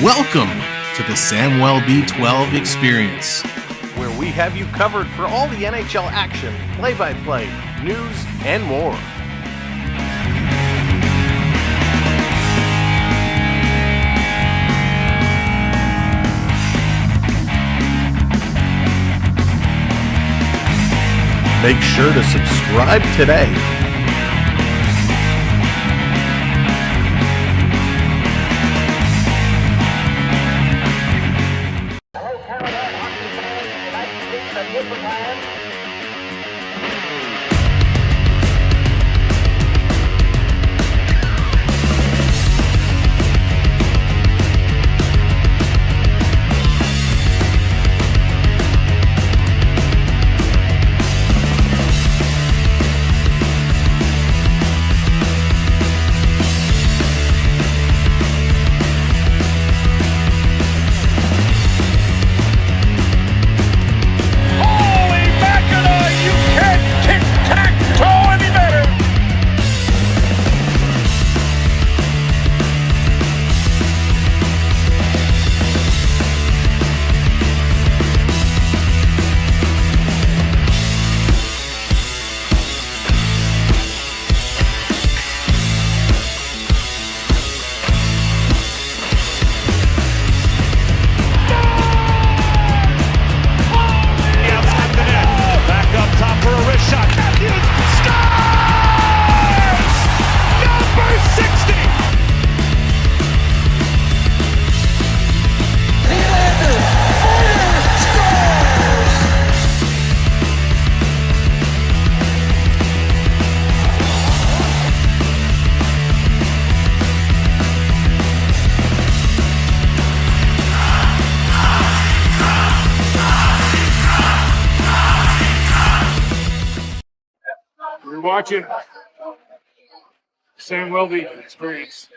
Welcome to the Samwell B12 Experience, where we have you covered for all the NHL action, play-by-play, news, and more. Make sure to subscribe today. Watching Samwell B Experience.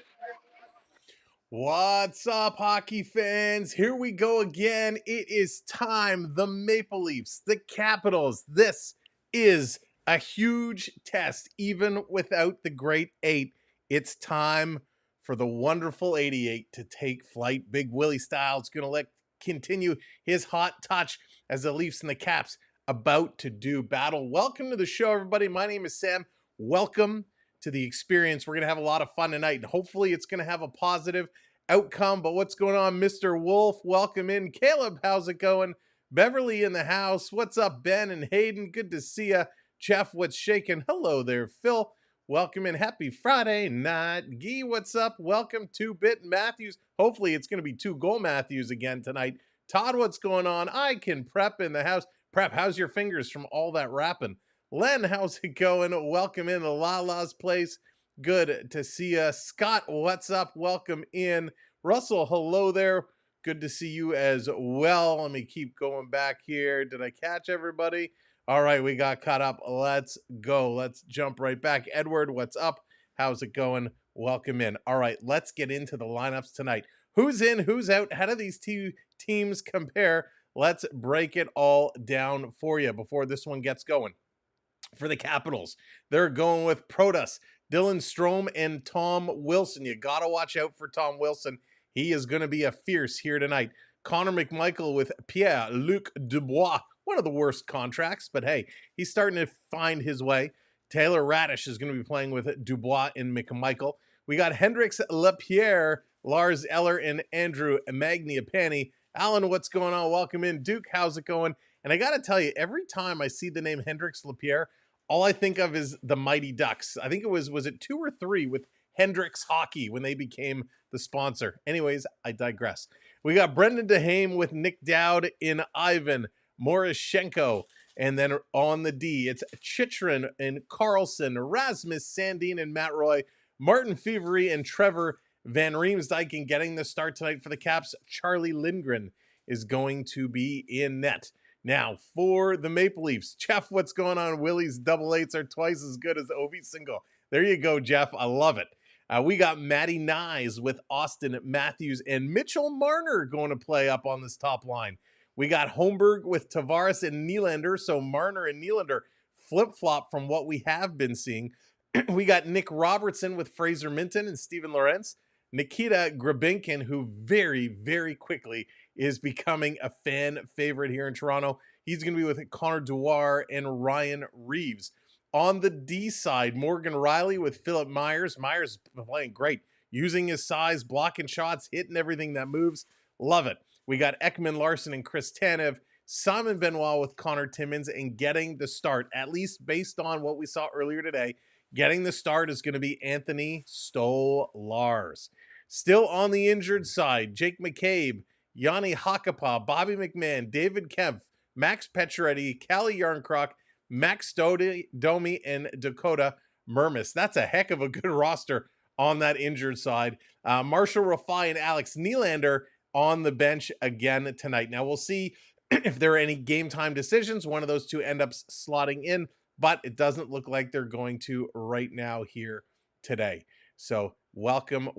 What's up, hockey fans? Here we go again. It is time. The Maple Leafs, the Capitals. This is a huge test, even without the great eight. It's time for the wonderful 88 to take flight. Big Willie Styles going to continue his hot touch as the Leafs and the Caps about to do battle. Welcome to the show, everybody. My name is Sam. Welcome to the experience. We're going to have a lot of fun tonight, and hopefully it's going to have a positive outcome. But what's going on, Mr. Wolf? Welcome in. Caleb, how's it going? Beverly in the house. What's up, Ben and Hayden? Good to see ya. Jeff, what's shaking? Hello there, Phil. Welcome in. Happy Friday night. Guy, what's up? Welcome to Bit Matthews. Hopefully it's going to be 2-goal Matthews again tonight. Todd, what's going on? I can prep in the house. Prep, how's your fingers from all that rapping? Len, how's it going? Welcome in to Lala's place. Good to see you. Scott, what's up? Welcome in. Russell, hello there. Good to see you as well. Let me keep going back here. Did I catch everybody? All right, we got caught up. Let's go. Let's jump right back. Edward, what's up? How's it going? Welcome in. All right, let's get into the lineups tonight. Who's in? Who's out? How do these two teams compare? Let's break it all down for you before this one gets going. For the Capitals, they're going with Protas, Dylan Strome, and Tom Wilson. You got to watch out for Tom Wilson. He is going to be a fierce here tonight. Connor McMichael with Pierre-Luc Dubois. One of the worst contracts, but hey, he's starting to find his way. Taylor Radish is going to be playing with Dubois and McMichael. We got Hendrix Lapierre, Lars Eller, and Andrew Magniapane. Alan, what's going on? Welcome in. Duke, how's it going? And I got to tell you, every time I see the name Hendrix Lapierre, all I think of is the Mighty Ducks. I think it was it 2 or 3 with Hendrix Hockey when they became the sponsor. Anyways, I digress. We got Brendan DeHame with Nick Dowd in Ivan, Morishchenko, and then on the D, it's Chychrun and Carlson, Rasmus Sandin and Matt Roy, Martin Fevery and Trevor Van Riemsdyk. And getting the start tonight for the Caps, Charlie Lindgren is going to be in net. Now, for the Maple Leafs, Jeff, what's going on? Willie's double eights are twice as good as Ovi's single. There you go, Jeff. I love it. We got Matty Nyes with Austin Matthews and Mitchell Marner going to play up on this top line. We got Holmberg with Tavares and Nylander, so Marner and Nylander flip-flop from what we have been seeing. We got Nick Robertson with Fraser Minton and Steven Lorentz. Nikita Grabinkin, who very, very quickly is becoming a fan favorite here in Toronto. He's going to be with Connor Dewar and Ryan Reeves. On the D side, Morgan Riley with Philip Myers. Myers is playing great, using his size, blocking shots, hitting everything that moves. Love it. We got Ekman Larson and Chris Tanev. Simon Benoit with Connor Timmins, and getting the start, at least based on what we saw earlier today, getting the start is going to be Anthony Stolarz. Still on the injured side, Jake McCabe, Yanni Hakkapaa, Bobby McMahon, David Kempf, Max Pacioretty, Callie Yarncroc, Max Domi, and Dakota Mermis. That's a heck of a good roster on that injured side. Marshall Rafai and Alex Nylander on the bench again tonight. Now we'll see if there are any game time decisions. One of those two end up slotting in, but it doesn't look like they're going to right now here today. So welcome.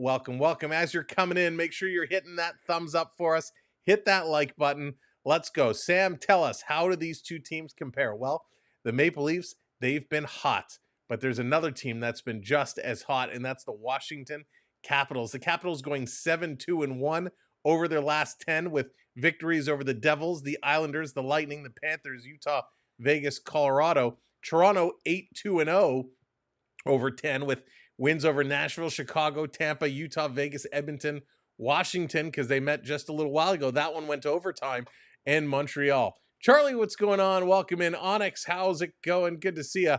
As you're coming in, make sure you're hitting that thumbs up for us. Hit that like button. Let's go. Sam, tell us, how do these two teams compare? Well, the Maple Leafs, they've been hot, but there's another team that's been just as hot, and that's the Washington Capitals. The Capitals going 7-2-1 over their last 10 with victories over the Devils, the Islanders, the Lightning, the Panthers, Utah, Vegas, Colorado. Toronto 8-2-0 over 10 with wins over Nashville, Chicago, Tampa, Utah, Vegas, Edmonton, Washington, because they met just a little while ago. That one went to overtime, and Montreal. Charlie, what's going on? Welcome in. Onyx, how's it going? Good to see you.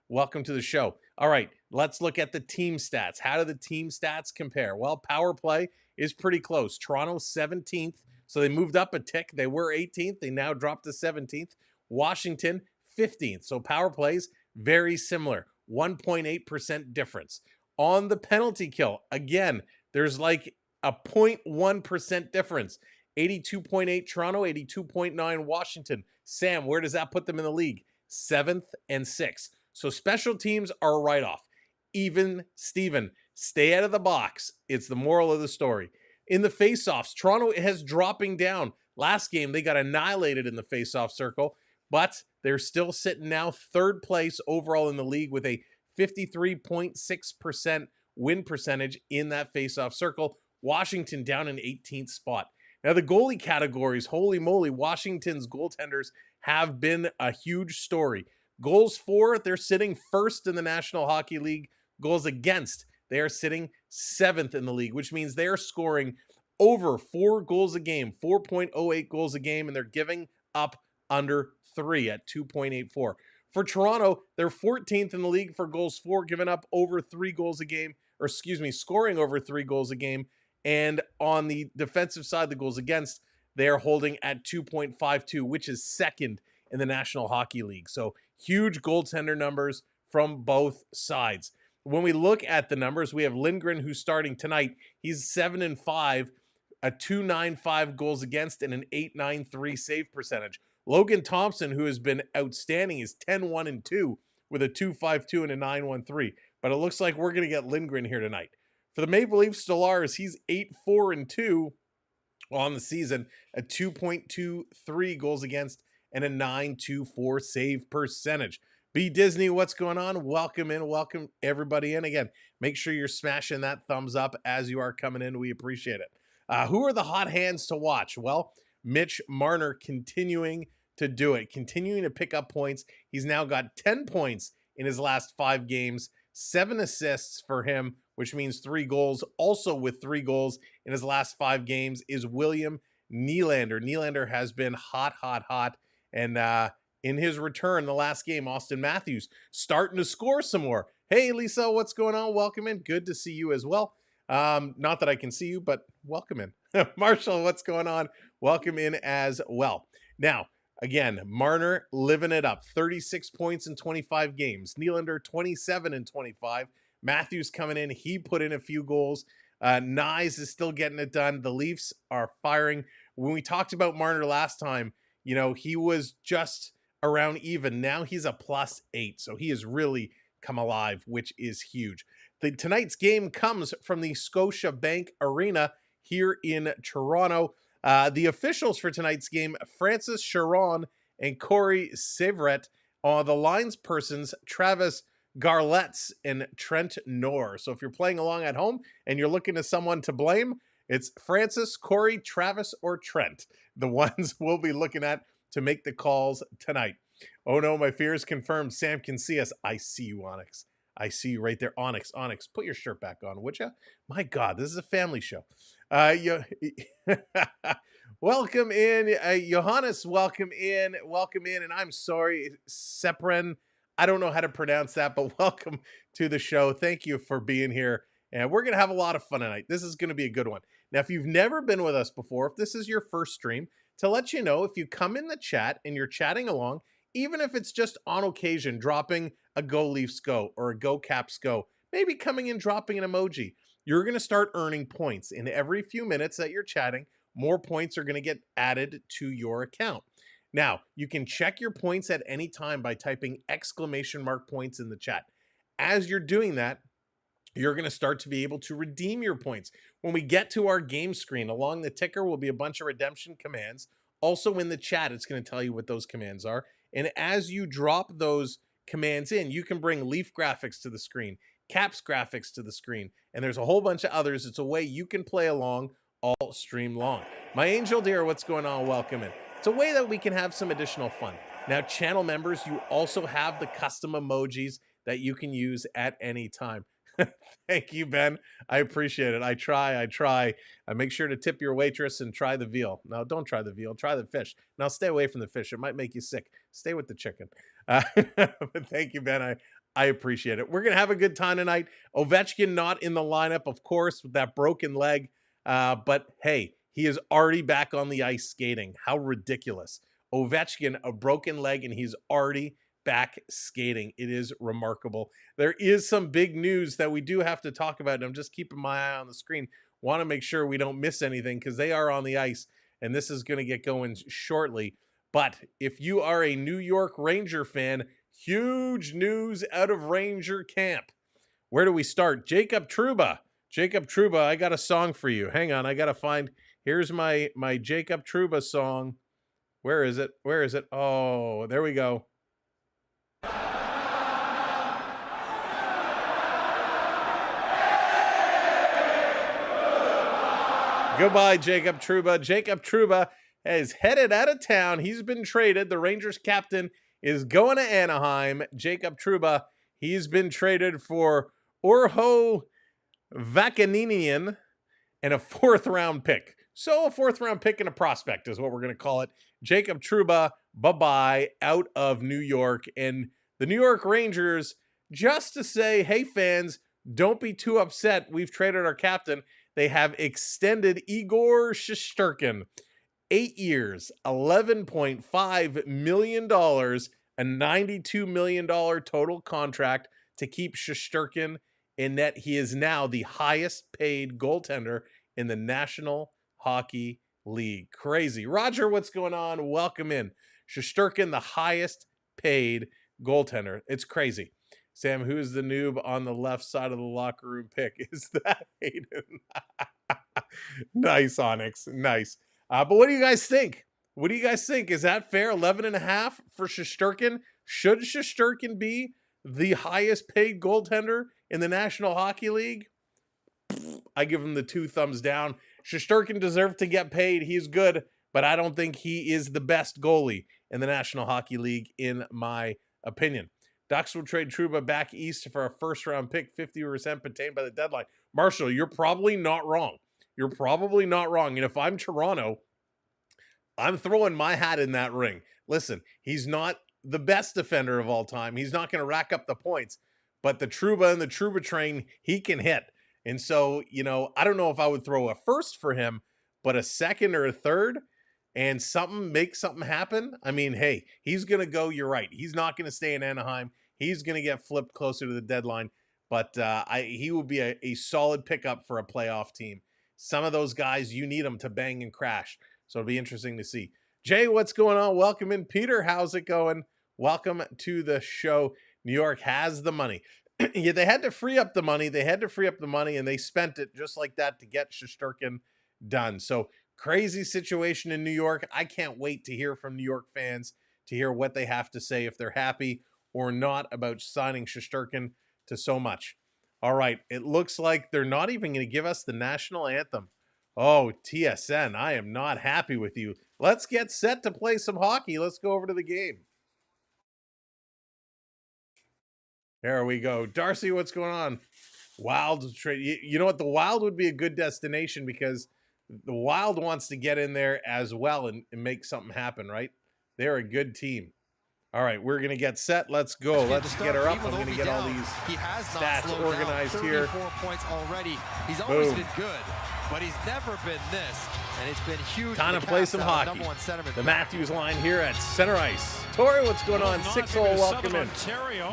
Welcome to the show. All right, let's look at the team stats. How do the team stats compare? Well, power play is pretty close. Toronto 17th, so they moved up a tick. They were 18th. They now dropped to 17th. Washington 15th. So power plays very similar. 1.8% difference. On the penalty kill, again, there's like a 0.1% difference. 82.8 Toronto, 82.9 Washington. Sam, where does that put them in the league? 7th and 6th. So special teams are a write-off. Even Steven, stay out of the box. It's the moral of the story. In the faceoffs, Toronto has dropping down. Last game, they got annihilated in the faceoff circle, but they're still sitting now third place overall in the league with a 53.6% win percentage in that faceoff circle. Washington down in 18th spot. Now, the goalie categories, holy moly, Washington's goaltenders have been a huge story. Goals for, they're sitting first in the National Hockey League. Goals against, they are sitting 7th in the league, which means they are scoring over 4 goals a game, 4.08 goals a game, and they're giving up under 3 at 2.84. For Toronto, they're 14th in the league for goals for, giving up over 3 goals a game, scoring over 3 goals a game. And on the defensive side, the goals against, they are holding at 2.52, which is second in the National Hockey League. So huge goaltender numbers from both sides. When we look at the numbers, we have Lindgren, who's starting tonight. He's 7-5, a 2.95 goals against, and an 8.93 save percentage. Logan Thompson, who has been outstanding, is 10-1-2 with a 2.52 and a 9.13. But it looks like we're going to get Lindgren here tonight. For the Maple Leafs, Stolarz, he's 8-4-2 on the season, a 2.23 goals against and a 9.24 save percentage. B Disney, what's going on? Welcome in. Welcome everybody in. Again, make sure you're smashing that thumbs up as you are coming in. We appreciate it. Who are the hot hands to watch? Well, Mitch Marner continuing to do it, continuing to pick up points. He's now got 10 points in his last 5 games, 7 assists for him, which means 3 goals. Also with 3 goals in his last 5 games is William Nylander. Nylander has been hot. And in his return, the last game, Austin Matthews starting to score some more. Hey, Lisa, what's going on? Welcome in. Good to see you as well. Not that I can see you, but welcome in. Marshall, what's going on? Welcome in as well. Now, again, Marner living it up. 36 points in 25 games. Nylander, 27 in 25. Matthews coming in. He put in a few goals. Nyes is still getting it done. The Leafs are firing. When we talked about Marner last time, you know, he was just around even. Now he's a +8. So he has really come alive, which is huge. Tonight's game comes from the Scotiabank Arena here in Toronto. The officials for tonight's game, Francis Chiron and Corey Severett. The lines persons, Travis Garletts, and Trent Knorr. So if you're playing along at home and you're looking to someone to blame, it's Francis, Corey, Travis, or Trent. The ones we'll be looking at to make the calls tonight. Oh no, my fears confirmed. Sam can see us. I see you, Onyx. I see you right there. Onyx, put your shirt back on, would you? My God, this is a family show. Welcome in, Johannes. Welcome in. And I'm sorry, Sepren. I don't know how to pronounce that, but welcome to the show. Thank you for being here. And we're going to have a lot of fun tonight. This is going to be a good one. Now, if you've never been with us before, if this is your first stream, to let you know, if you come in the chat and you're chatting along, even if it's just on occasion, dropping a Go Leafs Go or a Go Caps Go, maybe coming in, dropping an emoji, you're going to start earning points. In every few minutes that you're chatting, more points are going to get added to your account. Now, you can check your points at any time by typing ! points in the chat. As you're doing that, you're going to start to be able to redeem your points. When we get to our game screen, along the ticker will be a bunch of redemption commands. Also in the chat, it's going to tell you what those commands are. And as you drop those commands in, you can bring Leaf graphics to the screen, Caps graphics to the screen, and there's a whole bunch of others. It's a way you can play along all stream long. My angel dear, what's going on? Welcome in. It's a way that we can have some additional fun. Now, channel members, you also have the custom emojis that you can use at any time. Thank you, Ben. I appreciate it. I try. I make sure to tip your waitress and try the veal. No, don't try the veal. Try the fish. Now, stay away from the fish. It might make you sick. Stay with the chicken. But thank you, Ben. I appreciate it. We're going to have a good time tonight. Ovechkin not in the lineup, of course, with that broken leg. But hey, he is already back on the ice skating. How ridiculous. Ovechkin, a broken leg, and he's already back skating. It is remarkable. There is some big news that we do have to talk about, and I'm just keeping my eye on the screen. Want to make sure we don't miss anything because they are on the ice, and this is going to get going shortly. But if you are a New York Ranger fan, huge news out of Ranger camp. Where do we start? Jacob Trouba, I got a song for you. Hang on, I got to find. Here's my Jacob Trouba song. Where is it? Oh, there we go. Goodbye, Jacob Trouba. Jacob Trouba is headed out of town. He's been traded. The Rangers captain is going to Anaheim. Jacob Trouba, he's been traded for Urho Vakaninian and a 4th-round pick. So a 4th-round pick and a prospect is what we're going to call it. Jacob Trouba, bye-bye, out of New York. And the New York Rangers, just to say, hey, fans, don't be too upset. We've traded our captain. They have extended Igor Shesterkin. 8 years, $11.5 million, a $92 million total contract to keep Shesterkin in net. He is now the highest paid goaltender in the National Hockey League. Crazy. Roger, what's going on? Welcome in. Shesterkin, the highest paid goaltender. It's crazy. Sam, who's the noob on the left side of the locker room pick? Is that Hayden? Nice, Onyx. Nice. But what do you guys think? Is that fair? 11.5 for Shesterkin? Should Shesterkin be the highest paid goaltender in the National Hockey League? I give him the 2 thumbs down. Shesterkin deserved to get paid. He's good, but I don't think he is the best goalie in the National Hockey League, in my opinion. Ducks will trade Trouba back east for a 1st-round pick, 50% obtained by the deadline. Marshall, you're probably not wrong. And if I'm Toronto, I'm throwing my hat in that ring. Listen, he's not the best defender of all time. He's not going to rack up the points. But the Trouba and the Trouba train, he can hit. And so, I don't know if I would throw a 1st for him, but a 2nd or a 3rd and make something happen. I mean, hey, he's going to go. You're right. He's not going to stay in Anaheim. He's going to get flipped closer to the deadline. But he will be a solid pickup for a playoff team. Some of those guys, you need them to bang and crash. So it'll be interesting to see. Jay, what's going on? Welcome in. Peter, how's it going? Welcome to the show. New York has the money. Yeah, they had to free up the money. And they spent it just like that to get Shesterkin done. So crazy situation in New York. I can't wait to hear from New York fans, to hear what they have to say, if they're happy or not about signing Shesterkin to so much. All right, it looks like they're not even going to give us the national anthem. Oh, TSN, I am not happy with you. Let's get set to play some hockey. Let's go over to the game. There we go. Darcy, what's going on? Wild trade. You know what? The Wild would be a good destination because the Wild wants to get in there as well and make something happen, right? They're a good team. All right, we're going to get set. Let's go. Let's get her up. I'm going to get all these stats organized here. 34 points already. He's always been good, but he's never been this, and it's been huge. Time to play some hockey. The Matthews line here at center ice. Tori, what's going on? 6-0, welcome in.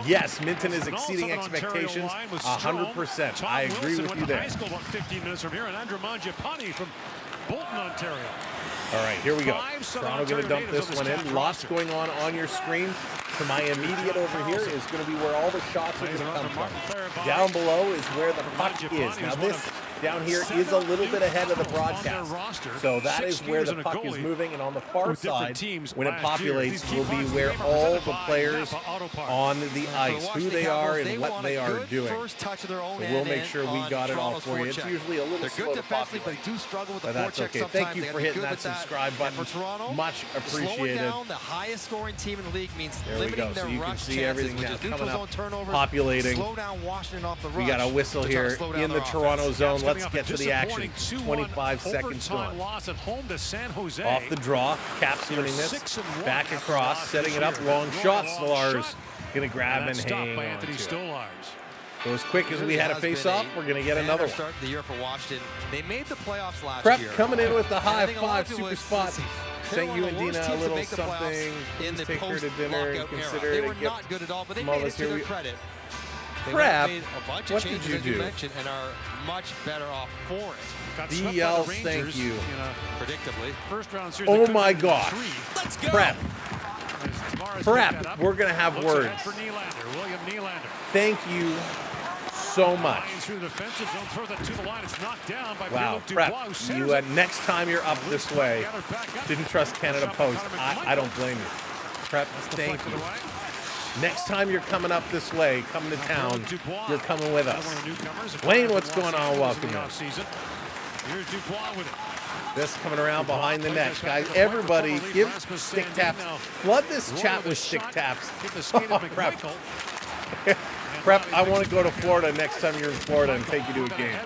Yes, Minton is exceeding expectations 100%. I agree with you there. High school about 15 minutes from here, and Andrew Mangiapane from Bolton, Ontario. All right, here we go. Toronto going to dump this one in. Lots going on your screen. To my immediate over here is going to be where all the shots are going to come from. Down below is where the puck is. Now this down here is a little bit ahead of the broadcast. So that is where the puck is moving. And on the far side, when it populates, will be where all the players on the ice, who they are and what they are doing. So we'll make sure we got it all for you. It's usually a little slow to populate, but that's okay. Thank you for hitting that subscribe button. Much appreciated. The highest scoring team in the league means there we go. So you can see everything now coming up, populating. We got a whistle here in the Toronto zone. Let's get to the action. 25 seconds gone. Off the draw, Caps winning this. Back across, setting it up. Long shot. Stolarz going to grab and hang on to it. So as quick as we had a face-off, we're going to get another one. Start the year for Washington. They made the playoffs last Prep year. coming in with the high five super spot. Sent you and Dina a little something. In the take her to dinner and consider they it a were gift. not good at all, but they made it to their credit. Prep, made a bunch what of changes, did you do? Mentioned, and are much better off for it. DLs, thank you. Predictably. First round series, oh my gosh. Let's go. Prep. Prep, we're going to have words. Thank you so much. Wow, Prep, you next time you're up this way, didn't trust Canada Post. I don't blame you. Prep, thank you. Next time you're coming up this way, coming to town, you're coming with us. Wayne, what's going on? Welcome in. This coming around behind the net. Guys, everybody give stick taps. Flood this chat with stick taps. Prep. Prep, I want to go to Florida next time you're in Florida and take you to a game.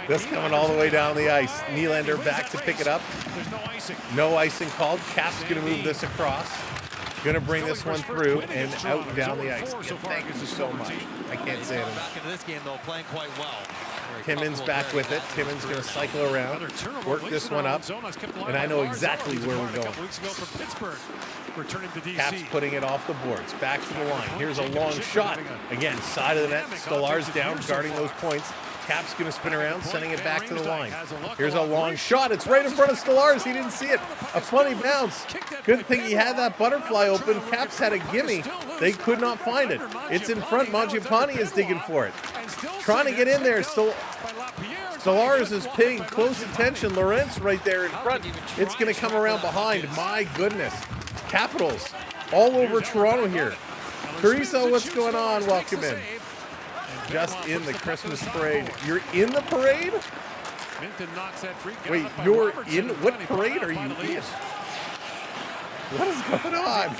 This coming all the way down the ice. Nylander back to pick it up. No icing called. Cap's going to move this across. Going to bring this one through and out and down the ice. Again, thank you so much. I can't say it enough. Back into this game, though, playing quite well. Timmins back with it. Timmins going to cycle around, work this one up, and I know exactly where we're going. Caps putting it off the boards, back to the line. Here's a long shot. Again, side of the net. Stolarz down, guarding those points. Cap's going to spin around, sending it back to the line. Here's a long shot. It's right in front of Stolarz. He didn't see it. A funny bounce. Good thing he had that butterfly open. Caps had a gimme. They could not find it. It's in front. Mangiapane is digging for it. Trying to get in there. Stolarz is paying close attention. Lorentz right there in front. It's going to come around behind. My goodness. Capitals all over Toronto here. Teresa, what's going on? Welcome in. Just in the Christmas parade. You're in the parade? Wait, you're in? What parade are you in? What is going on?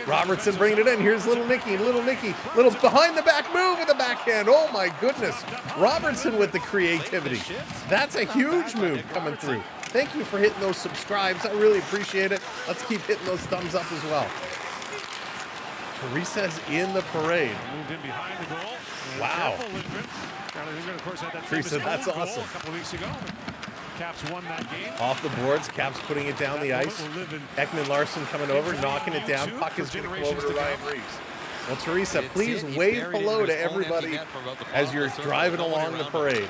Robertson bringing it in. Here's little Nicky. Little behind the back move with the backhand. Oh my goodness. Robertson with the creativity. That's a huge move coming through. Thank you for hitting those subscribes. I really appreciate it. Let's keep hitting those thumbs up as well. Teresa's in the parade. Moved in behind the goal. Wow. Of course, had that Teresa, that's awesome. A couple weeks ago. Caps won that game. Off the boards, Caps putting it down the ice. Ekman Larson coming over, knocking it down. Puck is going to go over to Ryan Reeves. Well, Teresa, please wave hello to everybody as you're driving along the parade.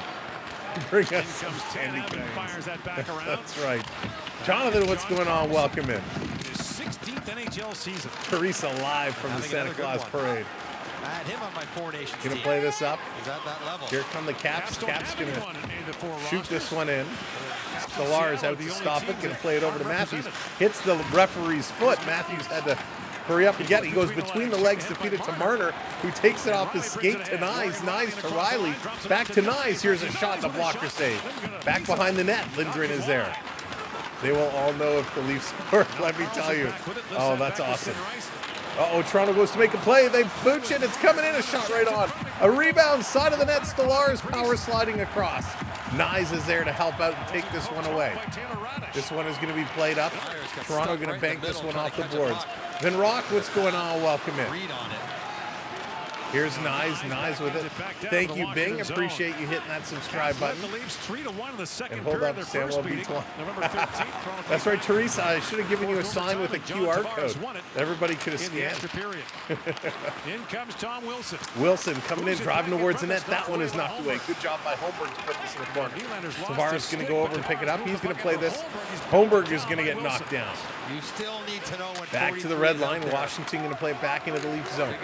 Bring us some candy canes. That's right. Jonathan, what's going on? Welcome in. His 16th NHL season. Teresa live from the Santa Claus parade. I had him on my Four Nations Gonna play this up. He's at that level. Here come the Caps. Caps gonna shoot this one in. Stolarz out to stop it. Gonna play it over to Matthews. Hits the referee's foot. Matthews had to Hurry up and get it. He goes between the legs to feed it to Marner, who takes it off his skate to Nyes. Nyes to Riley. Back to Nyes. Here's a shot, the blocker save. Back behind the net. Lindgren is there. They will all know if the Leafs score, let me tell you. Oh, that's awesome. Uh-oh, Toronto goes to make a play. They booch it. It's coming in. A shot right on. A rebound, side of the net. Tavares power sliding across. Nyes is there to help out and take this one away. This one is going to be played up. Toronto going to bank this one off the boards. Then Rock, what's going on? Welcome in. Here's Nyes with it. Thank you, Bing. Appreciate you hitting that subscribe button. And hold up, Samuel B12. That's right, Teresa. I should have given you a sign with a QR code. Everybody could have scanned. In comes Tom Wilson. Wilson coming in, driving towards the net. That one is knocked away. Good job by Holmberg to put this in the corner. Tavares going to go over and pick it up. He's going to play this. Holmberg is going to get knocked down. You still need to know when back to the red line. Washington going to play it back into the Leaf zone.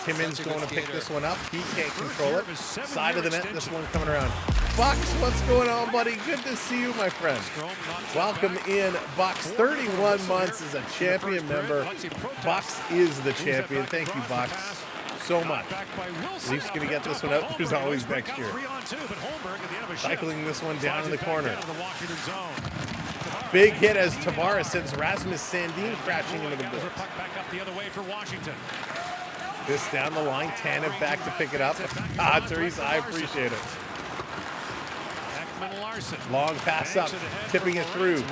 Timmins going to pick this one up. He can't control it. Side of the net. This one coming around. Bucks, what's going on, buddy? Good to see you, my friend. Welcome in, Bucks. 31 months as a champion member. Bucks is the champion. Thank you, Bucks, so much. Leafs going to get this one out. There's always next year. Cycling this one down in the corner. Big hit as Tavares sends Rasmus Sandin crashing into the boards. This down the line, Tanev back to pick it up. Teresa, I appreciate it. Long pass up, tipping it through.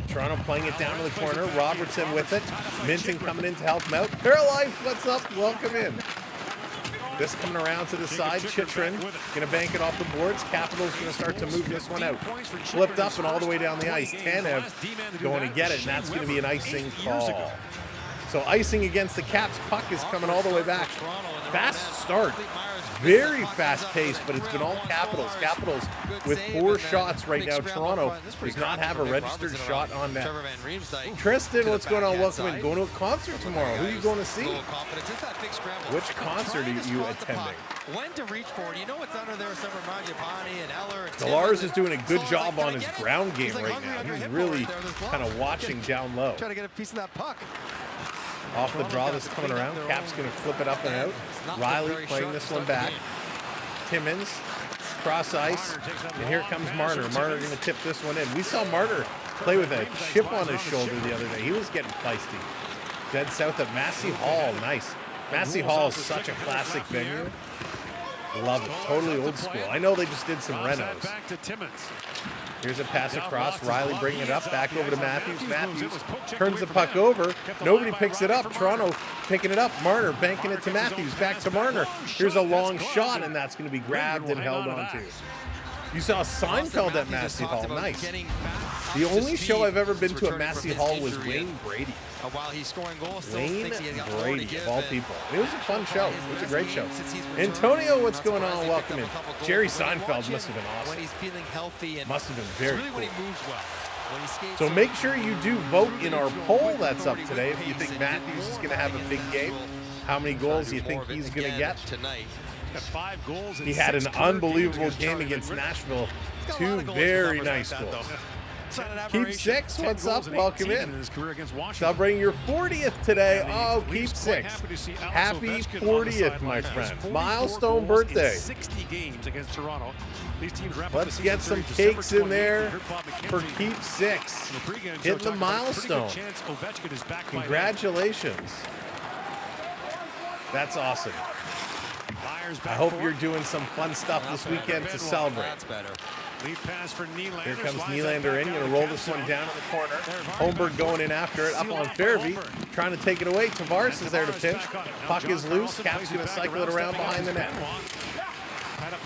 Toronto playing it down to the corner. Robertson with it. Minton coming in to help him out. Paralife, what's up? Welcome in. This coming around to the side. Chychrun going to bank it off the boards. Capitals going to start to move this one out. Flipped up and all the way down the ice. Tanev going to get it, and that's going to be an icing call. So icing against the Caps. Puck is coming all the way back. Fast start. Very fast pace, but it's been all Capitals. Capitals with 4 shots right now. Toronto does not have a registered shot on net. Tristan, what's going on? Welcome in. Going to a concert tomorrow. Who are you going to see? Which concert are you attending? When to reach for it. You know what's under there? Some Mangiapane and Eller. Tavares is doing a good job on his ground game right now. He's really kind of watching down low. Trying to get a piece of that puck. Off the draw that's coming around. Cap's going to flip it up and out. Riley playing this one back. Timmins, cross ice. And here comes Marner. Marner going to tip this one in. We saw Marner play with a chip on his shoulder the other day. He was getting feisty. Dead south of Massey Hall. Nice. Massey Hall is such a classic venue. Love it. Totally old school. I know they just did some renos. Here's a pass across. Riley bringing it up. Back over to Matthews. Matthews turns the puck over. Nobody picks it up. Toronto picking it up. Marner banking it to Matthews. Back to Marner. Here's a long shot, and that's going to be grabbed and held onto. You saw Seinfeld at Massey Hall. Nice. The only show I've ever been to at Massey Hall was Wayne Brady. While he's scoring goals, Wayne Brady, of all people. It was a fun show. It was a great show. Antonio, what's going on? Welcome in. Jerry Seinfeld must have been awesome. When he's feeling healthy and must have been very cool. When he moves well. When he skates so make sure you do vote in our poll that's up today. If you think Matthews is going to have a big game, how many goals do you think he's going to get? He had an unbelievable game against Nashville. 2 very nice goals. Keep 6, what's up? Welcome in. Celebrating your 40th today. Oh, Keep 6. Happy 40th, my friend. Milestone birthday. Let's get some cakes in there for Keep 6. Hit the milestone. Congratulations. That's awesome. I hope you're doing some fun stuff this weekend to celebrate. Here comes Nylander in, going to roll this one down in the corner. Holmberg going in after it, up on Fairvey, trying to take it away. Tavares is there to pinch. Puck is loose. Cap's going to cycle it around behind the net.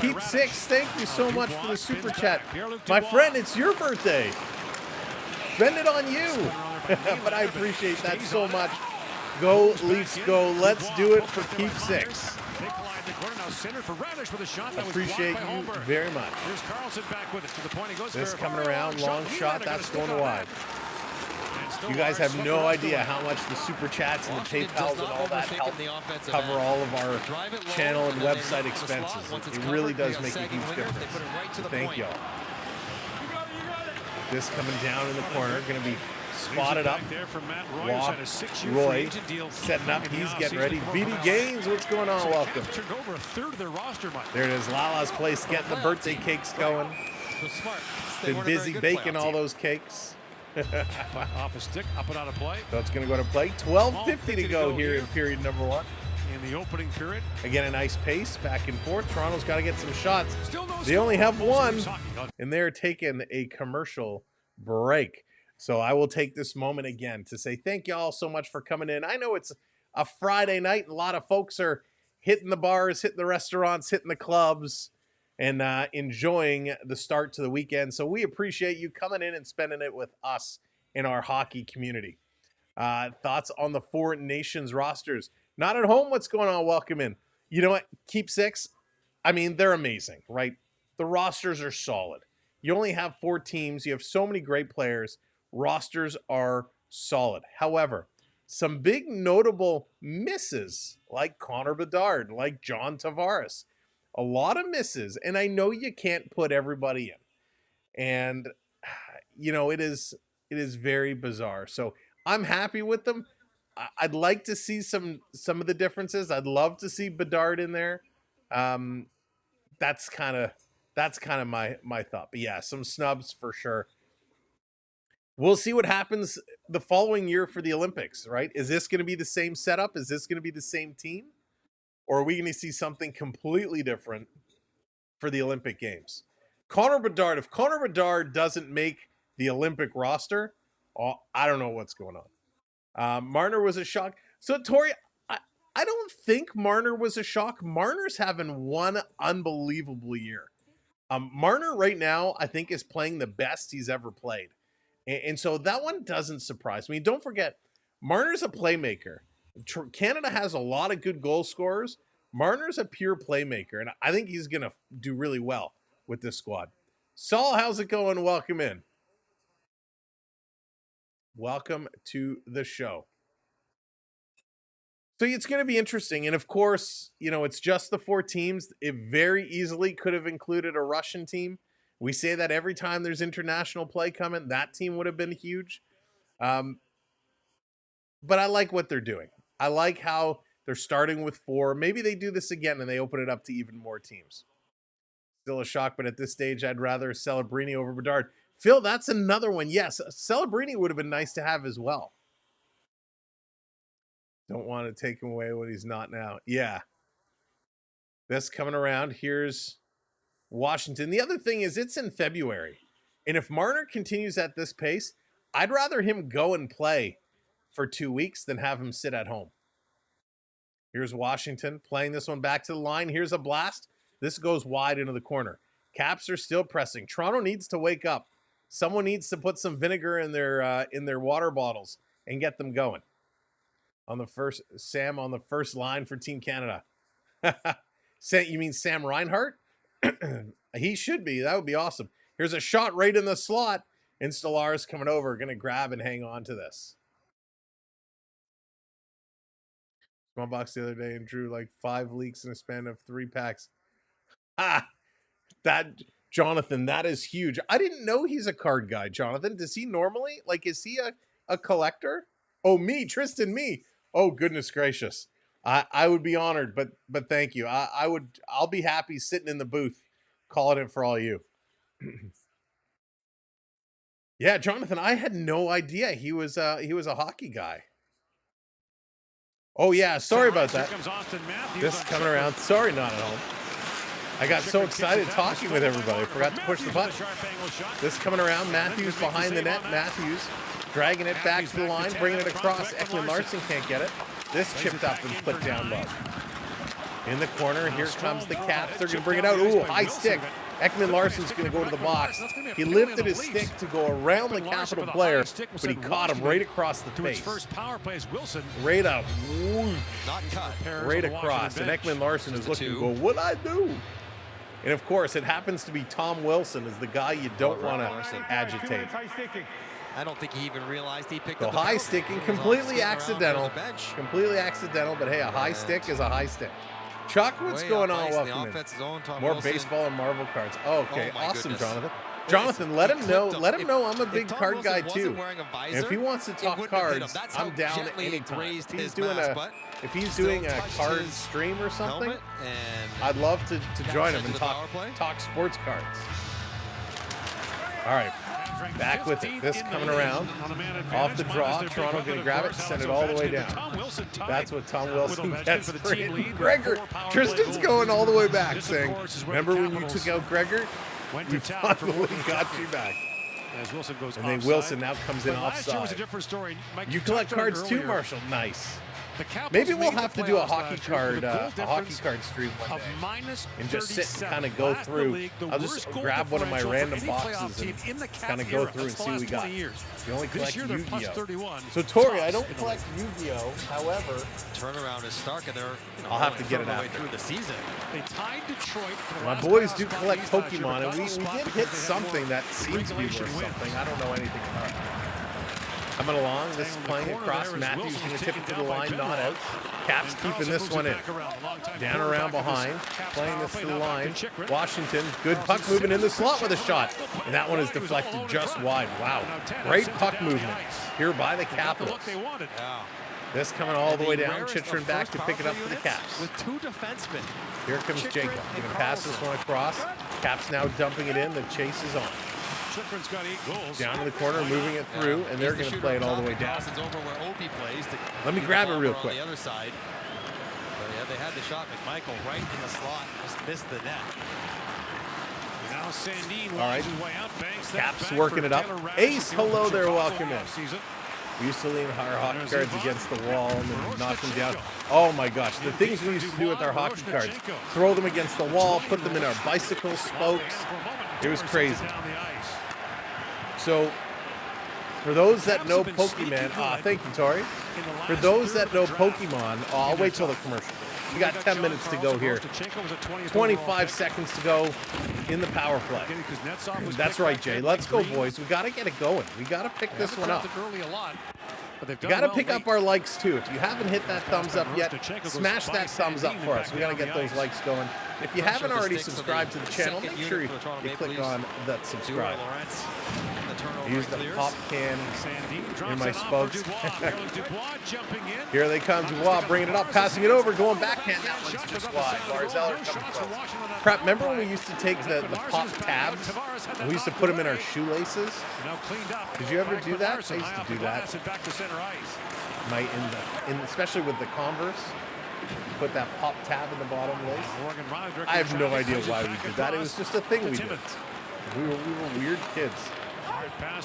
Keep 6, thank you so much for the super chat. My friend, it's your birthday. Spend it on you. But I appreciate that so much. Go, Leafs, go. Let's do it for Keep 6. Appreciate you very much. This coming around, long shot, that's going wide. You guys have no idea how much the super chats and the PayPals and all that help cover all of our channel and website expenses. It really does make a huge difference. So thank y'all. This coming down in the corner, going to be Spotted up. There from Matt Roy, Walk. had a 6-year Roy free agent deal setting up. in the He's getting offseason ready. before BD Canal. Gaines, what's going on? So the Welcome. Caps turned over a third of their roster, Mike. There it is. Lala's place getting the birthday cakes going. Smart. Been busy baking all those cakes. Off a stick, up and out of play. So it's going to go to play. 12:50 to go here in period number 1. In the opening period. Again, a nice pace back and forth. Toronto's got to get some shots. Still no They only have one, score. and they're taking a commercial break. So I will take this moment again to say thank you all so much for coming in. I know it's a Friday night, and a lot of folks are hitting the bars, hitting the restaurants, hitting the clubs, and enjoying the start to the weekend. So we appreciate you coming in and spending it with us in our hockey community. Thoughts on the 4 nations rosters? Not at home, what's going on? Welcome in. You know what? Keep 6. I mean, they're amazing, right? The rosters are solid. You only have 4 teams. You have so many great players. Rosters are solid. However, some big notable misses like Connor Bedard, like John Tavares. A lot of misses. And I know you can't put everybody in. And, you know, it is very bizarre. So I'm happy with them. I'd like to see some of the differences. I'd love to see Bedard in there. That's kind of my thought. But yeah, some snubs for sure. We'll see what happens the following year for the Olympics, right? Is this going to be the same setup? Is this going to be the same team? Or are we going to see something completely different for the Olympic Games? Connor Bedard, if Connor Bedard doesn't make the Olympic roster, I don't know what's going on. Marner was a shock. So, Tori, I don't think Marner was a shock. Marner's having one unbelievable year. Marner right now, I think, is playing the best he's ever played. And so that one doesn't surprise me. Don't forget, Marner's a playmaker. Canada has a lot of good goal scorers. Marner's a pure playmaker, and I think he's going to do really well with this squad. Saul, how's it going? Welcome in. Welcome to the show. So it's going to be interesting. And of course, you know, it's just the 4 teams. It very easily could have included a Russian team. We say that every time there's international play coming, that team would have been huge. But I like what they're doing. I like how they're starting with 4. Maybe they do this again and they open it up to even more teams. Still a shock, but at this stage, I'd rather Celebrini over Bedard. Phil, that's another one. Yes, Celebrini would have been nice to have as well. Don't want to take him away when he's not now. Yeah. This coming around. Here's Washington. The other thing is it's in February. And if Marner continues at this pace, I'd rather him go and play for 2 weeks than have him sit at home. Here's Washington playing this one back to the line. Here's a blast. This goes wide into the corner. Caps are still pressing. Toronto needs to wake up. Someone needs to put some vinegar in their water bottles and get them going. On the first, Sam on the first line for Team Canada. You mean Sam Reinhart? He should be. That would be awesome. Here's a shot right in the slot. And Stellaris coming over, going to grab and hang on to this. Small box the other day and drew like 5 leaks in a span of 3 packs. That Jonathan, that is huge. I didn't know he's a card guy, Jonathan. Does he normally, like, is he a collector? Oh, me, Tristan, me. Oh, goodness gracious. I would be honored, but thank you. I'll be happy sitting in the booth calling it for all you. Yeah, Jonathan, I had no idea he was a hockey guy. Oh yeah, sorry about that. This is coming around. Sorry, not at home. I got so excited talking with everybody, I forgot to push the button. This coming around, Matthews behind the net. Matthews dragging it back to the line, bringing it across. Ekman Larson can't get it. This chipped up and put down low. In the corner, here comes the Caps. They're going to bring it out. Ooh, high stick. Ekman Larson's going to go to the box. He lifted his stick to go around the Capital player, but he caught him right across the face. Right up. Right across. And Ekman Larson is looking to go, what'd I do? And of course, it happens to be Tom Wilson is the guy you don't want to agitate. I don't think he even realized he picked up the high sticking, completely accidental. Completely accidental, but hey, a high stick is a high stick. Chuck, what's going on? Welcome in. More baseball and Marvel cards. Oh, okay, awesome, Jonathan. Jonathan, let him know. Let him know I'm a big card guy too. And if he wants to talk cards, I'm down anytime. If he's doing a card stream or something, I'd love to join him and talk sports cards. All right, back with it. This coming around off the draw. Toronto going to grab it, send it all the way down. That's what Tom Wilson gets for it. Gregor, Tristan's going all the way back, saying, "Remember when you took out Gregor? We finally got you back." And then Wilson now comes in offside. You collect cards too, Marshall. Nice. Maybe we'll have to do a hockey card stream one day and just sit and kind of go through. I'll just grab one of my random boxes and kind of go through and see what we got. You only collect Yu-Gi-Oh. So Tori, I don't collect Yu-Gi-Oh. However, turnaround is stark, and they're I'll have to get it out through the season. They tied Detroit. My boys do collect Pokemon, and we did hit something that seems to be worth something. I don't know anything about it. Coming along, this is playing across. Matthews going to tip it to the line, not out. Caps keeping this one in. Down around behind, playing this to the line. Washington, good puck movement in the slot with a shot. And that one is deflected just wide. Wow, great puck movement here by the Capitals. This coming all the way down. Chychrun back to pick it up for the Caps. With two defensemen. Here comes Jacob. Going to pass this one across. Caps now dumping it in. The chase is on. Chychrun's got 8 goals. Down to the corner, moving it through, and they're going to play it all the way down. Let me grab it real quick. On the other side. But yeah, they had the shot. McMichael right in the slot, just missed the net. Now Sandin right. his way out, banks Caps working it up. Ace, hello there, welcome in. We used to lean our hockey cards against the wall and then knock them down. Oh my gosh, the things we used to do with our hockey cards. Throw them against the wall, put them in our bicycle spokes. It was crazy. So, for those that know Pokemon, thank you, Tori. For those that know Pokemon, I'll wait till the commercial. We got 10 minutes to go here. 25 seconds to go in the power play. That's right, Jay. Let's go, boys. We got to get it going. We got to pick this one up. We got to pick up our likes, too. If you haven't hit that thumbs up yet, smash that thumbs up for us. We got to get those likes going. If you haven't already subscribed to the channel, make sure you click on that subscribe. Use the pop can in my spokes. Here they come, Dubois bringing it up, passing it over, going backhand. That one's just wide. Barzell coming close. Crap, remember when we used to take the pop tabs and we used to put them in our shoelaces? Did you ever do that? I used to do that. Especially with the Converse. Put that pop tab in the bottom lace. I have no idea why we did that. It was just a thing we did. We were weird kids.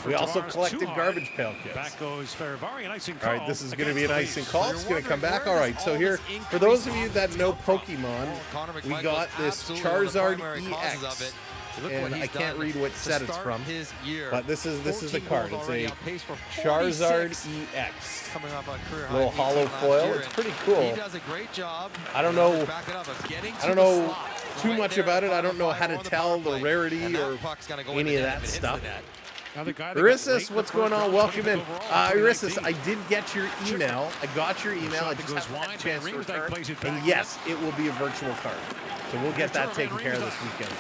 We also collected garbage pail kits. All right, this is going to be an icing call. It's going to come back. All right, so here, for those of you that know Pokemon, we got this Charizard EX. And I can't read what set it's from, but this is the card. It's a Charizard EX. Little hollow foil. It's pretty cool. I don't know too much about it. I don't know how to tell the rarity or any of that stuff. Eurysis, what's going on? Welcome in. Eurysis, I did get your email. I got your email. I just haven't had a chance to return. And yes, it will be a virtual card. So we'll get that taken care of this weekend.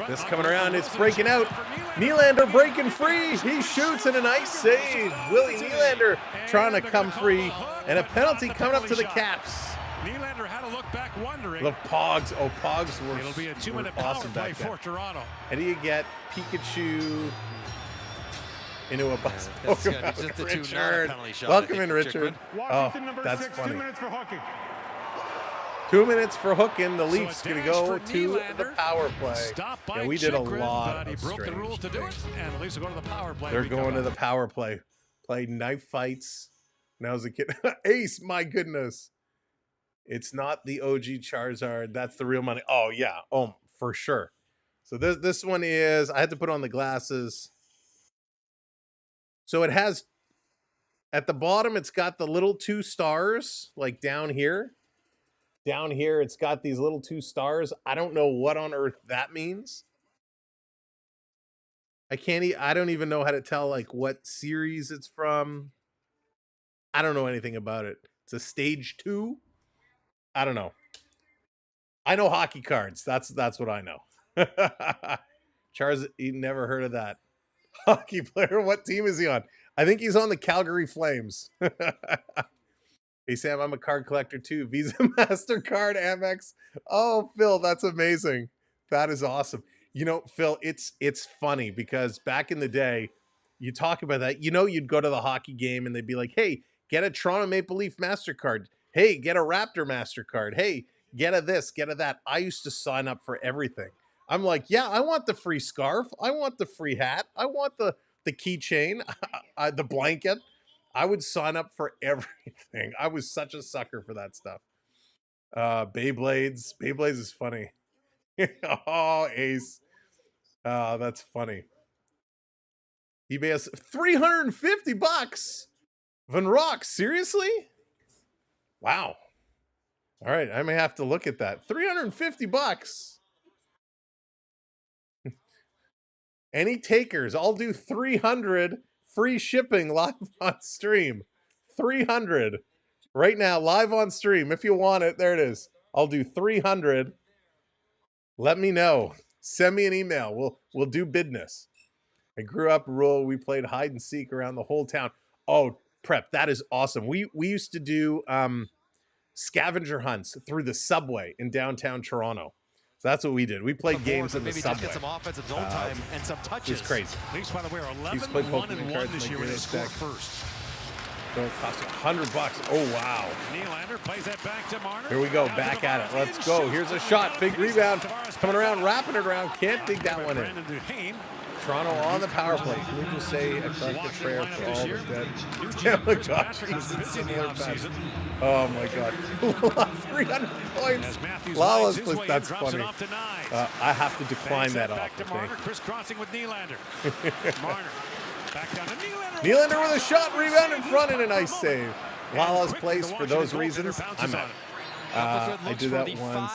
This coming around, it's breaking out. Nylander breaking free. He shoots and a nice save. Willie Nylander trying to come free. And a penalty coming up to the Caps. Nylander had to look back wondering. Love Pogs. Oh, Pogs were, It'll be a 2-minute awesome power play for Toronto. How do you get Pikachu into a bus? Richard. Welcome in, Richard. Oh, that's funny. 2 minutes for hooking. The Leafs going to go to the power play. Yeah, we did a lot of strange things. They're going to the power play. Played knife fights when I was a kid. Ace, my goodness. It's not the OG Charizard. That's the real money. Oh, yeah. Oh, for sure. So this one is, I had to put on the glasses. So it has, at the bottom, it's got the little 2 stars, like down here. Down here, it's got these little 2 stars. I don't know what on earth that means. I don't even know how to tell, like, what series it's from. I don't know anything about it. It's a stage 2. I don't know. I know hockey cards. That's what I know. Charles, he never heard of that. Hockey player. What team is he on? I think he's on the Calgary Flames. Hey, Sam, I'm a card collector too. Visa, MasterCard, Amex. Oh, Phil, that's amazing. That is awesome. You know, Phil, it's funny because back in the day, you talk about that. You know, you'd go to the hockey game and they'd be like, hey, get a Toronto Maple Leaf MasterCard. Hey, get a Raptor MasterCard. Hey, get a this, get a that. I used to sign up for everything. I'm like, yeah, I want the free scarf. I want the free hat. I want the keychain, the blanket. I would sign up for everything. I was such a sucker for that stuff. Beyblades. Beyblades is funny. Oh, Ace. That's funny. eBay has $350. Van Rock, seriously? Wow. All right, I may have to look at that. $350. Any takers? I'll do 300 free shipping live on stream. 300 right now live on stream. If you want it, there it is. I'll do 300. Let me know. Send me an email. We'll do business. I grew up rural. We played hide and seek around the whole town. Oh, Prep, that is awesome. We used to do scavenger hunts through the subway in downtown Toronto. So that's what we did. We played games in the subway. Just get some offensive zone time and some touches. It's crazy. Leafs, by the way, are 11-1-1 this year when they score first. So it cost $100. Oh, wow. Nylander plays that back to Marner. Here we go. Back at it. Let's go. Here's a shot. Big rebound. Coming around, wrapping it around. Can't dig that one in. Toronto on the power play. Can we just say a collective prayer for all the dead? Yeah, my gosh. Oh, my God. 300 points. Lawless, that's funny. I have to decline that off. Crisscrossing with Nylander. Marner. Back down to Nylander. Nylander with a shot, rebound in front, and a nice save. Lawless place for those reasons. I'm out. I did that once.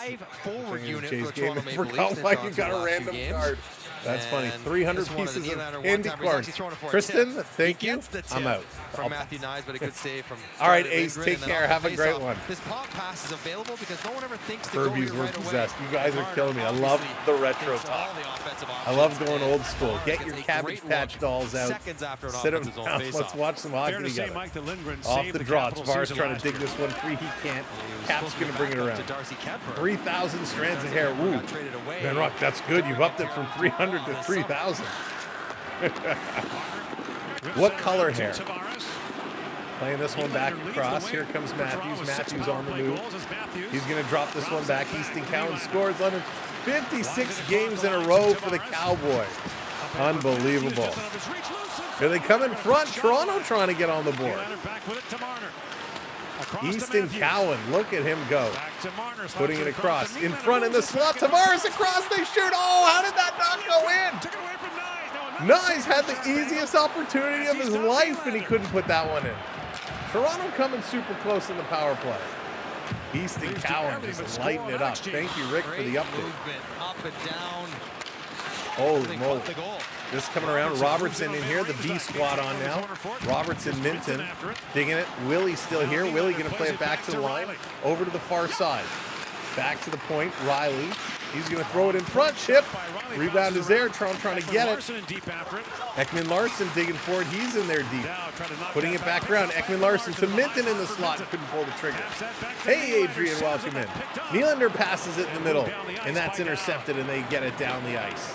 Chase game. I forgot why you got a random card. That's funny. 300 pieces of candy corn. Kristen, thank you. I'm out. From Matthew Nyes, but a good save from. All right, Ace, take care. Have a great one. This pop pass is available because no one ever thinks to go Furbies here were right possessed. away. You guys are killing me. I love the retro talk. I love going old school. Get your Cabbage Patch dolls out. Sit them down. Let's watch some hockey together. Off the draw. Tavares trying to dig this one free. He can't. Cap's going to bring it around. 3,000 strands of hair. Woo. Van Rock, that's good. You've upped it from 300 to 3,000. What color hair? Playing this one back across. Here comes Matthews. Matthews on the move. He's going to drop this one back. Easton Cowan scores on 56 games in a row for the Cowboy. Unbelievable. Here they come in front. Toronto trying to get on the board. Easton Cowan, look at him go. Putting it across. In front in the slot. Tavares across. They shoot. Oh, how did that not go in? Nyes had the easiest opportunity of his life, and he couldn't put that one in. Toronto coming super close in the power play. Easton Cowan just lighting it up. Thank you, Rick, for the update. Up and down. Holy moly. This coming around. Robertson in here. The B squad on now. Robertson, Minton digging it. Willie's still here. Willie going to play it back to the line. Over to the far side. Back to the point. Riley. He's going to throw it in front. Chip. Rebound is there. Toronto trying to get it. Ekman Larson digging for it. He's in there deep. Putting it back around. Ekman Larson to Minton in the slot. Couldn't pull the trigger. Hey, Adrian, welcome in. Nylander passes it in the middle, and that's intercepted, and they get it down the ice.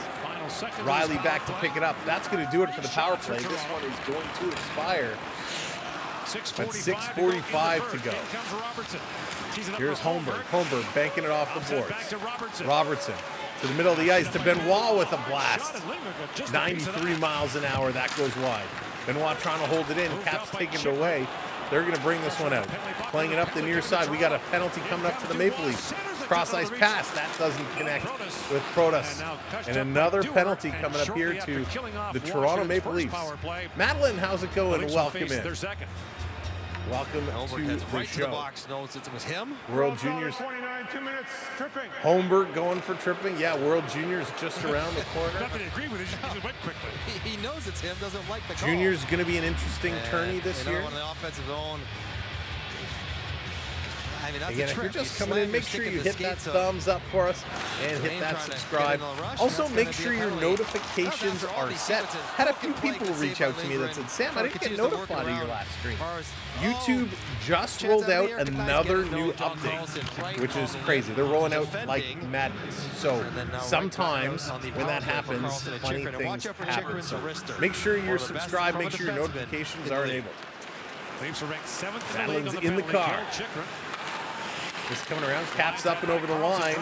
Riley back to pick it up. That's going to do it for the power play. This one is going to expire at 6:45 to go. Here's Holmberg. Holmberg banking it off the boards. Robertson to the middle of the ice to Benoit with a blast. 93 miles an hour. That goes wide. Benoit trying to hold it in. Cap's taking it away. They're going to bring this one out. Playing it up the near side. We got a penalty coming up to the Maple Leafs. Cross-ice pass. That doesn't connect with Protas. And another penalty coming up here to the Toronto Maple Leafs. Madeline, how's it going? Welcome in. Welcome to the show. It was him. World Juniors. Holmberg going for tripping. Yeah, World Juniors just around the corner. He knows it's him, doesn't like the call. Juniors going to be an interesting tourney this year. On the offensive zone. I mean, that's Again, a if you're trip. just You coming slam in, your make stick sure in you the hit that skates of thumbs up for us and hit Dame that trying to subscribe. get in the rush, Also, that's make gonna be sure a your penalty. notifications That was after all are these set. sequences. Had a Broken few play people conceded reach by out to me that Lindgren. said, Sam, I didn't get Continues to work notified of your around. last stream. Tavares. YouTube just rolled out another new update, which is crazy. They're rolling out like madness. So sometimes when that happens, funny things happen. So make sure you're subscribed, make sure your notifications are enabled. Leafs are ranked 7th Battle's in the car. Just coming around, Cap's up and over the line,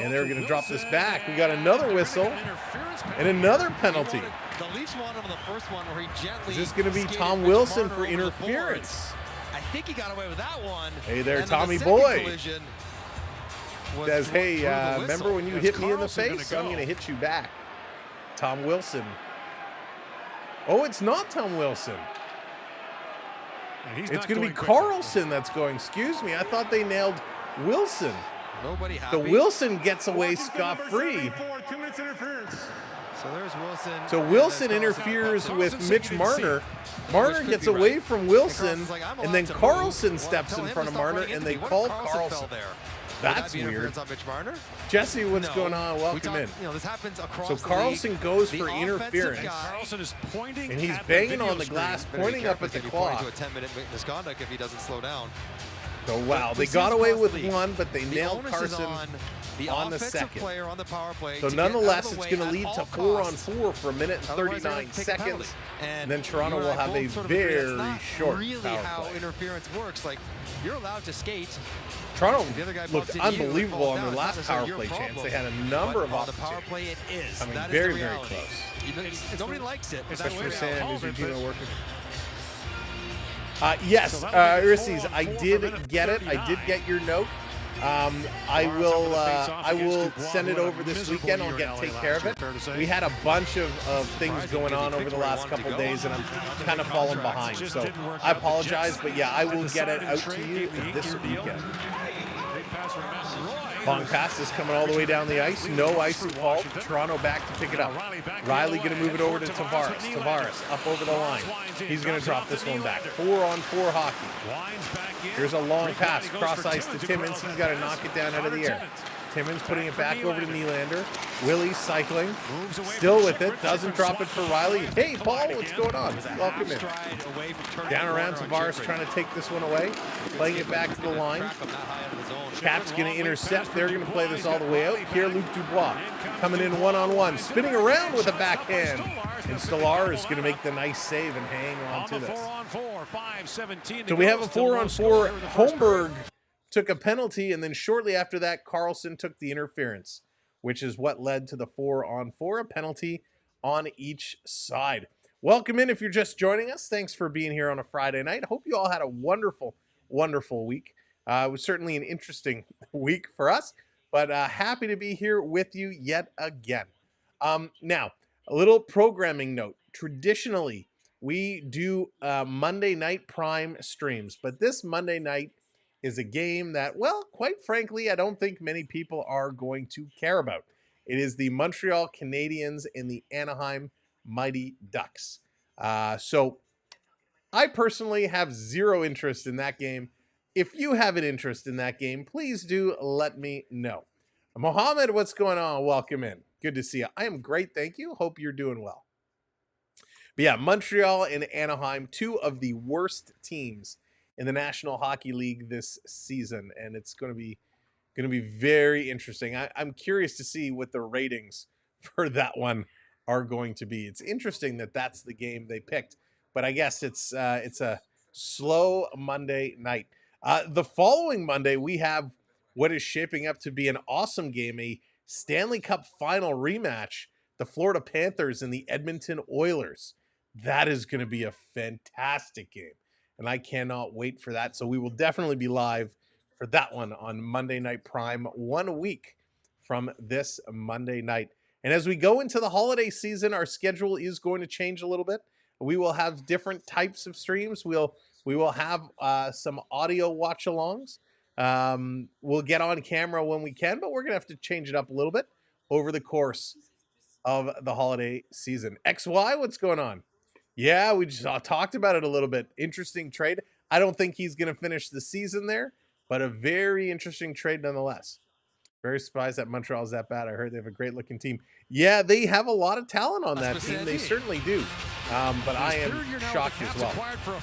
and they're going to drop this back. We got another whistle and another penalty. The Leafs wanted him on the first one where he gently. Is this going to be skated Tom Mitch Wilson Marner for over the interference? boards. I think he got away with that one. Hey there, And then Tommy the second boy. collision was Says, hey, through the remember whistle. when you It's hit me in the Carlson gonna face? I'm go. going to hit you back. Tom Wilson. Oh, it's not Tom Wilson. It's going to be Carlson that's going. Excuse me, I thought they nailed Wilson. Nobody happy. So Wilson gets away scot-free. 2 minutes interference. So there's Wilson. So and Wilson there's interferes Carlson. with Mitch Marner. Marner could gets be away right. from Wilson, Carlson's like, "I'm and allowed then to move." Carlson Well, steps tell in him front to of stop Marner, running and into they me. What call if Carlson Carlson. fell there? That's Would that be interference weird. on Mitch Marner? Jesse, what's No. going on? We Welcome talk- in. You know, this happens across So the Carlson league. goes The for offensive interference, guy- Carlson is pointing and he's at the banging video on the glass, screen. pointing up at the He'd be pointing clock. to a 10-minute misconduct if he doesn't slow down. So wow, But they this got is away across with the league. one, but they The nailed onus is Carson on the on the offensive second. player on the power play So to get out of nonetheless, the it's way going to at lead to all 4-on-4 for a minute and Otherwise, they're 39 gonna take a penalty. seconds. And And then Toronto you will and I have a both sort of agree that's very not short really power how play. interference works. Like, you're allowed to skate. Toronto The other guy looked bumps into you, it unbelievable falls on their down. last It's power not play necessarily chance. your They had a problem. number But of on the power opportunities. play, it is. I mean, That is very, the very reality. close. Nobody likes it. It's Especially for that way Sam. now, Is your but- Gino working? Yes, So that'll make it Urices, 4-on-4 I for a did minute get it. I did 39. get your note. I will send it over this weekend. I'll take care of it. We had a bunch of things going on over the last couple of days, and I'm kind of falling behind. So I apologize, but yeah, I will get it out to you this weekend. Long pass is coming all the way down the ice. No ice involved. Toronto back to pick it up. Riley going to move it over to Tavares. Tavares up over the line. He's going to drop this one back. 4-on-4 hockey. Here's a long pass. Cross ice to Timmins. He's got to knock it down out of the air. Timmins putting it back over to Nylander. Willie cycling. Still with it. Doesn't drop it for Riley. Hey, Paul, what's going on? Welcome in. Down around Tavares trying to take this one away. Playing it back to the line. Cap's going to intercept. They're going to play this all the way out. Here, Luc Dubois coming in one-on-one. Spinning around with a backhand. And Stolar is going to make the nice save and hang on to this. So we have a 4-on-4. Holmberg took a penalty, and then shortly after that, Carlson took the interference, which is what led to the 4-on-4, a penalty on each side. Welcome in if you're just joining us. Thanks for being here on a Friday night. Hope you all had a wonderful, wonderful week. It was certainly an interesting week for us, but happy to be here with you yet again. Now, a little programming note. Traditionally, we do Monday night prime streams, but this Monday night is a game that, well, quite frankly, I don't think many people are going to care about. It is the Montreal Canadiens and the Anaheim Mighty Ducks. So I personally have zero interest in that game. If you have an interest in that game, please do let me know. Mohammed, what's going on? Welcome in. Good to see you. I am great, thank you. Hope you're doing well. But yeah, Montreal and Anaheim, two of the worst teams in the National Hockey League this season, and it's going to be very interesting. I'm curious to see what the ratings for that one are going to be. It's interesting that that's the game they picked, but I guess it's a slow Monday night. The following Monday, we have what is shaping up to be an awesome game, a Stanley Cup final rematch, the Florida Panthers and the Edmonton Oilers. That is going to be a fantastic game, and I cannot wait for that. So we will definitely be live for that one on Monday Night Prime 1 week from this Monday night. And as we go into the holiday season, our schedule is going to change a little bit. We will have different types of streams. We will have some audio watch-alongs. We'll get on camera when we can, but we're going to have to change it up a little bit over the course of the holiday season. XY, what's going on? Yeah, we just talked about it a little bit. Interesting trade. I don't think he's going to finish the season there, but a very interesting trade nonetheless. Very surprised that Montreal's that bad. I heard they have a great-looking team. Yeah, they have a lot of talent on that team. They certainly do. But I am shocked as well.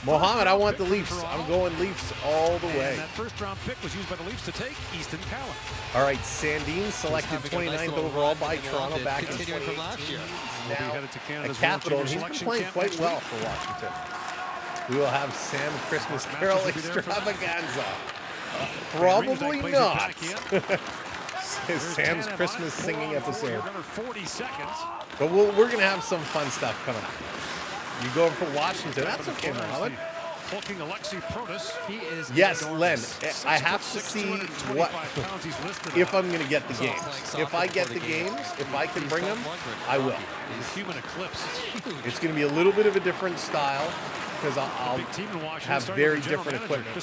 Mohammed, I want the Leafs. I'm going Leafs all the way. That first-round pick was used by the Leafs to take Easton Callan. All right, Sandin selected 29th overall by Toronto back in 2018. Now a Capital, and he's been playing quite well for Washington. We will have Sam Christmas Carol extravaganza. Probably not. Sam's Christmas singing episode. But we're going to have some fun stuff coming up. You going for Washington? That's okay, Mohammed. Yes, Len. I have to see what if I'm going to get the games. If I get the games, if I can bring them, I will. It's going to be a little bit of a different style because I'll have very different equipment.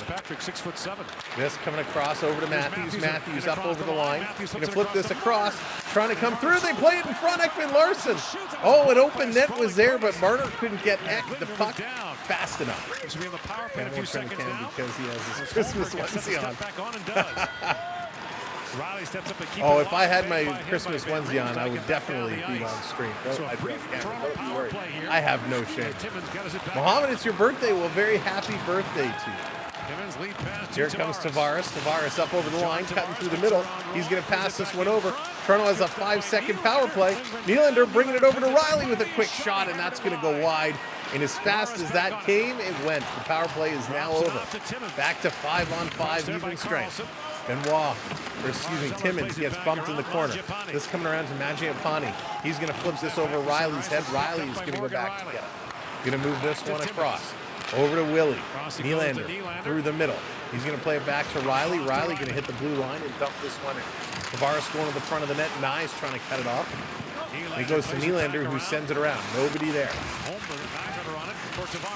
This coming across over to Matthews. Matthews up over the line. Going to flip this across. Trying to come through. They play it in front. Ekman Larson. Oh, an open net was there, but Marner couldn't get the puck fast enough. Because he has his Christmas onesie on. Oh, if I had my Christmas onesie on, I would definitely be on stream. Don't be worried. I have no shame. Mohammed, it's your birthday. Well, very happy birthday to you. Here comes Tavares. Tavares up over the line, cutting through the middle. He's going to pass this one over. Toronto has a 5-second power play. Nylander bringing it over to Riley with a quick shot, and that's going to go wide. And as fast as that came, it went. The power play is now over. Back to 5-on-5 even strength. Benoit, or excuse me, Timmins gets bumped in the corner. This coming around to Mangiapane. He's going to flip this over Riley's head. Riley is going to go back to get it. Going to move this one across. Over to Willie. Nylander through the middle. He's going to play it back to Riley. Riley going to hit the blue line and dump this one in. Tavares going to the front of the net. Nice trying to cut it off. And he goes to Nylander, who sends it around. Nobody there.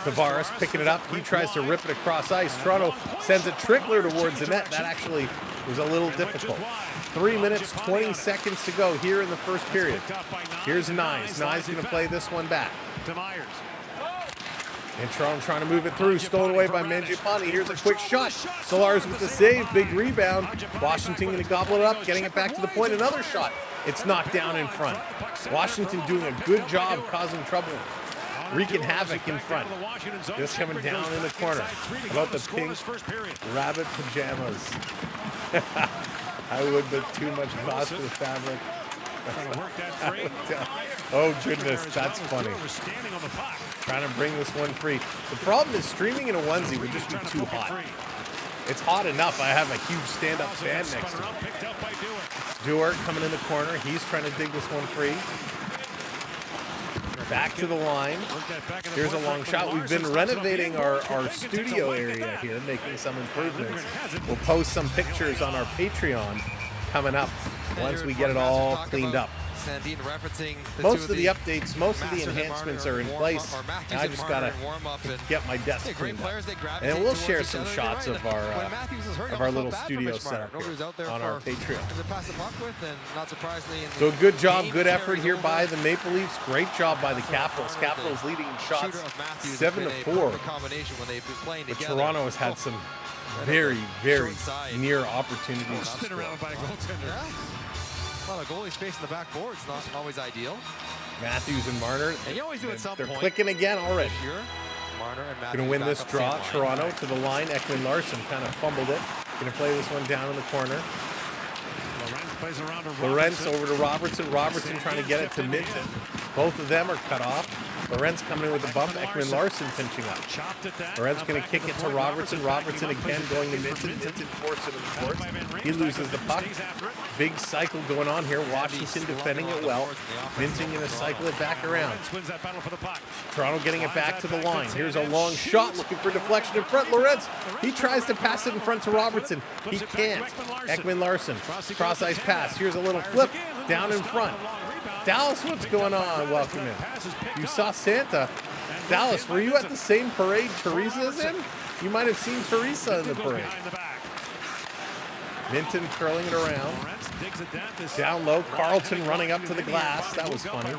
Tavares picking it up. He tries to rip it across ice. Toronto sends a trickler towards the net. That actually was a little difficult. 3 minutes, 20 seconds to go here in the first period. Here's Nyes. Nyes going to play this one back. And Toronto trying to move it through. Stolen away by Mangiapane. Here's a quick shot. Solars with the save. Big rebound. Washington going to gobble it up. Getting it back to the point. Another shot. It's knocked down in front. Washington doing a good job causing trouble. Wreaking havoc in front. Just coming down in the corner. About the pink rabbit pajamas. I would, but too much cost for the fabric. Oh goodness, that's funny. Trying to bring this one free. The problem is streaming in a onesie would just be too hot. It's hot enough. I have a huge stand-up fan next to me. Dewar coming in the corner. He's trying to dig this one free. Back to the line. Here's a long shot. We've been renovating our studio area here, making some improvements. We'll post some pictures on our Patreon coming up once we get it all cleaned up. Most of the updates, most of the enhancements are in place, and I just gotta get my desk cleaned up. And we'll share some shots of our little studio setup here on our Patreon. So good job, good effort here by the Maple Leafs. Great job by the Capitals. Capitals leading in shots 7-4. But Toronto has had some very, very near opportunities to score. Well, a goalie space in the backboard is not always ideal. Matthews and Marner, and you always do at some they're point. clicking again already. Marner and Matthews going to win this draw. Toronto to the line. Ekman Larson kind of fumbled it. Going to play this one down in the corner. Lorentz over to Robertson. Robertson trying to get it to Minton. Both of them are cut off. Lorentz coming in with a bump. Ekman Larson pinching up. Lorentz going to kick it to Robertson. Robertson again going to Minton. Minton forced it in the court. He loses the puck. Big cycle going on here. Washington defending it well. Minton going to cycle it back around. Toronto getting it back to the line. Here's a long shot looking for deflection in front. Lorentz, he tries to pass it in front to Robertson. He can't. Ekman Larson, cross ice pass. Here's a little flip down in front. Dallas, what's going on? Welcome in. You saw Santa. Dallas, were you at the same parade Teresa's in? You might have seen Teresa in the parade. Minton curling it around. Down low, Carlton running up to the glass. That was funny.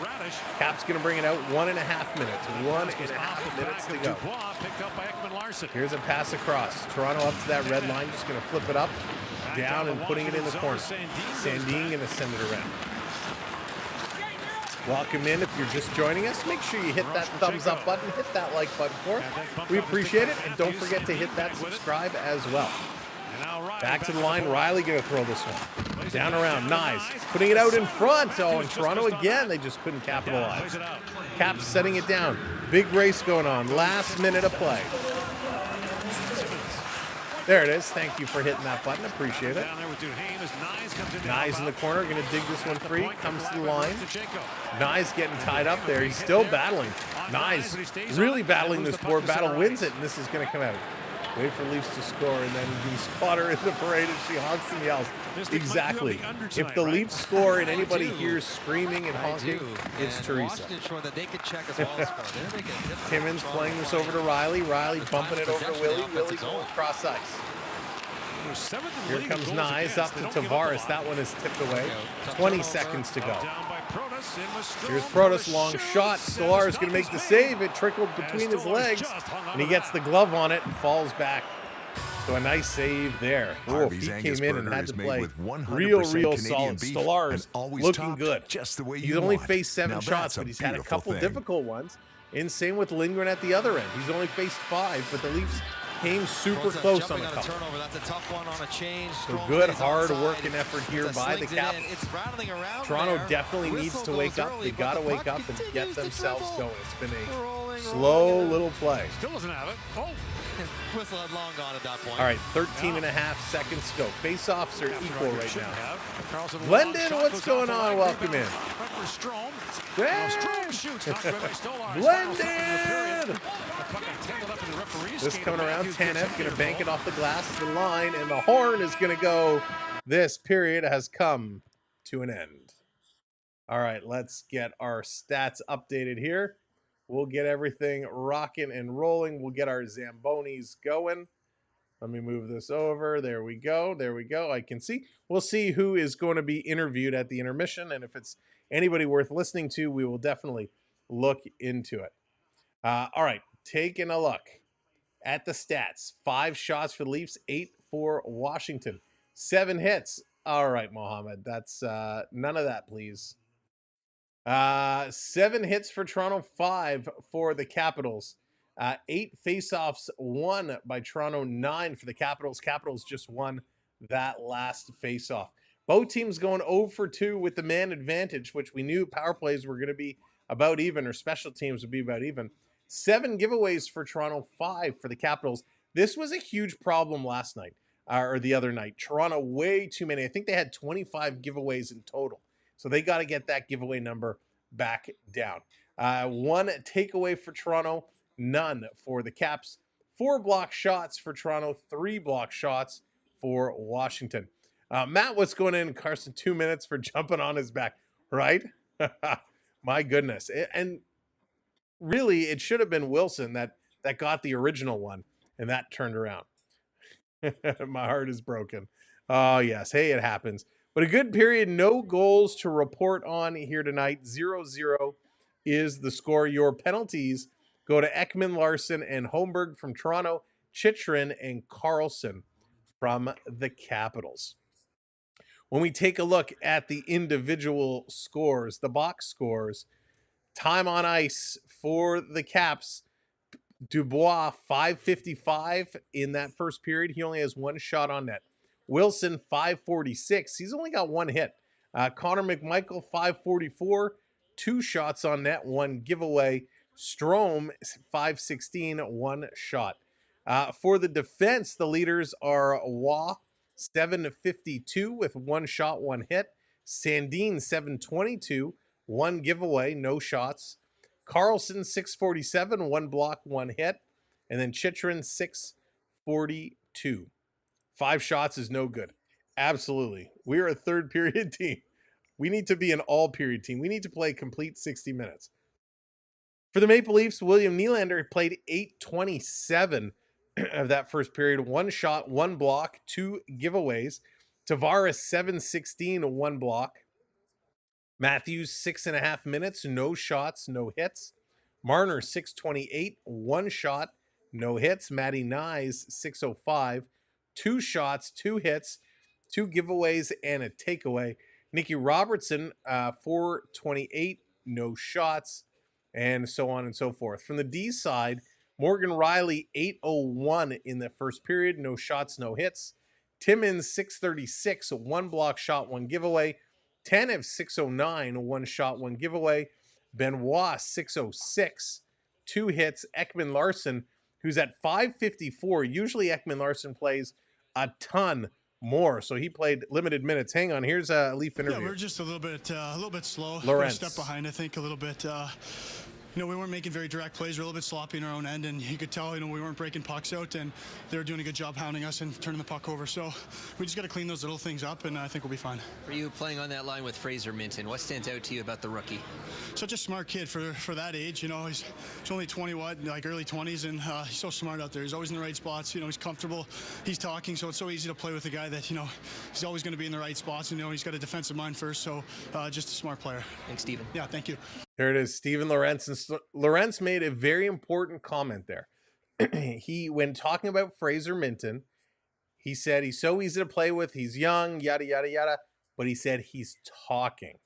Cap's going to bring it out 1.5 minutes. 1.5 minutes to go. Here's a pass across. Toronto up to that red line. Just going to flip it up, down, and putting it in the corner. Sandin going to send it around. Welcome in. If you're just joining us, make sure you hit that thumbs up button, hit that like button for us. We appreciate it, and don't forget to hit that subscribe as well. Back to the line. Riley going to throw this one. Down around. Nice. Putting it out in front. Oh, and Toronto again. They just couldn't capitalize. Caps setting it down. Big race going on. Last minute of play. There it is. Thank you for hitting that button. Appreciate it. Nyes in the corner. Going to dig this one free. Comes to the line. Nyes getting tied up there. He's still battling. Nyes really battling this board battle. Wins it, and this is going to come out. Wait for Leafs to score, and then we spot her in the parade as she honks and yells. Exactly. If the Leafs score and anybody hears screaming and honking, it's Teresa. Timmins playing this over to Riley. Riley bumping it over to Willie. Willie going cross ice. Here comes Nyes up to Tavares. That one is tipped away. 20 seconds to go. Here's Protas, long shot. Stolar is going to make the save. It trickled between his legs, and he gets the glove on it and falls back. So a nice save there. Oh, he came in and had to play real solid. Stolar is looking good. He's only faced 7 shots, but he's had a couple difficult ones. And same with Lindgren at the other end. He's only faced 5, but the Leafs came super close on the couple. That's a tough one on a change. So good, hard work and effort here by the Capitals. Toronto definitely needs to wake up. They got to wake up and get themselves going. It's been a slow little play. Still doesn't have it. Oh. Whistle had long gone at that point. All right, 13.5 seconds to go. Face-offs are equal right now. Blendon, what's going on? Welcome in. Blendon! This coming around, Tanev going to bank it off the glass to the line, and the horn is going to go. This period has come to an end. All right, let's get our stats updated here. We'll get everything rocking and rolling. We'll get our Zambonis going. Let me move this over. There we go. There we go. I can see. We'll see who is going to be interviewed at the intermission, and if it's anybody worth listening to, we will definitely look into it. All right, taking a look at the stats. 5 shots for the Leafs, 8 for Washington. 7 hits. All right, Mohammed, that's none of that, please. 7 hits for Toronto, 5 for the Capitals. 8 faceoffs won by Toronto, 9 for the Capitals. Capitals just won that last faceoff. Both teams going 0 for 2 with the man advantage, which we knew power plays were going to be about even, or special teams would be about even. 7 giveaways for Toronto, 5 for the Capitals. This was a huge problem last night, or the other night. Toronto, way too many. I think they had 25 giveaways in total. So they got to get that giveaway number back down. 1 takeaway for Toronto, none for the Caps. 4 block shots for Toronto, 3 block shots for Washington. Matt, what's going in? Carson, 2 minutes for jumping on his back, right? My goodness. And really, it should have been Wilson that got the original one, and that turned around. My heart is broken. Oh, yes. Hey, it happens. But a good period, no goals to report on here tonight. 0-0 is the score. Your penalties go to Ekman, Larson, and Holmberg from Toronto, Chychrun, and Carlson from the Capitals. When we take a look at the individual scores, the box scores, time on ice for the Caps, Dubois, 555 in that first period. He only has 1 shot on net. Wilson, 546. He's only got 1 hit. Connor McMichael, 544. 2 shots on net, 1 giveaway. Strome, 516, 1 shot. For the defense, the leaders are Waugh, 752 with 1 shot, 1 hit. Sandin, 722, 1 giveaway, no shots. Carlson, 647, 1 block, 1 hit. And then Chychrun, 642. 5 shots is no good. Absolutely. We are a third period team. We need to be an all period team. We need to play complete 60 minutes. For the Maple Leafs, William Nylander played 8:27 of that first period. 1 shot, 1 block, 2 giveaways. Tavares 7-16, 1 block. Matthews 6.5 minutes, no shots, no hits. Marner 6:28, 1 shot, no hits. Matty Nyes 6:05, 2 shots, 2 hits, 2 giveaways, and a takeaway. Nicky Robertson 4:28, no shots, and so on and so forth. From the D side, Morgan Riley 8:01 in the first period, no shots, no hits. Timmins 6:36, 1 block shot, 1 giveaway. Tanev 6:09, 1 shot, 1 giveaway. Benoit 6:06, 2 hits. Ekman Larson, who's at 5:54. Usually Ekman Larson plays a ton more, so he played limited minutes. Hang on, here's a Leaf interview. Yeah, we're just a little bit slow. Lawrence. We're a step behind, I think, a little bit. We weren't making very direct plays. We're a little bit sloppy in our own end, and you could tell, we weren't breaking pucks out, and they were doing a good job hounding us and turning the puck over. So we just got to clean those little things up, and I think we'll be fine. For you playing on that line with Fraser Minton, what stands out to you about the rookie? Such a smart kid for that age. He's only 20, like early 20s, and he's so smart out there. He's always in the right spots. He's comfortable. He's talking, so it's so easy to play with a guy that, he's always going to be in the right spots. And, he's got a defensive mind first, so just a smart player. Thanks, Steven. Yeah, thank you. There it is, Steven Lorentz. And Lorentz made a very important comment there. When talking about Fraser Minton, he said he's so easy to play with. He's young, yada, yada, yada. But he said he's talking.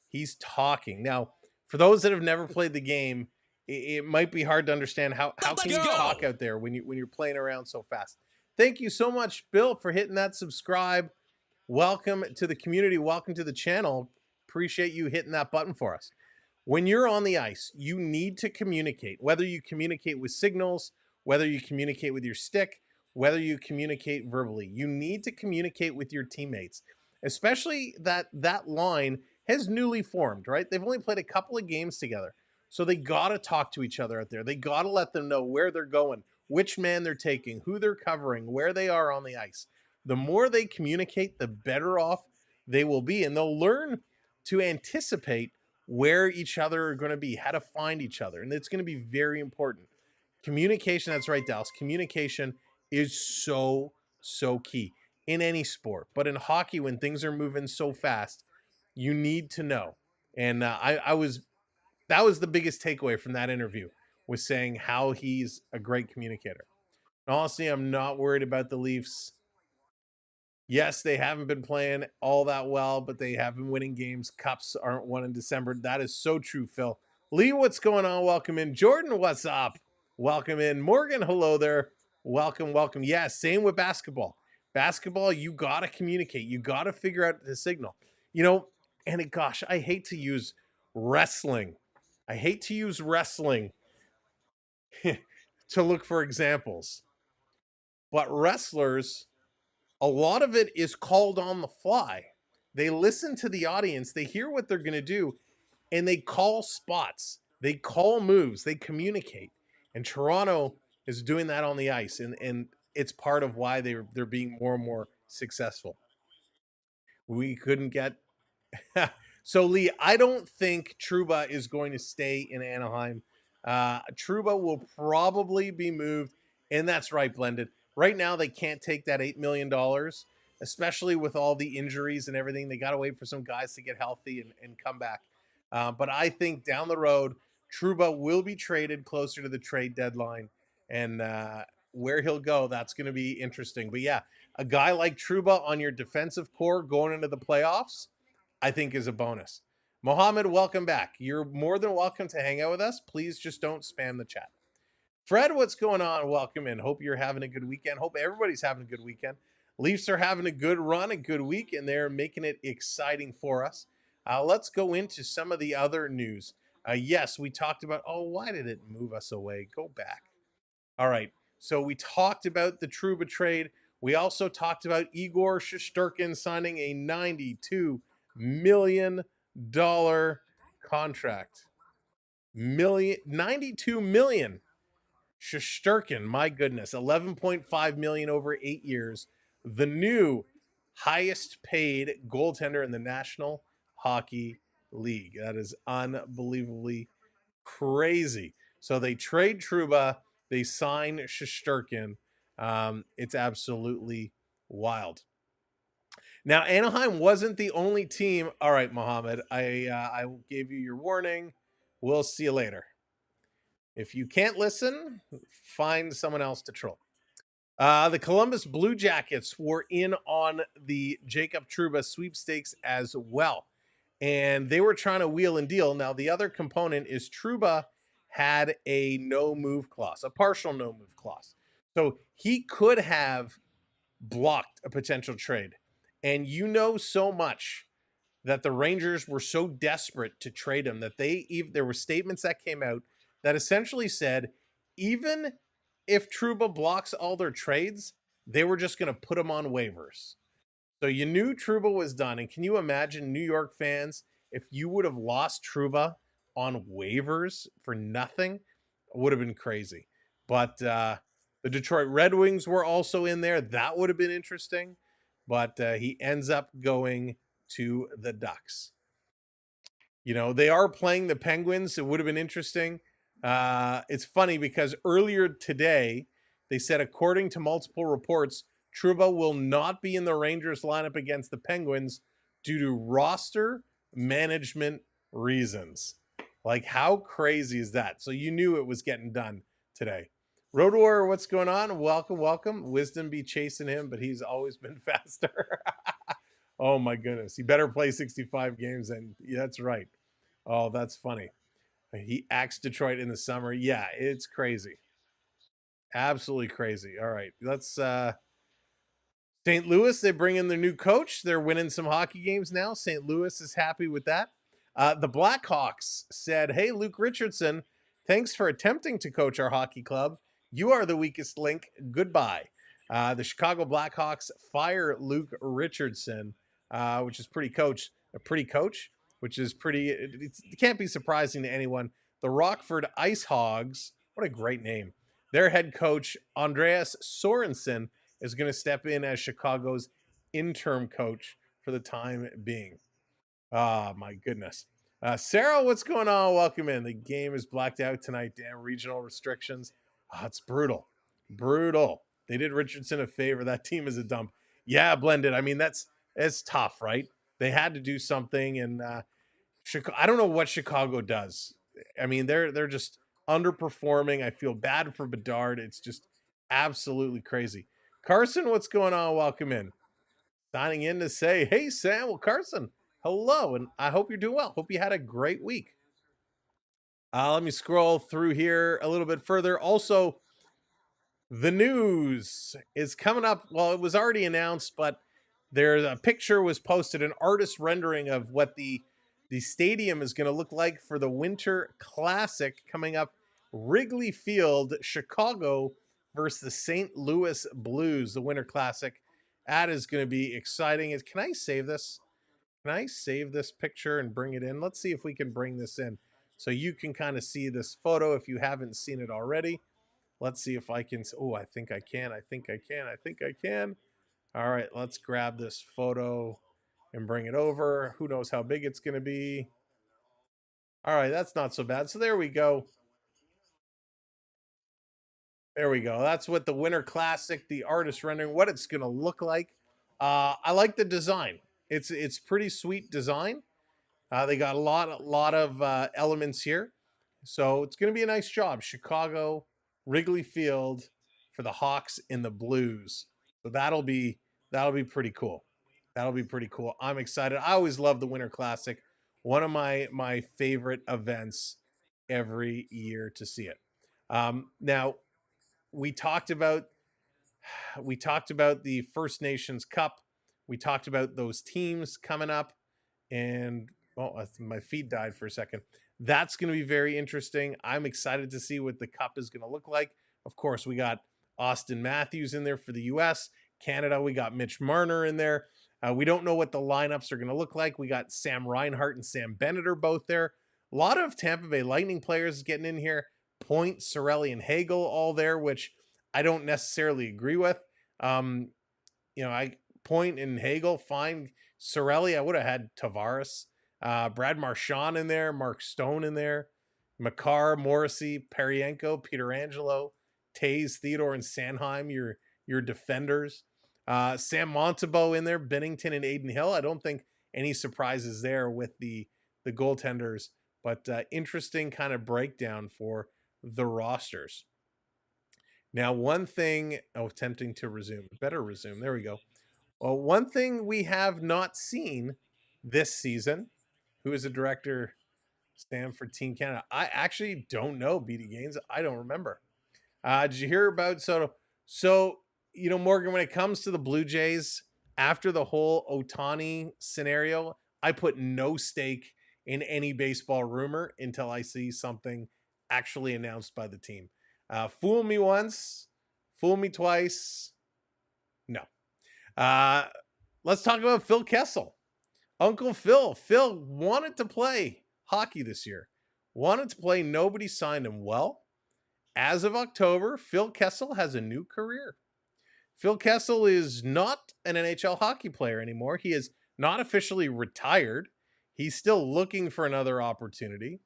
He's talking. Now, for those that have never played the game, it might be hard to understand how can you talk out there when you're playing around so fast. Thank you so much, Bill, for hitting that subscribe. Welcome to the community. Welcome to the channel. Appreciate you hitting that button for us. When you're on the ice, you need to communicate, whether you communicate with signals, whether you communicate with your stick, whether you communicate verbally. You need to communicate with your teammates, especially that line has newly formed, right? They've only played a couple of games together. So they got to talk to each other out there. They got to let them know where they're going, which man they're taking, who they're covering, where they are on the ice. The more they communicate, the better off they will be. And they'll learn to anticipate where each other are going to be, how to find each other. And it's going to be very important. Communication, that's right, Dallas. Communication is so key in any sport. But in hockey, when things are moving so fast, you need to know. And that was the biggest takeaway from that interview, was saying how he's a great communicator. And honestly, I'm not worried about the Leafs. Yes, they haven't been playing all that well, but they have been winning games. Cups aren't won in December. That is so true, Phil. Lee, what's going on? Welcome in. Jordan, what's up? Welcome in. Morgan, hello there. Welcome. Yeah, same with basketball. Basketball, you got to communicate. You got to figure out the signal. And gosh, I hate to use wrestling. To look for examples. But wrestlers, a lot of it is called on the fly. They listen to the audience, they hear what they're going to do, and they call spots. They call moves. They communicate. And Toronto is doing that on the ice, and it's part of why they're being more and more successful. We couldn't get... So, Lee, I don't think Trouba is going to stay in Anaheim. Trouba will probably be moved, and that's right, Blended. Right now, they can't take that $8 million, especially with all the injuries and everything. They got to wait for some guys to get healthy and come back. But I think down the road, Trouba will be traded closer to the trade deadline. And where he'll go, that's going to be interesting. But yeah, a guy like Trouba on your defensive core going into the playoffs, I think is a bonus. Mohammed, welcome back. You're more than welcome to hang out with us. Please just don't spam the chat. Fred, what's going on? Welcome in. Hope you're having a good weekend. Hope everybody's having a good weekend. Leafs are having a good run, a good week, and they're making it exciting for us. Let's go into some of the other news. Yes, we talked about, why did it move us away? Go back. All right, so we talked about the Trouba trade. We also talked about Igor Shesterkin signing a $92 million contract. $92 million. Shesterkin, my goodness, $11.5 million over 8 years. The new highest paid goaltender in the National Hockey League. That is unbelievably crazy. So they trade Trouba, they sign Shesterkin. It's absolutely wild. Now, Anaheim wasn't the only team. All right, Mohammed, I gave you your warning. We'll see you later. If you can't listen, find someone else to troll. The Columbus Blue Jackets were in on the Jacob Trouba sweepstakes as well. And they were trying to wheel and deal. Now, the other component is Trouba had a no-move clause, a partial no-move clause. So he could have blocked a potential trade. And you know so much that the Rangers were so desperate to trade him that there were statements that came out that essentially said, even if Trouba blocks all their trades, they were just going to put him on waivers. So you knew Trouba was done. And can you imagine, New York fans, if you would have lost Trouba on waivers for nothing? It would have been crazy. But the Detroit Red Wings were also in there. That would have been interesting. But he ends up going to the Ducks. You know, they are playing the Penguins. It would have been interesting. It's funny because earlier today, they said, according to multiple reports, Trouba will not be in the Rangers lineup against the Penguins due to roster management reasons. Like, how crazy is that? So you knew it was getting done today. Road Warrior, what's going on? Welcome, welcome. Wisdom be chasing him, but he's always been faster. Oh, my goodness. He better play 65 games, and yeah, that's right. Oh, that's funny. He axed Detroit in the summer. Yeah, it's crazy. Absolutely crazy. All right, let's St. Louis, they bring in their new coach. They're winning some hockey games now. St. Louis is happy with that. The Blackhawks said, hey, Luke Richardson, thanks for attempting to coach our hockey club. You are the weakest link. Goodbye. The Chicago Blackhawks fire Luke Richardson, which is pretty coach, which is pretty, it can't be surprising to anyone. The Rockford Ice Hogs, what a great name. Their head coach, Andreas Sorensen, is going to step in as Chicago's interim coach for the time being. Ah, my goodness. Sarah, what's going on? Welcome in. The game is blacked out tonight. Damn regional restrictions. Oh, it's brutal. Brutal. They did Richardson a favor. That team is a dump. Yeah, Blended. I mean, it's tough, right? They had to do something, and Chicago, I don't know what Chicago does. I mean, they're just underperforming. I feel bad for Bedard. It's just absolutely crazy. Carson, what's going on? Welcome in. Signing in to say, hey, Sam. Well, Carson, hello, and I hope you're doing well. Hope you had a great week. Let me scroll through here a little bit further. Also, the news is coming up. Well, it was already announced, but there's a picture was posted, an artist rendering of what the stadium is going to look like for the Winter Classic coming up. Wrigley Field, Chicago versus the St. Louis Blues, the Winter Classic. That is going to be exciting. Can I save this? Can I save this picture and bring it in? Let's see if we can bring this in so you can kind of see this photo if you haven't seen it already. Let's see if I can. Oh, I think I can. I think I can. All right, let's grab this photo and bring it over. Who knows how big it's going to be. All right, that's not so bad. So there we go. There we go. That's what the Winter Classic, the artist rendering, what it's going to look like. I like the design. It's pretty sweet design. They got a lot of elements here. So it's going to be a nice job. Chicago, Wrigley Field for the Hawks and the Blues. So that'll be pretty cool. That'll be pretty cool. I'm excited. I always love the Winter Classic. One of my favorite events every year to see it. Now, we talked about the First Nations Cup. We talked about those teams coming up, and my feed died for a second. That's going to be very interesting. I'm excited to see what the cup is going to look like. Of course, we got Austin Matthews in there for the U.S. Canada, we got Mitch Marner in there. We don't know what the lineups are going to look like. We got Sam Reinhart and Sam Bennett are both there. A lot of Tampa Bay Lightning players getting in here. Point, Cirelli, and Hagel all there, which I don't necessarily agree with. Point and Hagel, fine. Cirelli, I would have had Tavares. Brad Marchand in there, Mark Stone in there, Makar, Morrissey, Parienko, Peter Angelo, Taze, Theodore, and Sanheim, your defenders. Sam Montembeault in there, Bennington and Aiden Hill. I don't think any surprises there with the goaltenders, but interesting kind of breakdown for the rosters. Now, one thing, attempting to resume, better resume. There we go. Well, one thing we have not seen this season, who is the director, Stanford Team Canada? I actually don't know, BD Gaines. I don't remember. Did you hear about So, Morgan, when it comes to the Blue Jays, after the whole Ohtani scenario, I put no stake in any baseball rumor until I see something actually announced by the team. Fool me once, fool me twice. No. Let's talk about Phil Kessel. Uncle Phil. Phil wanted to play hockey this year. Wanted to play. Nobody signed him. Well, as of October, Phil Kessel has a new career. Phil Kessel is not an NHL hockey player anymore. He is not officially retired. He's still looking for another opportunity.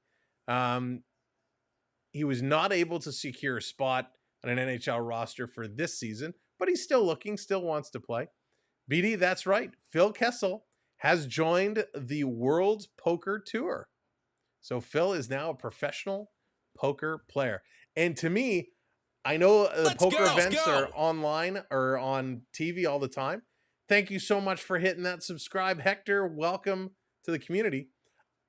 He was not able to secure a spot on an NHL roster for this season, but he's still looking, still wants to play. BD, that's right. Phil Kessel has joined the World Poker Tour. So Phil is now a professional poker player. And to me, I know the poker events are online or on TV all the time. Thank you so much for hitting that subscribe. Hector, welcome to the community.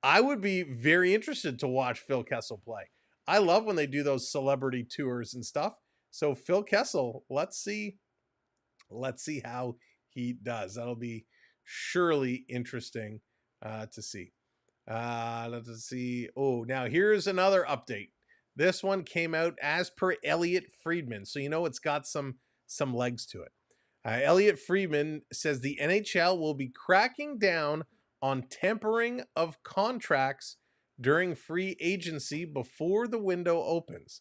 I would be very interested to watch Phil Kessel play. I love when they do those celebrity tours and stuff. So Phil Kessel, let's see how he does. That'll be surely interesting to see. Let's see. Oh, now here's another update. This one came out as per Elliot Friedman. So it's got some legs to it. Elliot Friedman says the NHL will be cracking down on tempering of contracts during free agency before the window opens.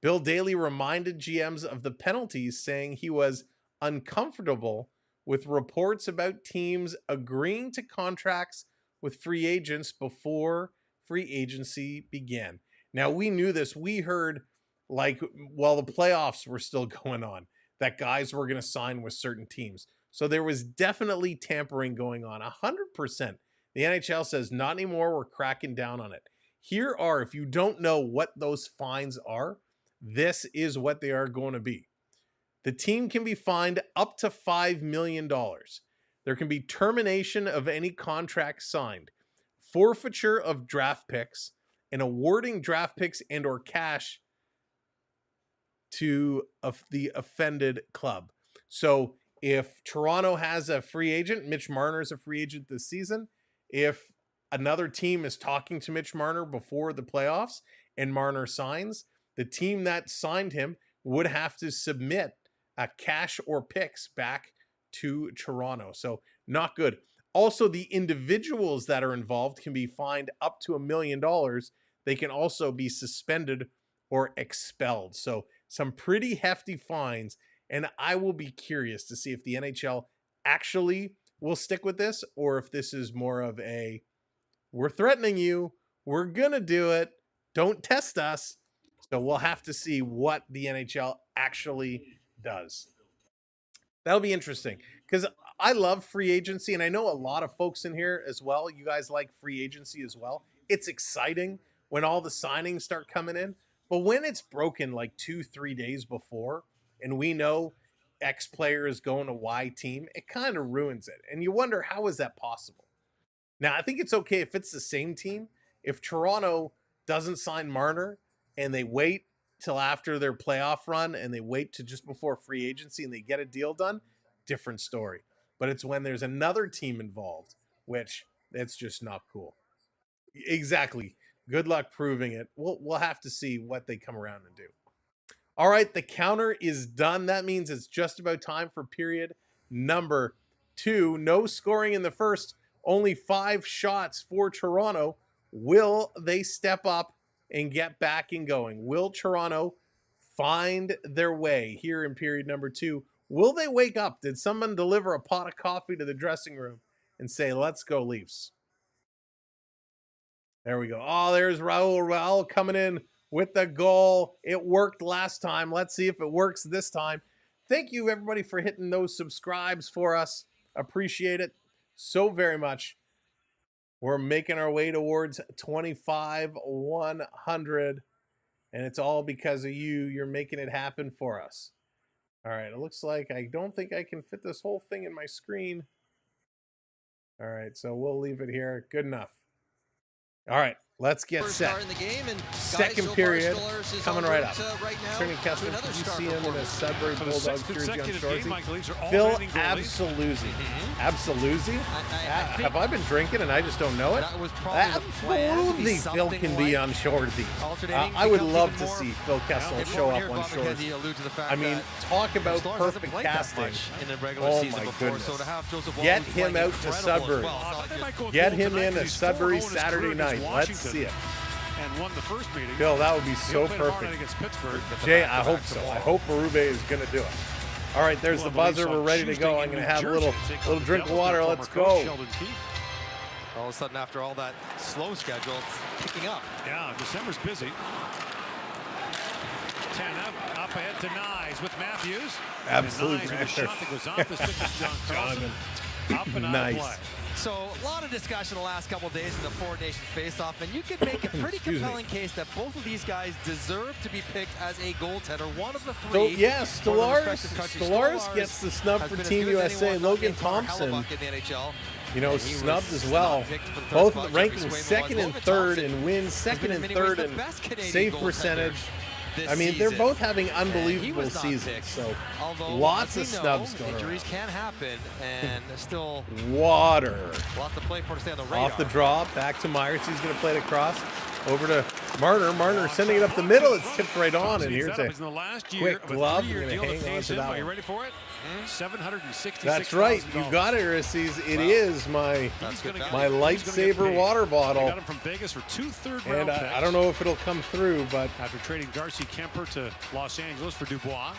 Bill Daly reminded GMs of the penalties, saying he was uncomfortable with reports about teams agreeing to contracts with free agents before free agency began. Now, we knew this. We heard, while the playoffs were still going on, that guys were going to sign with certain teams. So there was definitely tampering going on, 100%. The NHL says, not anymore, we're cracking down on it. Here are, if you don't know what those fines are, this is what they are going to be. The team can be fined up to $5 million. There can be termination of any contract signed, forfeiture of draft picks, and awarding draft picks and or cash to the offended club. So if Toronto has a free agent, Mitch Marner is a free agent this season. If another team is talking to Mitch Marner before the playoffs and Marner signs, the team that signed him would have to submit a cash or picks back to Toronto. So not good. Also, the individuals that are involved can be fined up to $1 million. They can also be suspended or expelled. So some pretty hefty fines. And I will be curious to see if the NHL actually will stick with this, or if this is more of a, we're threatening you, we're going to do it, don't test us. So we'll have to see what the NHL actually does. That'll be interesting, because I love free agency, and I know a lot of folks in here as well. You guys like free agency as well. It's exciting when all the signings start coming in, but when it's broken like 2-3 days before, and we know X player is going to Y team, it kind of ruins it. And you wonder, how is that possible? Now, I think it's okay if it's the same team. If Toronto doesn't sign Marner and they wait till after their playoff run and they wait to just before free agency and they get a deal done, different story. But it's when there's another team involved, which it's just not cool. Exactly. Good luck proving it. We'll have to see what they come around and do. All right, the counter is done. That means it's just about time for period number 2. No scoring in the first, only 5 shots for Toronto. Will they step up and get back and going? Will Toronto find their way here in period number 2? Will they wake up? Did someone deliver a pot of coffee to the dressing room and say, let's go Leafs? There we go. Oh, there's Raul. Raul coming in with the goal. It worked last time. Let's see if it works this time. Thank you, everybody, for hitting those subscribes for us. Appreciate it so very much. We're making our way towards 25,100, and it's all because of you. You're making it happen for us. All right, it looks like I don't think I can fit this whole thing in my screen. All right, so we'll leave it here. Good enough. All right, let's get set. In the game, and Second period coming right up. Now Turning Kessler, did you see him in a Sudbury For the Bulldogs sixth jersey on consecutive game, Shorzy? Mike Leafs are Phil alternating goalies. Absoluzzi. Absoluzzi? I think Have I been drinking and I just don't know it? that was probably the plan to be Absolutely, Phil can something be like on Shorzy. alternating I would becomes love even to more- see Phil Kessel If show we're up here, on Bob McKenzie Shorzy. allude to the fact I mean, that talk about Stars hasn't perfect played that casting. much in the regular Oh season my before, goodness. so to have Joseph Get Woll, who's him playing out to incredible as Sudbury. well. I thought they might go Get full him tonight in a because he's 4-0 Sudbury in his Saturday career night. against Let's Washington see it. And won the first meeting. Phil, that would be He so played hard perfect. against Pittsburgh. Jay, I hope so. I hope Berube is going to do it. All right, there's the buzzer. We're ready to go. I'm going to have a little drink of water. Let's go. All of a sudden, after all that slow schedule, it's picking up. Yeah, December's busy. 10 up ahead to Nyes with Matthews. Absolute And Nyes with a pressure. shot that goes off the stick of John Carlson. Up and out of Nice. play. So a lot of discussion the last couple of days in the Four Nations face-off, and you could make a pretty Excuse me. compelling case that both of these guys deserve to be picked as a goaltender. One of the So, three. yeah, for their respective countries. Stellaris gets the snub has for been as Team good as USA. anyone, Logan not named Connor Thompson, Hellebuck in the NHL. you know, And he was snubbed as well. not picked for the third Both spot. ranking Jeffrey Swayman second was. and Logan third Thompson in wins, has second been in and many third ways in the best Canadian save goaltender percentage. this I mean, they're season. both having And he unbelievable was not seasons. picked. So, Although, lots as of we know, snubs going injuries around. can happen, and still Water. lots to play for to stay on the radar. Off the draw, back to Myers. He's going to play it across. Over to Marner. Marner sending it up the middle. It's tipped right on, and here's a in the last year quick of a glove. three-year We're going deal to hang on pays to him. that Are you one. ready for it? $766,000. That's right. You got it, Urises. It is my lightsaber water bottle. Got him from Vegas for 2 third And round I don't know if it'll come through, but after trading Darcy Kemper to Los Angeles for Dubois.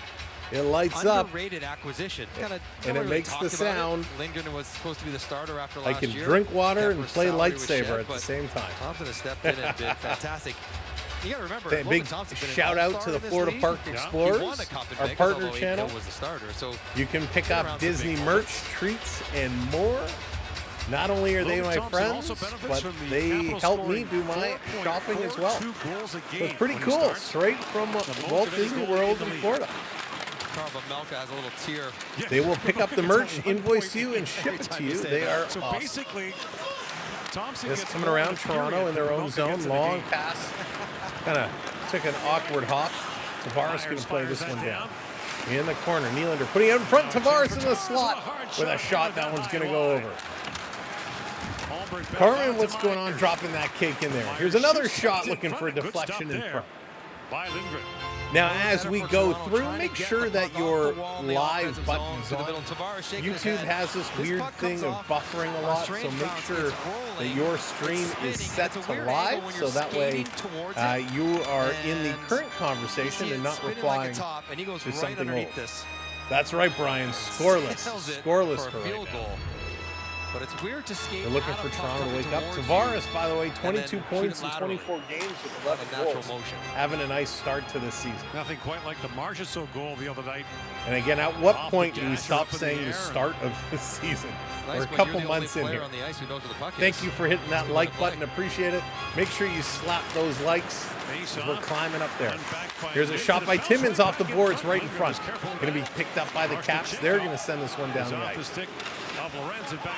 it lights up. Underrated acquisition. Kinda, And it nobody makes really the talked about it. sound. Lindgren was supposed to be the starter after I last can year. drink water and Kemper's play salary was lightsaber shed, at the but same time. Thompson has stepped in and been fantastic. You got to remember, Big Logan Thompson's been an shout out all-star to the in this Florida league. Park Yeah. He Explorers, won a cup in our Vegas, partner although channel. He was the starter, so You can pick been up around some Disney big merch, moments. treats, and more. Not only are they Logan my Thompson friends, also benefits but from the they Capitals help me scoring do my shopping as well. 4.42 goals a So game it's pretty when he cool. starts. Straight from The most Walt of any Disney goalie World in in the Florida. Carl Melka has a little tear. Yeah. They will pick up the merch, It's only invoice 1 you, and point ship it time to you you. say They that. are So awesome. basically, Thompson This gets coming more around than a Toronto period in their when own Melka zone, gets in the long game. pass. Kind of took an awkward hop. Tavares going to play this one down. In the corner, Nylander putting it in front. Tavares in the slot with a shot. That one's going to go over. Carmen, what's going on? Dropping that cake in there. Here's another shot looking for a deflection in front. By Lindgren. Now, as we go through, make sure that your live button's on. YouTube has this weird thing of buffering a lot, so make sure that your stream is set to live, so that way you are in the current conversation and not replying to something old. That's right, Brian. Scoreless. Scoreless for right now. But it's weird to skate. They're looking for Toronto to wake up. Tavares, by the way, 22 points in 24 games with 11 goals. Having a nice start to this season. Nothing quite like the Marchessault goal the other night. And again, at what point do we stop saying the start of the season? We're a couple months in here. Thank you for hitting that like button. Appreciate it. Make sure you slap those likes as we're climbing up there. Here's a shot by Timmins off the boards right in front. Going to be picked up by the Caps. They're going to send this one down the ice.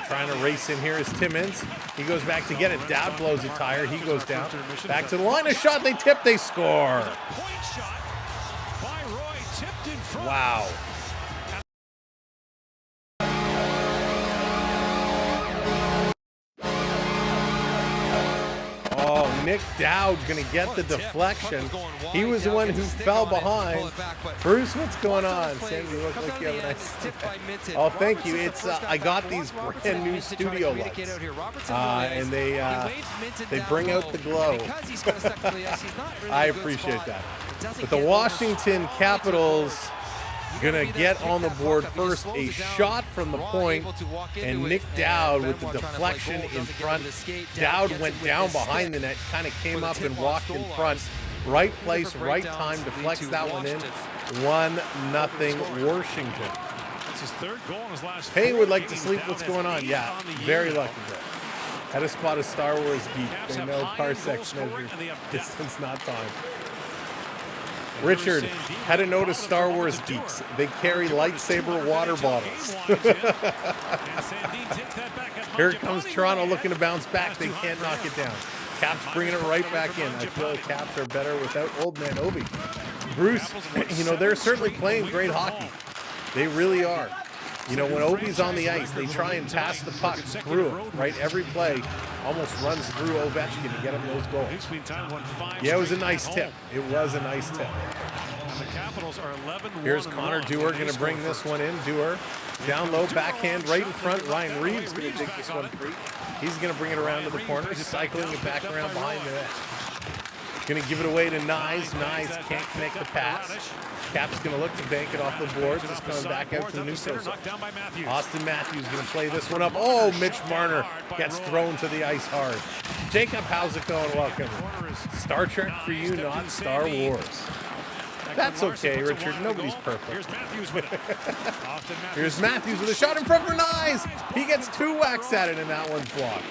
Trying to race in here is Timmins. He goes back to get it. Dowd blows a tire. He goes down. Back to the line. A shot. They tip. They score. Wow. Oh, Nick Dowd going to get the deflection. He was the one who fell behind. Bruce, what's going on? Sam, you look like you have a nice... Oh, thank you. It's I got these brand new studio lights, and they bring out the glow. I appreciate that. But the Washington Capitals gonna get on the board first. A shot from the point, and Nick Dowd with the deflection in front. Dowd went down behind the net, kind of came up and walked in front. Right place, right time to flex that one in. 1-0 Washington. That's his third goal in his last Hey, four would like to games sleep. down. What's That's going on? 8 Yeah, on the very year. lucky, bro. Had to spot a Star Wars geek. Caps They have know higher goal parsecs scoring, measure and they have depth. distance, not time. And Richard, here's Sandin had to notice with the Star ball Wars to Dewar. geeks. They carry lightsaber water bottles. Here comes Toronto looking to bounce back. They can't knock it down. Caps bringing it right back in. I feel like Caps are better without old man Obi. Bruce, you know, they're certainly playing great hockey. They really are. You know, when Obi's on the ice, they try and pass the puck through him, right? Every play almost runs through Ovechkin to get him those goals. Yeah, it was a nice tip. It was a nice tip. Here's Connor Dewar going to bring this one in. Dewar down low, backhand right in front. Ryan Reeves going to take this one free. He's going to bring it around to the corner, cycling it back around behind the net. Going to give it away to Nyes. Nyes can't connect the pass. Cap's going to look to bank it off the boards. Just coming back out to the neutral zone. Austin Matthews going to play this one up. Oh, Mitch Marner gets thrown to the ice hard. Jacob, how's it going? Welcome. Star Trek for you, not Star Wars. That's okay, Richard. Nobody's perfect. Here's Matthews with a shot in front for Nyes. He gets 2 whacks at it, and that one's blocked.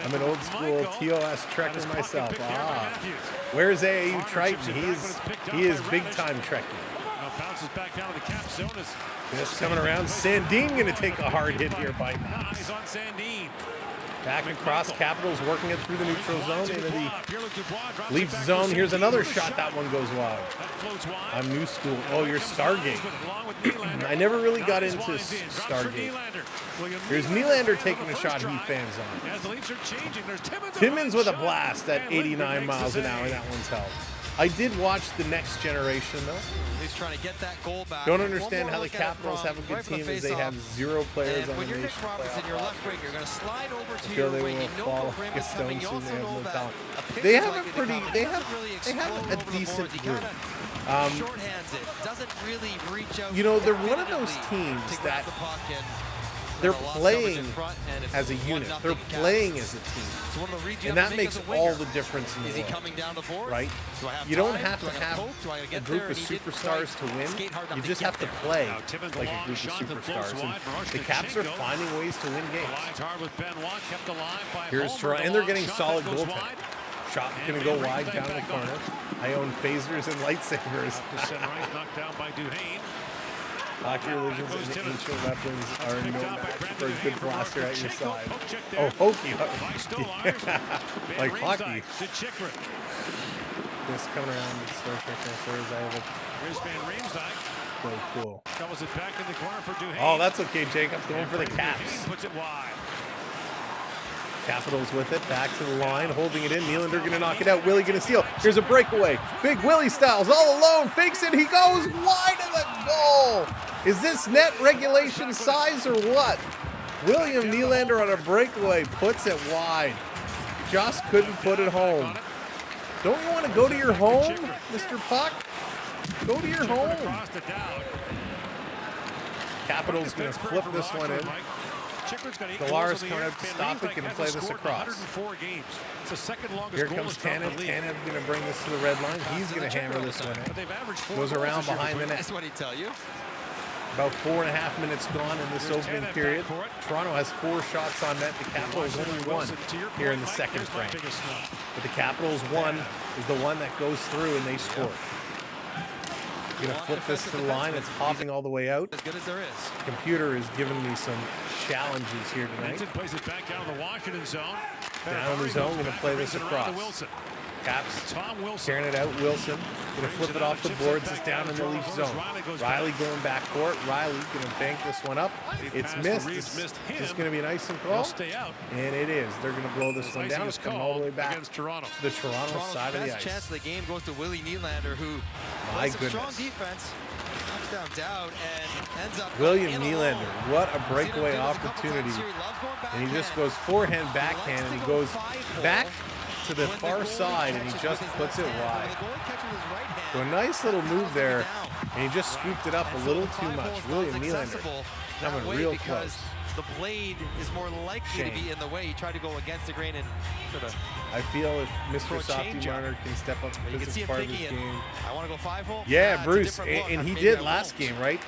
I'm an old school TOS Trekker myself. Ah, where's AAU Triton? He is big time Trekking. Just coming around. Sandin going to take a hard hit here by Nyes. Back across, Capitals working it through the neutral zone into the Leafs zone. Here's another shot. That one goes wide. I'm new school. Oh, you're Stargate. I never really got into Stargate. Here's Nylander taking a shot he fans on. Timmins with a blast at 89 miles an hour. That one's held. I did watch The Next Generation, though. He's trying to get that goal back. Don't understand how the Capitals have a good team as they have 0 players on the nation. In your left wing, you're going to slide over to Feel your they wing. will You know fall the rim like a is stone coming. You soon. also They have know no that talent. a pitch They is have a likely to pretty. come. They It have. doesn't really They have explode a over the decent boards. You group. gotta shorthands it. Doesn't really reach out. You know, they're one of those definitively teams to grab that the puck and they're a lot of playing coverage in front, and it's as a 1-0 unit. They're Caps. playing as a team. It's one of the reads you And have that to make makes as a winger. all the difference in Is the he world. coming down the board? Right? Do I have You don't time? have Do to I gotta have poke? Do I a get group there? of And he didn't superstars to quite win. skate hard enough You to just get have to there. play Now, Timmins like a long group of shot that floats superstars. wide. And Marosh the Caps are Tkaczynko. finding ways to win games. Collides hard with Benoit, kept alive by Here's Homer. Toronto, The and they're long getting shot solid that goes goaltending. wide. Shot going to go wide down the corner. I own phasers and lightsabers. The center ice knocked down by Duhaime. Hockey religions and the ancient weapons are no match for a good blaster at your side. Poke Oh, hokey. by Stolarz. Like Van hockey. Riemsdyk to Chikrin. This coming around with Star Trek Masters. I have Here's Van Riemsdyk. a so cool. Doubles it back in the corner for Duhaime. Oh, that's okay, Jacob. Going for the Duhaime Caps. puts it wide. Capitals with it, back to the line, holding it in. Nylander going to knock it out. Willie going to steal. Here's a breakaway. Big Willie Styles all alone, fakes it. He goes wide of the goal. Is this net regulation size or what? William Nylander on a breakaway puts it wide. Just couldn't put it home. Don't you want to go to your home, Mr. Puck? Go to your home. Across the down. Capitals going to flip this one in. Tavares coming out to stop it, going to play this across. Here comes Tanev. Tanev going to bring this to the red line. He's going to hammer this one in. Goes around behind the net. That's what he tell you. About 4.5 minutes gone in this opening period. Toronto has 4 shots on net. The Capitals only 1 here in the second frame. But the Capitals 1 is the one that goes through and they score. Going to flip this to the line. It's hopping all the way out. As good as there is. Computer is giving me some challenges here tonight. Plays it back down the Washington zone. Down the zone, going to play this across. Caps carrying it out. Wilson going to flip it off the boards. It's down in the Leaf zone. Riley going back for it. Riley going to bank this one up. It's missed. Is this going to be an icing call? And it is. They're going to blow this one down. It's coming all the way back to the Toronto side of the ice. Chance of the game goes to Willie Nylander, who My plays some strong goodness. defense. Knocks down Dowd and ends up William in Nylander, alone. what a Seen him breakaway do this a couple opportunity. times here. He loves going And he just backhand. goes forehand, He backhand, likes and to he go goes 5-hole back to the when far goalie side, and he catches just with his puts it left hand. wide. When the goalie catches with his right hand, So a nice little move Dowd's there, down. and he just scooped it up a little too much. William Nylander coming real close. the blade is more likely to be in the way. He tried to go against the grain and sort of. I feel if Throw Mr. a Softy change up. Marner can step up to You can this see him part of thinking his game. I want to go 5-hole. Yeah, it's a Bruce, different look. and he Maybe did I last won't. game, right?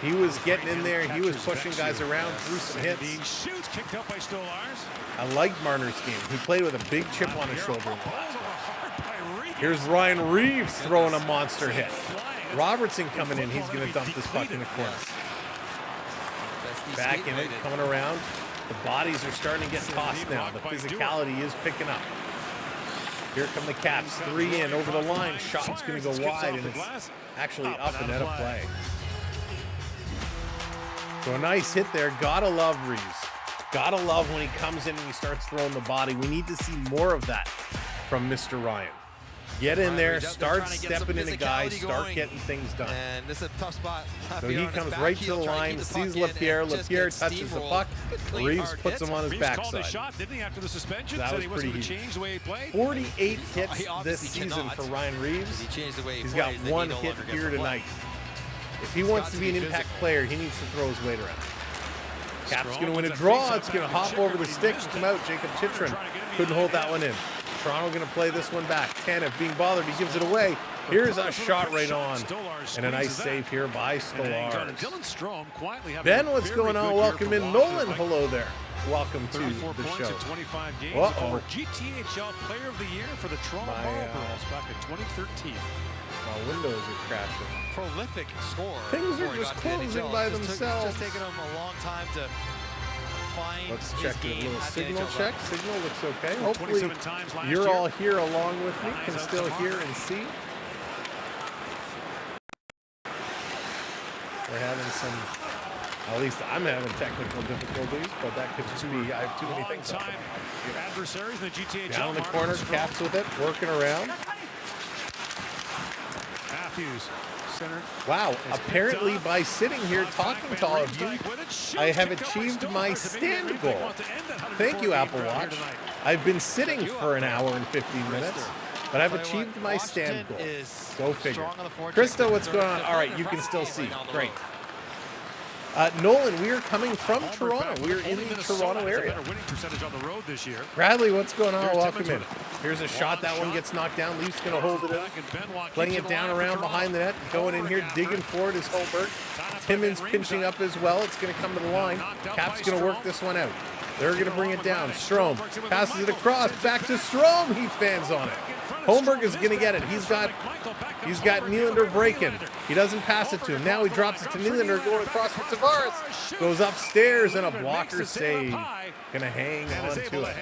He was getting in there. He was pushing guys around, threw some hits. Shoots kicked up by Stolarz. I liked Marner's game. He played with a big chip on his shoulder. Balls over hard by Reeves. Here's Ryan Reeves throwing a monster hit. Flying. Robertson coming in. He's going to dump this puck in the corner. Back in it, coming around. The bodies are starting to get tossed now. The physicality is picking up. Here come the Caps. 3 in over the line. Shot's going to go wide, and it's actually up and out of play. So a nice hit there. Gotta love Reeves. Gotta love when he comes in and he starts throwing the body. We need to see more of that from Mr. Ryan. Get in there, start stepping into guys, start getting things done. And this is a tough spot. So he comes right to the line, sees Lapierre. Lapierre touches the puck. Reeves puts him on his Reeves called a backside. shot, didn't he, after the suspension? That Said was he wasn't pretty going to change the way he played. 48 hits He this obviously season cannot. for Ryan Reeves. He changed the way he He's plays, got then one he no hit longer gets here the play. tonight. If he wants to be an got to be impact physical. player, he needs to throw his weight around. Cap's going to win a draw. It's going to hop over the stick and come out. Jacob Chitrin couldn't hold that one in. Toronto going to play this one back. Tanev being bothered. He gives it away. Here's a shot right on. And a nice save here by Stolarz. Ben, what's going on? Welcome in. Nolan, hello there. Welcome to the show. 25 games. Uh-oh. Former GTHL Player of the Year for the Toronto Marlboros back in 2013. My windows are crashing. Prolific score. Things are before he just got to the closing NHL. by It's themselves. just taken him a long time to find Let's his check a game little at the signal NHL check. level. Signal looks okay. Hopefully 27 times last you're year. all here along with me. Can still hear and see. We're having some, at least I'm having technical difficulties, but that could just be, I have too many things on. Your adversaries in the GTHL. Down in the corner, Marlboros. Caps with it, working around. Matthews, center. Wow, apparently by sitting here talking to all of you, I have achieved my stand goal. Thank you, Apple Watch. I've been sitting for an hour and 15 minutes, but I've achieved my stand goal. Go figure. Krista, what's going on? All right, you can still see. Great. Nolan, we are coming from Toronto. We are in the Toronto area. Winning percentage on the road this year. Bradley, what's going on? Welcome in. Here's a shot. That one gets knocked down. Leafs going to hold it in. Playing it down around behind the net. Going in here, digging for it is Holberg. Timmins pinching up as well. It's going to come to the line. Cap's going to work this one out. They're going to bring it down. Strome passes it across. Back to Strome. He fans on it. Holmberg is going to get it. He's got Nylander breaking. He doesn't pass it to him. Now he drops it to Nylander going across for Tavares. Goes upstairs and a blocker save. Going to hang on to it.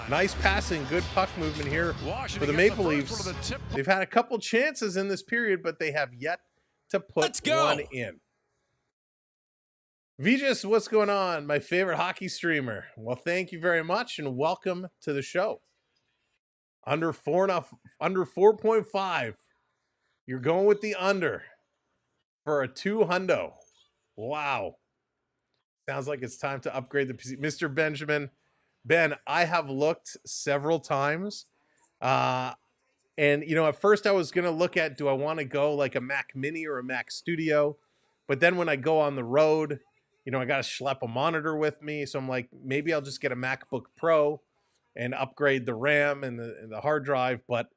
Nice passing. Good puck movement here for the Maple Leafs. They've had a couple chances in this period, but they have yet to put one in. Vijay, what's going on? My favorite hockey streamer. Well, thank you very much and welcome to the show. Under 4.5. You're going with the under for a 200. Wow. Sounds like it's time to upgrade the PC. Mr. Benjamin. Ben, I have looked several times. And, you know, at first I was going to look at, do I want to go like a Mac Mini or a Mac Studio? But then when I go on the road, you know, I got to schlep a monitor with me. So I'm like, maybe I'll just get a MacBook Pro and upgrade the RAM and the hard drive. But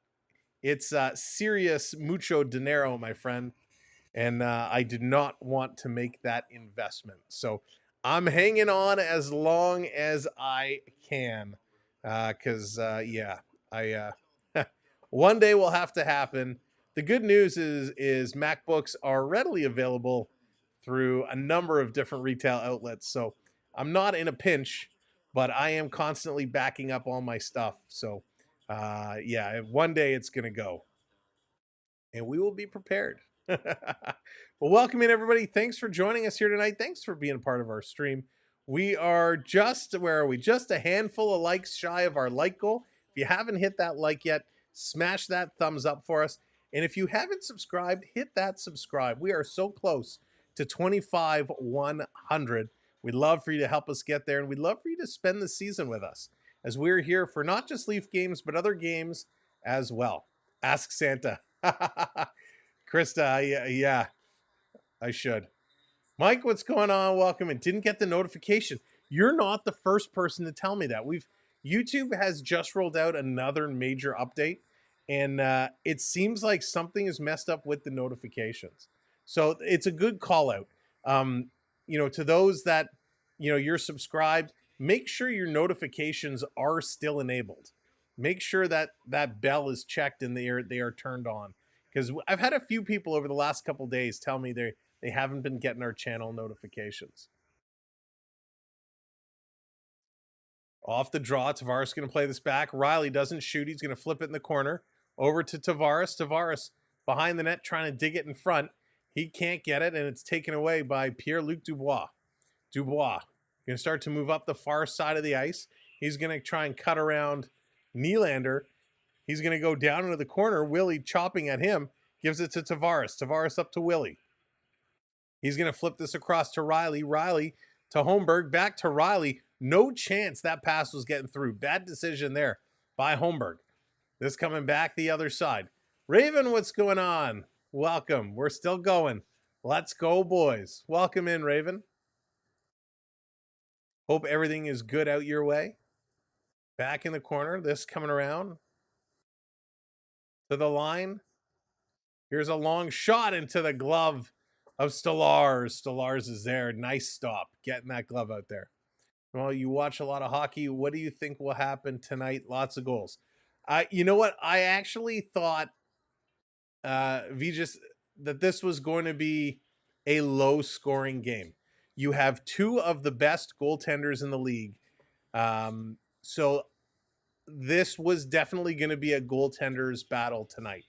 it's serious mucho dinero, my friend. And I did not want to make that investment. So I'm hanging on as long as I can. Because, one day will have to happen. The good news is MacBooks are readily available through a number of different retail outlets. So I'm not in a pinch, but I am constantly backing up all my stuff. So one day it's going to go. And we will be prepared. Well, welcome in, everybody. Thanks for joining us here tonight. Thanks for being a part of our stream. We are just, where are we? Just a handful of likes shy of our like goal. If you haven't hit that like yet, smash that thumbs up for us. And if you haven't subscribed, hit that subscribe. We are so close to 25,100. We'd love for you to help us get there, and we'd love for you to spend the season with us as we're here for not just Leaf games, but other games as well. Ask Santa. Krista, yeah, I should. Mike, what's going on? Welcome in. Didn't get the notification. You're not the first person to tell me that. YouTube has just rolled out another major update, and it seems like something is messed up with the notifications. So it's a good call out. To those that, you're subscribed, make sure your notifications are still enabled. Make sure that that bell is checked and they are turned on. Because I've had a few people over the last couple days tell me they haven't been getting our channel notifications. Off the draw, Tavares going to play this back. Riley doesn't shoot. He's going to flip it in the corner. Over to Tavares. Tavares behind the net trying to dig it in front. He can't get it, and it's taken away by Pierre-Luc Dubois. Dubois going to start to move up the far side of the ice. He's going to try and cut around Nylander. He's going to go down into the corner. Willie chopping at him. Gives it to Tavares. Tavares up to Willie. He's going to flip this across to Riley. Riley to Holmberg. Back to Riley. No chance that pass was getting through. Bad decision there by Holmberg. This coming back the other side. Raven, what's going on? Welcome. We're still going. Let's go, boys. Welcome in, Raven. Hope everything is good out your way. Back in the corner. This coming around to the line. Here's a long shot into the glove of Stolarz. Stolarz is there. Nice stop. Getting that glove out there. Well, you watch a lot of hockey. What do you think will happen tonight? Lots of goals. You know what? I actually thought, Vijay, that this was going to be a low-scoring game. You have two of the best goaltenders in the league. So this was definitely going to be a goaltender's battle tonight.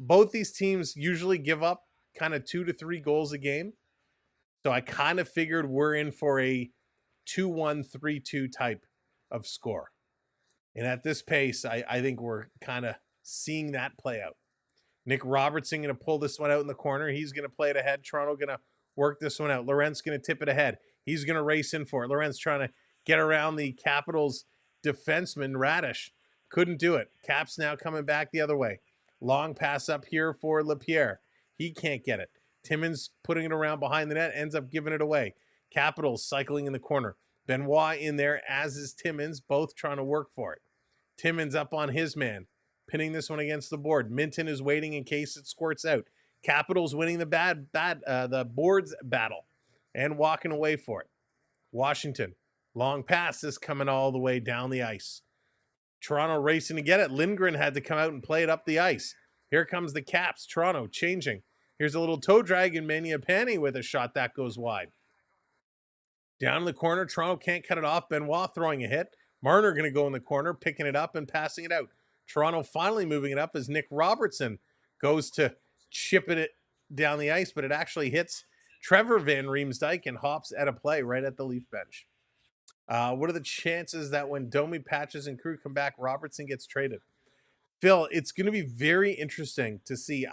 Both these teams usually give up kind of 2 to 3 goals a game. So I kind of figured we're in for a 2-1, 3-2 type of score. And at this pace, I think we're kind of seeing that play out. Nick Robertson going to pull this one out in the corner. He's going to play it ahead. Toronto going to work this one out. Laurent's going to tip it ahead. He's going to race in for it. Laurent's trying to get around the Capitals defenseman, Radish. Couldn't do it. Cap's now coming back the other way. Long pass up here for Lapierre. He can't get it. Timmins putting it around behind the net, ends up giving it away. Capitals cycling in the corner. Benoit in there, as is Timmins, both trying to work for it. Timmins up on his man, pinning this one against the board. Minton is waiting in case it squirts out. Capitals winning the boards battle and walking away for it. Washington, long pass is coming all the way down the ice. Toronto racing to get it. Lindgren had to come out and play it up the ice. Here comes the Caps. Toronto changing. Here's a little toe drag and Mangiapane with a shot that goes wide. Down in the corner, Toronto can't cut it off. Benoit throwing a hit. Marner going to go in the corner, picking it up and passing it out. Toronto finally moving it up as Nick Robertson goes to chip it down the ice, but it actually hits Trevor Van Riemsdyk and hops at a play right at the Leaf bench. What are the chances that when Domi, Patches, and crew come back, Robertson gets traded? Phil, it's going to be very interesting to see.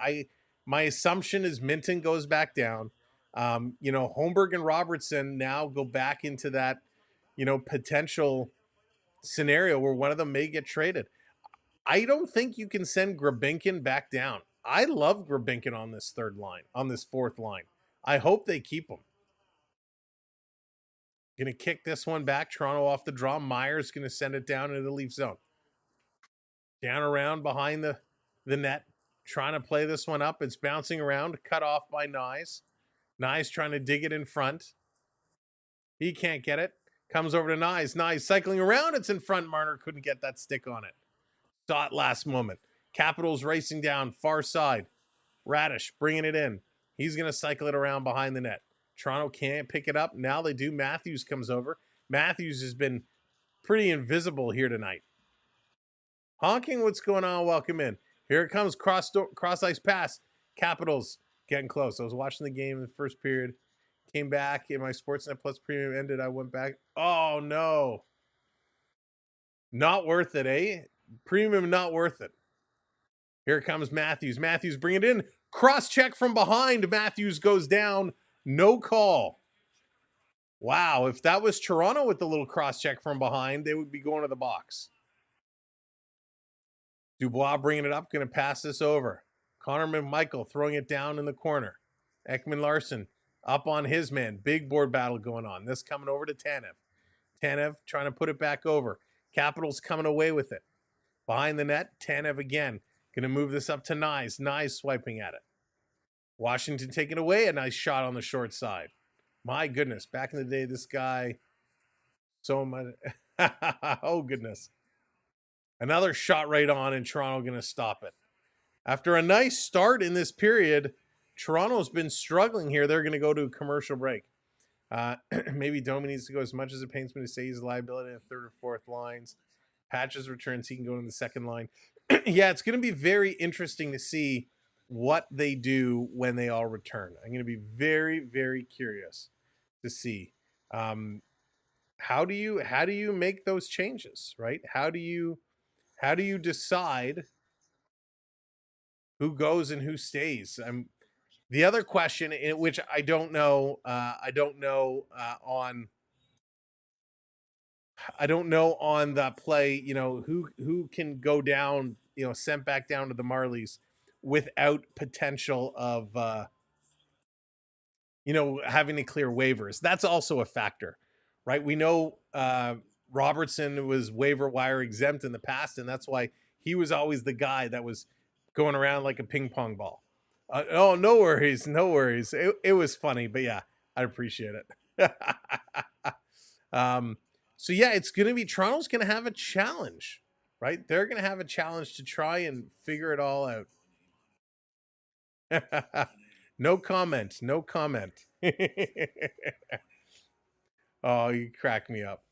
My assumption is Minton goes back down. Holmberg and Robertson now go back into that, potential scenario where one of them may get traded. I don't think you can send Grabinkin back down. I love Grabinkin on this fourth line. I hope they keep him. Going to kick this one back. Toronto off the draw. Myers going to send it down into the Leaf zone. Down around behind the net. Trying to play this one up. It's bouncing around. Cut off by Nyes. Nyes trying to dig it in front. He can't get it. Comes over to Nyes. Nyes cycling around. It's in front. Marner couldn't get that stick on it. Saw it last moment. Capitals racing down far side. Radish bringing it in. He's going to cycle it around behind the net. Toronto can't pick it up. Now they do. Matthews comes over. Matthews has been pretty invisible here tonight. Honking, what's going on? Welcome in. Here it comes. Cross ice pass. Capitals getting close. I was watching the game in the first period. Came back in my Sportsnet Plus premium ended. I went back. Oh, no. Not worth it, eh? Premium not worth it. Here comes Matthews. Matthews bring it in. Cross check from behind. Matthews goes down. No call. Wow. If that was Toronto with the little cross check from behind, they would be going to the box. Dubois bringing it up. Going to pass this over. Connor McMichael throwing it down in the corner. Ekman Larson Up on his man. Big board battle going on. This coming over to Tanev. Tanev trying to put it back over. Capitals coming away with it. Behind the net, Tanev again. Going to move this up to Nyes. Nyes swiping at it. Washington taking away. A nice shot on the short side. My goodness. Back in the day, this guy... So much... oh, goodness. Another shot right on, and Toronto going to stop it. After a nice start in this period, Toronto's been struggling here. They're going to go to a commercial break. Maybe Domi needs to go as much as it pains me to say he's a liability in the third or fourth lines. Patches returns. He can go in the second line. Yeah, it's going to be very interesting to see what they do when they all return. I'm going to be very, very curious to see. How do you make those changes, right? How do you decide who goes and who stays? The other question, in which I don't know on the play, you know, who can go down, you know, sent back down to the Marlies without potential of you know, having to clear waivers. That's also a factor, right? We know Robertson was waiver wire exempt in the past, and that's why he was always the guy that was going around like a ping pong ball. Oh, no worries. It was funny, but yeah, I appreciate it. So yeah, it's going to be, Toronto's going to have a challenge, right? They're going to have a challenge to try and figure it all out. No comment. Oh, you crack me up.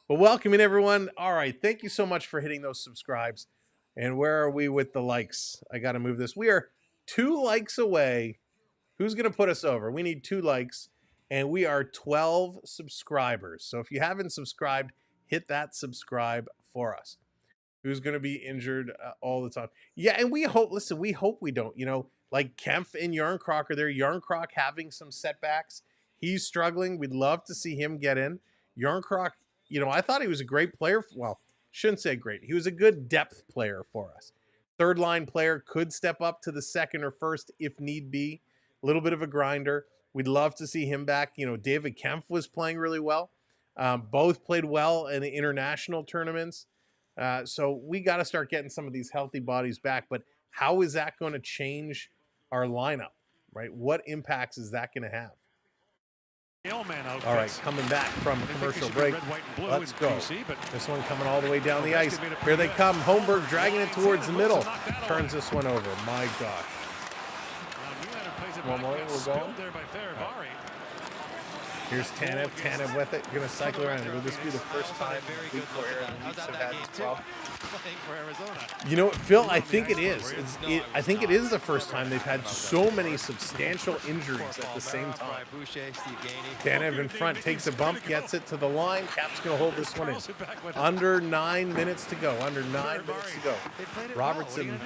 But welcome in, everyone. All right. Thank you so much for hitting those subscribes. And where are we with the likes? I got to move this. We are 2 likes away. Who's going to put us over? We need 2 likes. And we are 12 subscribers. So if you haven't subscribed, hit that subscribe for us. Who's going to be injured all the time? Yeah, and we hope we don't. You know, like Kempf and Yarncroc are there. Yarncroc having some setbacks. He's struggling. We'd love to see him get in. Yarncroc, you know, I thought he was a great player. Well, shouldn't say great. He was a good depth player for us. Third line player, could step up to the second or first if need be. A little bit of a grinder. We'd love to see him back. You know, David Kempf was playing really well. Both played well in the international tournaments. So we got to start getting some of these healthy bodies back. But how is that going to change our lineup, right? What impacts is that going to have? All right, coming back from commercial break. Let's go. This one coming all the way down the ice. Here they come. Holmberg dragging it towards the middle. Turns this one over. My gosh. One more. We're going. Here's Tanev. Tanev with it. Going to cycle around. Will this be the first time we have had this problem? You know, Phil, I think it is. I think it is the first time they've had so many substantial injuries at the same time. Tanev in front takes a bump, gets it to the line. Cap's going to hold this one in. Under 9 minutes to go. Robertson,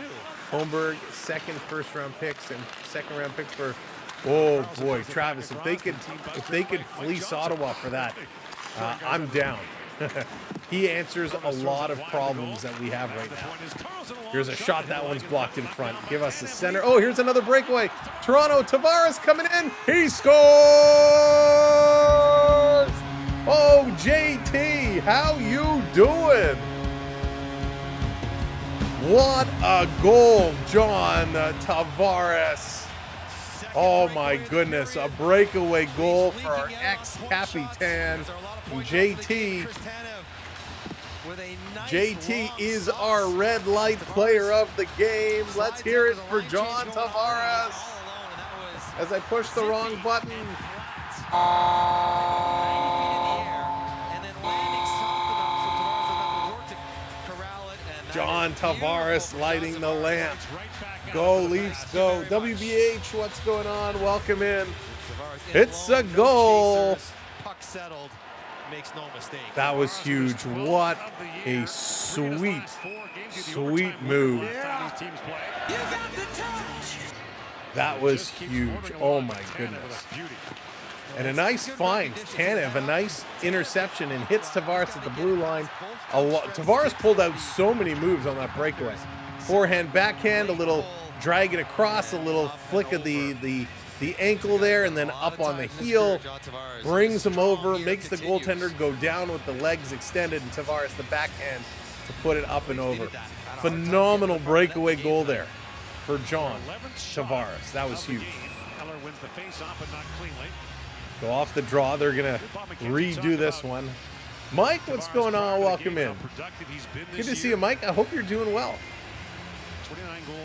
Holmberg, first round picks, and second round pick for. Oh boy, Travis! If they could fleece Ottawa for that, I'm down. He answers a lot of problems that we have right now. Here's a shot. That one's blocked in front. Give us the center. Oh, here's another breakaway. Toronto, Tavares coming in. He scores! Oh, JT, how you doing? What a goal, John Tavares. Oh my goodness, a breakaway goal for our ex-Capitan, JT. JT is our red light player of the game. Let's hear it for John Tavares. As I push the wrong button. John Tavares lighting the lamp. Go, Leafs, go. WBH, what's going on? Welcome in. It's a goal. That was huge. What a sweet move. That was huge. Oh, my goodness. And a nice find. Tanev, a nice interception, and hits Tavares at the blue line. Tavares pulled out so many moves on that breakaway. Forehand, backhand, a little drag it across, a little flick of the the ankle there, and then up on the heel, brings him over, makes the goaltender go down with the legs extended, and Tavares the backhand to put it up and over. Phenomenal breakaway goal there for John Tavares. That was huge. Go off the draw. They're going to redo this one. Mike, what's going on? Welcome in. Good to see you, Mike. I hope you're doing well.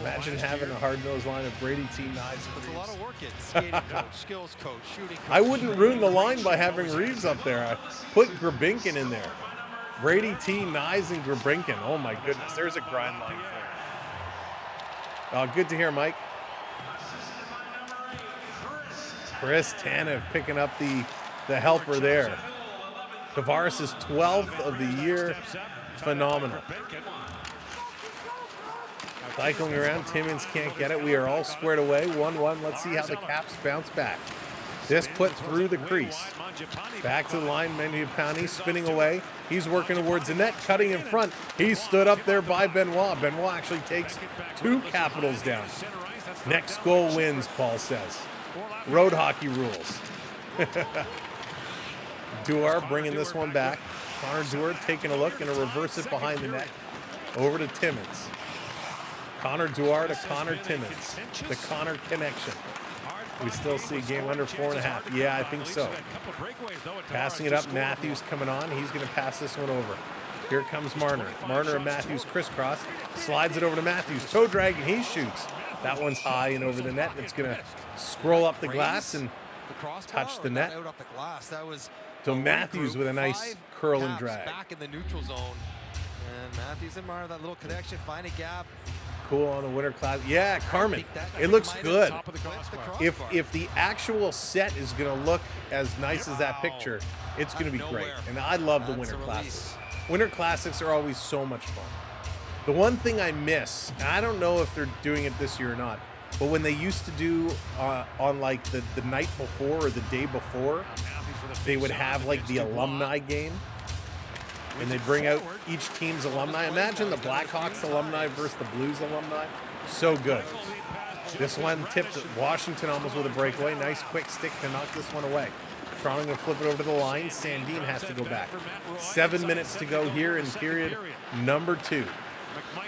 Imagine having a hard-nosed line of Brady T. Knives. Puts a lot of work in. Skating coach, skills coach, shooting coach. I wouldn't ruin the line by having Reeves up there. I put Grabinkin in there. Brady T. Knives and Grabinkin. Oh, my goodness. There's a grind line for you. Good to hear, Mike. Chris Tanev picking up the helper there. Tavares is 12th of the year. Phenomenal. Cycling around, Timmins can't get it. We are all squared away, 1-1. Let's see how the Caps bounce back. This put through the crease. Back to the line, Mangiapane spinning away. He's working towards the net, cutting in front. He stood up there by Benoit. Benoit actually takes 2 Capitals down. Next goal wins, Paul says. Road hockey rules. Duar bringing this one back. Connor Duar taking a look, and a reverse it behind the net. Over to Timmins. Connor Duar to Connor Timmins. The Connor connection. We still see game under 4.5. Yeah, I think so. Passing it up, Matthews coming on. He's going to pass this one over. Here comes Marner. Marner and Matthews crisscross. Slides it over to Matthews. Toe drag, and he shoots. That one's high and over the net. It's going to scroll up the glass and touch the net. So Matthews with a nice curl and drag. Back in the neutral zone. And Matthews and Marner, that little connection, find a gap. Cool on the winter class. Yeah, Carmen, it looks good. If the actual set is going to look as nice as that picture, it's going to be great. And I love the winter classics. Winter classics are always so much fun. The one thing I miss, and I don't know if they're doing it this year or not, but when they used to do on like the night before or the day before, they would have like the alumni game. And they bring out each team's alumni. Imagine the Blackhawks alumni versus the Blues alumni. So good. This one tipped Washington almost with a breakaway. Nice quick stick to knock this one away. Toronto going to flip it over to the line. Sandin has to go back. 7 minutes to go here in period number 2.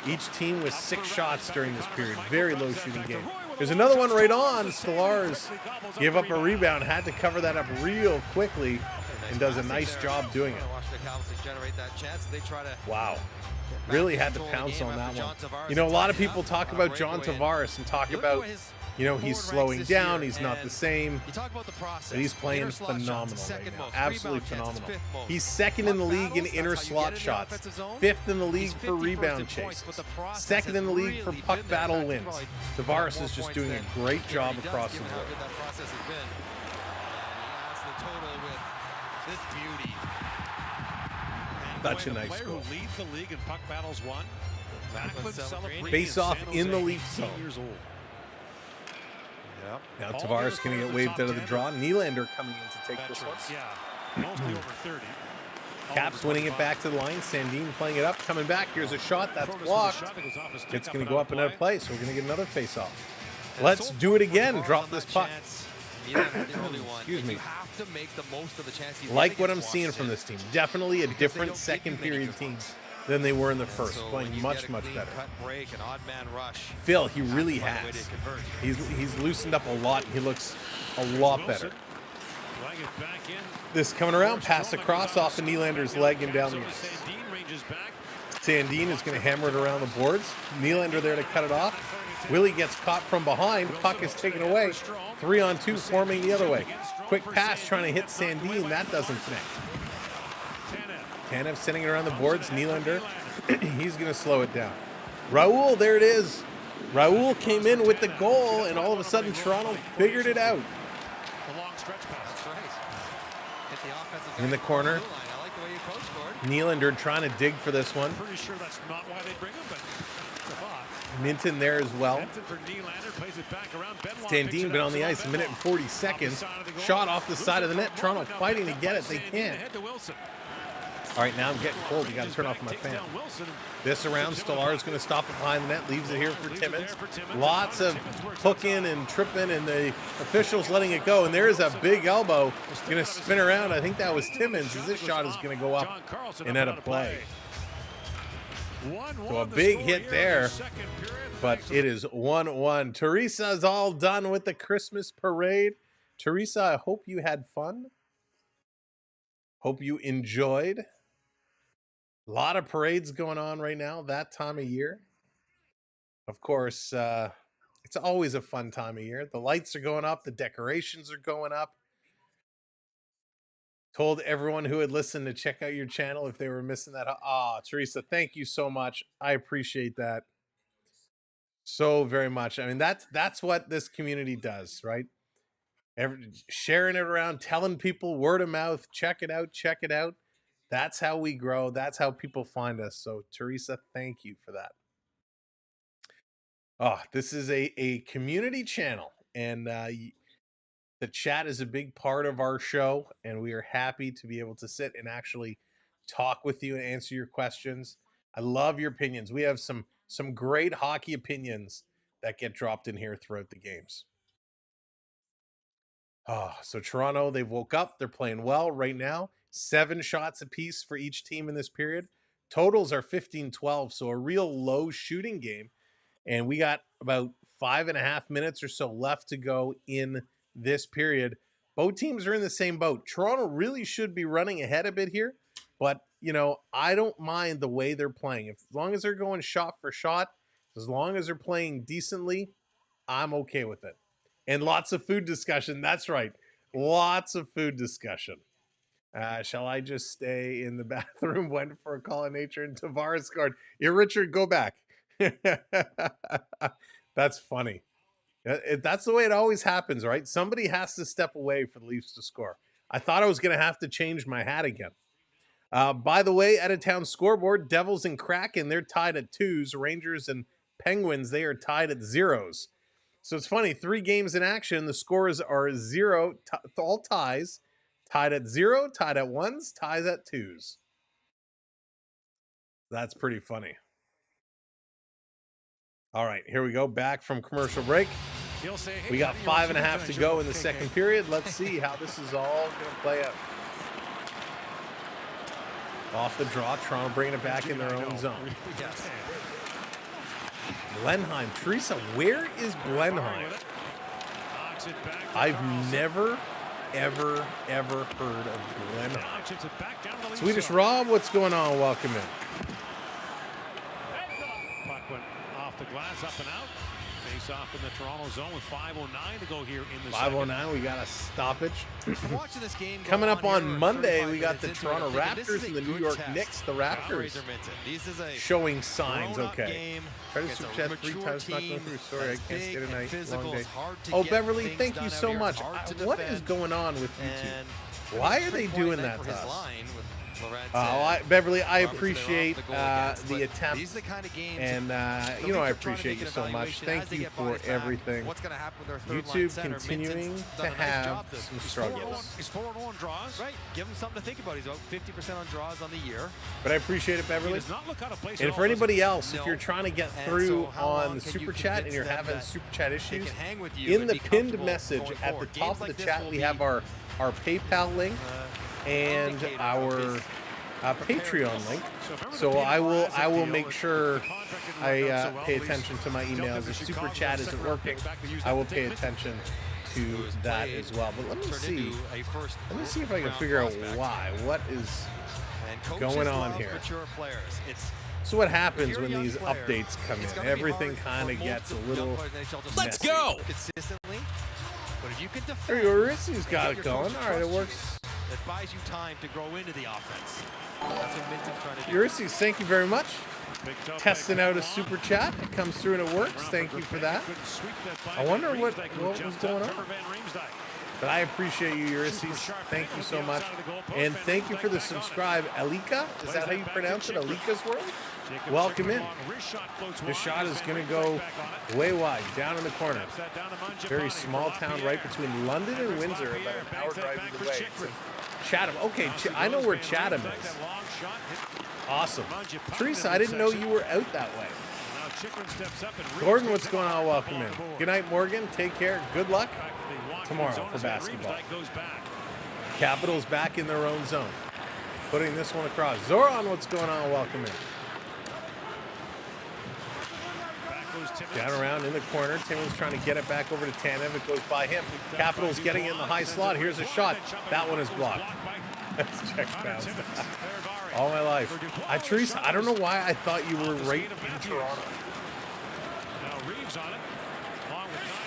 Each team with 6 shots during this period. Very low shooting game. There's another one right on. Stellars gave up a rebound. Had to cover that up real quickly. And does a nice job doing it. Wow. Really had to pounce on that one. You know, a lot of people talk about John Tavares and talk about, you know, he's slowing down, he's not the same. But he's playing phenomenal right now. Absolutely phenomenal. He's 2nd in the league in inner slot shots. 5th in the league for rebound chases. 2nd in the league for puck battle wins. Tavares is just doing a great job across the board. Such a nice goal. Who leads the league in puck battles won. Face off in the leaf zone. Now Tavares going to get waved out of the draw. Nylander coming in to take this one. Mostly over 30. Caps winning it back to the line. Sandin playing it up, coming back. Here's a shot that's blocked. It's going to go up and out of play, so we're going to get another face off. Let's do it again. Drop this puck. Excuse me. Like what I'm seeing from this team. Definitely a different second period team than they were in the first. Playing much, much better. Phil, he really has. He's loosened up a lot. He looks a lot better. This coming around, pass across off of Nylander's leg and down the ice. Sandin is going to hammer it around the boards. Nylander there to cut it off. Willie gets caught from behind. Puck is taken away. 3-on-2 forming the other way. Quick pass trying to hit Sandin. That doesn't connect. Tanev sending it around the boards. Nylander, he's going to slow it down. Raul, there it is. Raul came in with the goal, and all of a sudden Toronto figured it out. In the corner. Nylander trying to dig for this one. Pretty sure that's not why they bring him, but Minton there as well. Sandin been on the ice 1 minute and 40 seconds. Shot off the side of the net. Toronto fighting to get it. They can't. All right, now I'm getting cold. You got to turn off my fan. This around, Stolar's going to stop it behind the net, leaves it here for Timmins. Lots of hooking and tripping, and the officials letting it go. And there is a big elbow going to spin around. I think that was Timmins, as this shot is going to go up and out of play. So a big hit there, but it is 1-1. Teresa's all done with the Christmas parade. Teresa, I hope you had fun. Hope you enjoyed. A lot of parades going on right now, that time of year. Of course, it's always a fun time of year. The lights are going up. The decorations are going up. Told everyone who had listened to check out your channel if they were missing that. Teresa, thank you so much. I appreciate that so very much. I mean, that's what this community does, right? Sharing it around, telling people word of mouth, check it out, check it out. That's how we grow. That's how people find us. So, Teresa, thank you for that. Oh, this is a community channel, and the chat is a big part of our show, and we are happy to be able to sit and actually talk with you and answer your questions. I love your opinions. We have some great hockey opinions that get dropped in here throughout the games. Oh, so Toronto, they've woke up. They're playing well right now. 7 shots apiece for each team in this period. Totals are 15-12, so a real low shooting game. And we got about 5.5 minutes or so left to go in this period. Both teams are in the same boat. Toronto really should be running ahead a bit here, but, you know, I don't mind the way they're playing. As long as they're going shot for shot, as long as they're playing decently, I'm okay with it. And lots of food discussion. That's right. Lots of food discussion. Shall I just stay in the bathroom? Went for a call of nature and Tavares scored. Yeah, Richard, go back. That's funny. That's the way it always happens, right? Somebody has to step away for the Leafs to score. I thought I was going to have to change my hat again. By the way, out of town scoreboard, Devils and Kraken, they're tied at 2s. Rangers and Penguins, they are tied at 0s. So it's funny, 3 games in action. The scores are 0, all ties. Tied at 0, tied at 1s, ties at 2s. That's pretty funny. All right, here we go. Back from commercial break. We got 5.5 to go in the second period. Let's see how this is all going to play out. Off the draw, Toronto bringing it back in their own zone. Blenheim. Teresa, where is Blenheim? I've never, ever heard of Blenheim. Swedish Rob, what's going on? Welcome in. Puck went off the glass, up and out. Face off in the Toronto zone with 5:09 to go here in the 5:09, we got a stoppage. I'm watching this game Coming up on Monday, we got the Toronto Raptors and the New York Knicks. The Raptors showing signs. Okay. Try to super chat 3 times, not going through. Sorry, I can't stay tonight. Long day. Oh, Beverly, thank you so much. What is going on with YouTube? Why are they doing that to us? Beverly, I appreciate the attempt, and you know I appreciate you so much. Thank you for everything. YouTube continuing to have some struggles. He's 4-1 draws. Right, give him something to think about. He's about 50% on draws on the year. But I appreciate it, Beverly. And for anybody else, if you're trying to get through on the super chat and you're having super chat issues, in the pinned message at the top of the chat, we have our PayPal link and our Patreon link. So I will make sure I pay attention to my emails. If super chat isn't working, I will pay attention to that as well. But let me see if I can figure out why. What is going on here? So what happens when these updates come in? Everything kind of gets a little Let's messy. go! Consistently. But if you can There you go. Rissy's got it going. All right, it works. That buys you time to grow into the offense. That's what Minton's trying to do. Ulysses, thank you very much. Testing out a super chat. It comes through and it works. Thank you for that. I wonder what was going on. But I appreciate you, Ulysses. Thank you so much. And thank you for the subscribe. Alika, is that how you pronounce it? Alika's World? Welcome in. This shot is going to go way wide, down in the corner. Very small town right between London and Windsor, about an hour drive either way. It's Chatham. Okay, I know where Chatham is. Awesome. Teresa, I didn't know you were out that way. Gordon, what's going on? Welcome in. Good night, Morgan. Take care. Good luck tomorrow for basketball. Capitals back in their own zone. Putting this one across. Zoran, what's going on? Welcome in. Down around in the corner. Timmons trying to get it back over to Tanev. It goes by him. Capitals getting in the high slot. Here's a shot. That one is blocked. That's check bounce. All my life. Teresa, I don't know why I thought you were right in Toronto.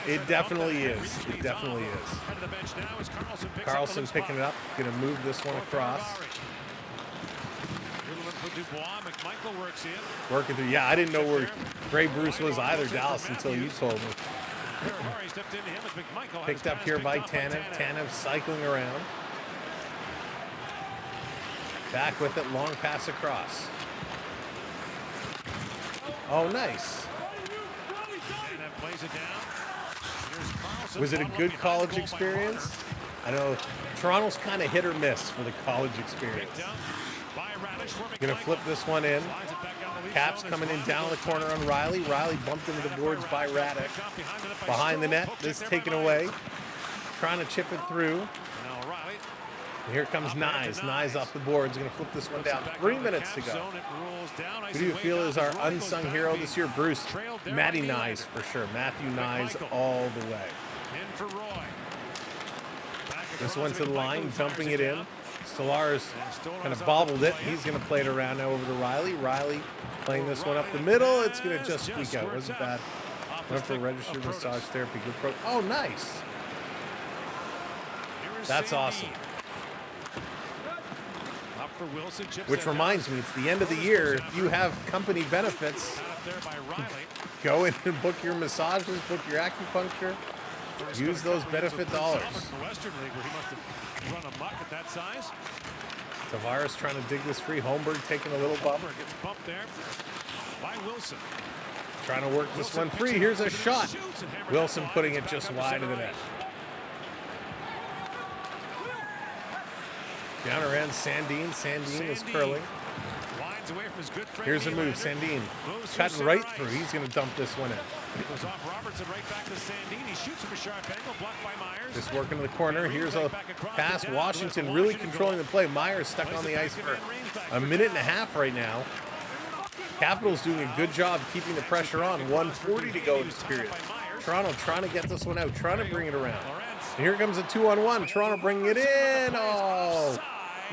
It definitely is. It definitely is. Carlson picking it up. Going to move this one across. Working through. Yeah, I didn't know where Gray Bruce was either, Dallas, until you told me. Picked up here by Tanev. Tanev cycling around. Back with it. Long pass across. Oh, nice. Was it a good college experience? I know Toronto's kind of hit or miss for the college experience. Gonna flip this one in. Caps coming in down the corner on Riley. Riley bumped into the boards by Radek. Behind the net. This taken away. Trying to chip it through. And here comes Nyes. Nyes off the boards. Going to flip this one down. 3 minutes to go. Who do you feel is our unsung hero this year? Bruce. Matty Nyes for sure. Matthew Nyes all the way. This one to the line. Dumping it in. Stellaris kind of bobbled it. He's going to play it around now over to Riley. Riley playing this one up the middle. It's going to just squeak out. Wasn't bad. Went for registered massage therapy. Good pro. Oh, nice. That's awesome. Which reminds me, it's the end of the year. If you have company benefits, go in and book your massages, book your acupuncture. Use those benefit dollars. Tavares trying to dig this free. Holmberg taking a little bump. Trying to work this one free. Here's a shot. Wilson putting it just wide of the net. Down around Sandin. Sandin is curling. Here's a move. Sandin cutting right through. He's going to dump this one in. Just working to the corner. Here's a pass. Washington really controlling the play. Myers stuck on the ice for a minute and a half right now. Capitals doing a good job keeping the pressure on. 1:40 to go in this period. Toronto trying to get this one out. Trying to bring it around. And here comes a 2-on-1. Toronto bringing it in. Oh,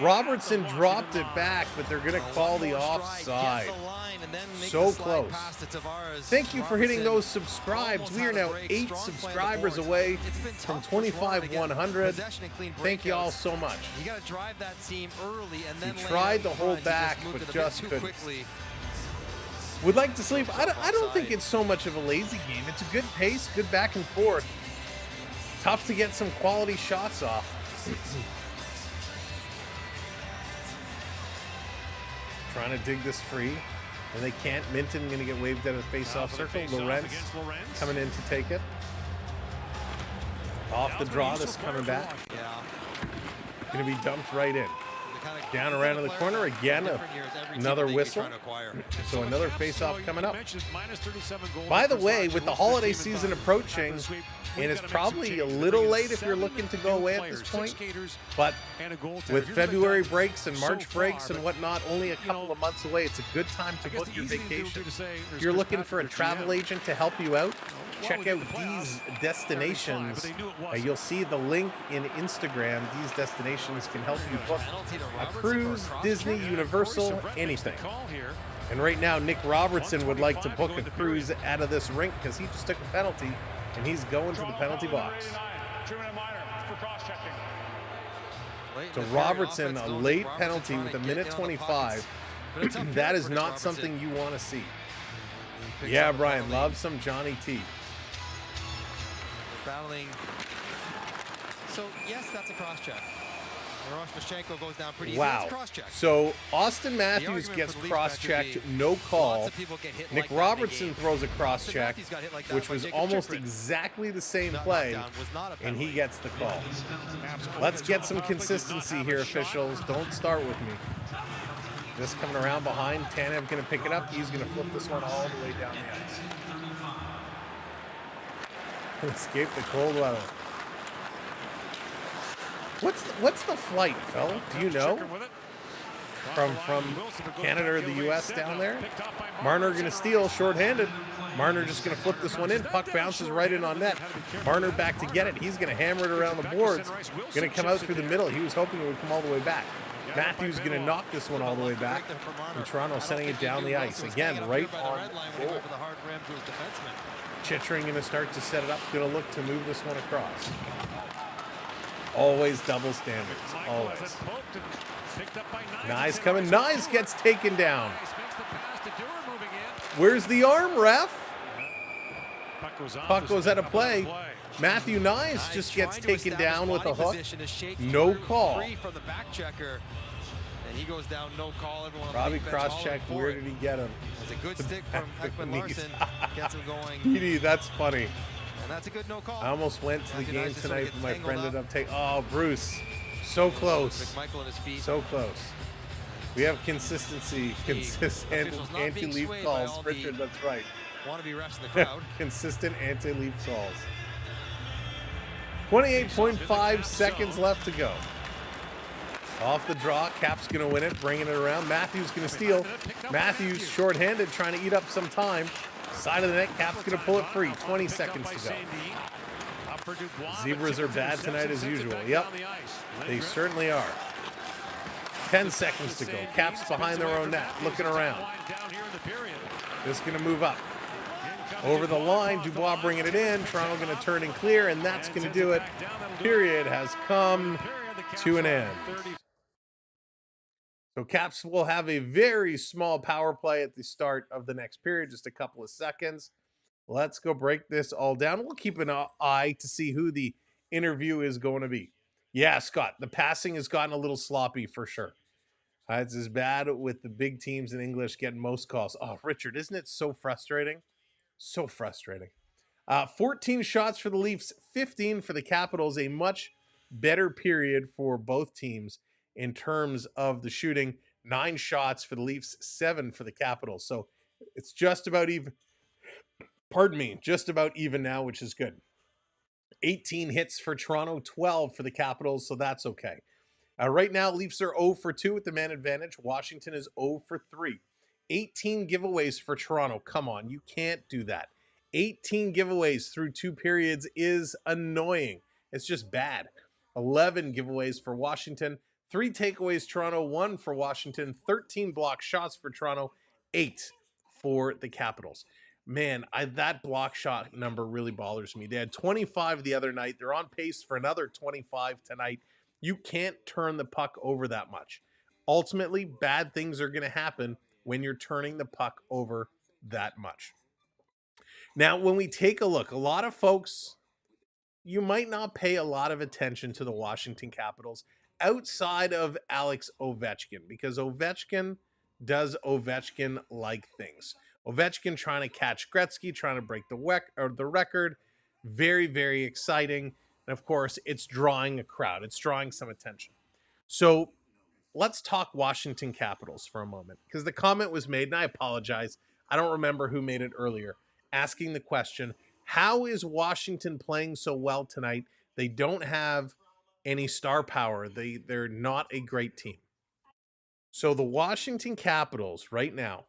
Robertson dropped it back, but they're going to call the offside. So close. Thank you for hitting those subscribes. We are now 8 subscribers away from 25,100. Thank you all so much. You got to drive that seam early and then he tried to hold back, but just couldn't. Would like to sleep. I don't think it's so much of a lazy game. It's a good pace, good back and forth. Tough to get some quality shots off. Trying to dig this free, and they can't. Minton going to get waved out of the face-off circle. Lorenz coming in to take it. Off the draw, this coming back. Going to be dumped right in. Down around in the corner again. Another whistle. So another face-off coming up. By the way, with the holiday season approaching, and it's probably a little late if you're looking to go away at this point, but with February breaks and March breaks and whatnot, only a couple of months away, it's a good time to book your vacation. If you're looking for a travel agent to help you out, check out these destinations. You'll see the link in Instagram. These destinations can help you book a cruise, Disney, Universal, anything. And right now, Nick Robertson would like to book a cruise out of this rink because he just took a penalty, and he's going to the penalty box. So Robertson, a late penalty with a minute 25. That is not something you want to see. Yeah, Brian, love some Johnny T. Battling. So yes, that's a cross check. Rostashenko goes down pretty easy. Wow. It's cross-check. So Austin Matthews gets cross-checked, no call. Nick Robertson throws a cross-check, which was almost exactly the same play, and he gets the call. Let's get some consistency here, officials. Don't start with me. This coming around behind. Tanev going to pick it up. He's going to flip this one all the way down the ice. Escape the cold weather. What's the flight, fella? Do you know? From Canada or the U.S. down there? Marner going to steal, shorthanded. Marner just going to flip this one in. Puck bounces right in on net. Marner back to get it. He's going to hammer it around the boards. Going to come out through the middle. He was hoping it would come all the way back. Matthews going to knock this one all the way back. And Toronto sending it down the ice. Again, right on goal. Chychrun going to start to set it up. Going to look to move this one across. Always double standards. Always. Nyes coming. Nyes gets taken down. Where's the arm, ref? Puck goes out of play. Matthew Nyes just gets taken down with a hook. No call. And he goes down, no call. Everyone Robbie cross-check. Where did he get him? It's a good stick from Ekman Larson. Gets him going. Petey, that's funny. And that's a good no call. I almost went to the game tonight, but my friend ended up taking. Oh, Bruce, so close. So close. We have consistency, consistent anti-leaf calls. Richard, that's right. Want to be refs in the crowd. Consistent anti-leaf calls. 28.5 seconds left to go. Off the draw, Cap's going to win it, bringing it around. Matthews going to steal. Matthews shorthanded, trying to eat up some time. Side of the net, Cap's going to pull it free. 20 seconds to go. Zebras are bad tonight as usual. Yep, they certainly are. 10 seconds to go. Cap's behind their own net, looking around. This is going to move up. Over the line, Dubois bringing it in. Toronto going to turn and clear, and that's going to do it. Period has come to an end. So Caps will have a very small power play at the start of the next period, just a couple of seconds. Let's go break this all down. We'll keep an eye to see who the interview is going to be. Yeah, Scott, the passing has gotten a little sloppy for sure. It's as bad with the big teams in English getting most calls. Oh, Richard, isn't it so frustrating? So frustrating. 14 shots for the Leafs, 15 for the Capitals. A much better period for both teams in terms of the shooting. 9 shots for the Leafs, 7 for the Capitals. So it's just about even. Pardon me, just about even now, which is good. 18 hits for Toronto, 12 for the Capitals, so that's okay. Right now, Leafs are 0 for 2 with the man advantage. Washington is 0 for 3. 18 giveaways for Toronto. Come on, you can't do that. 18 giveaways through 2 periods is annoying. It's just bad. 11 giveaways for Washington. 3 takeaways, Toronto. 1 for Washington. 13 block shots for Toronto. 8 for the Capitals. Man, that block shot number really bothers me. They had 25 the other night. They're on pace for another 25 tonight. You can't turn the puck over that much. Ultimately, bad things are going to happen when you're turning the puck over that much. Now, when we take a look, a lot of folks, you might not pay a lot of attention to the Washington Capitals outside of Alex Ovechkin, because Ovechkin does Ovechkin-like things. Ovechkin trying to catch Gretzky, trying to break the record. Very, very exciting. And of course, it's drawing a crowd. It's drawing some attention. So let's talk Washington Capitals for a moment, because the comment was made, and I apologize, I don't remember who made it earlier, asking the question, how is Washington playing so well tonight? They don't have any star power. They're not a great team. So the Washington Capitals right now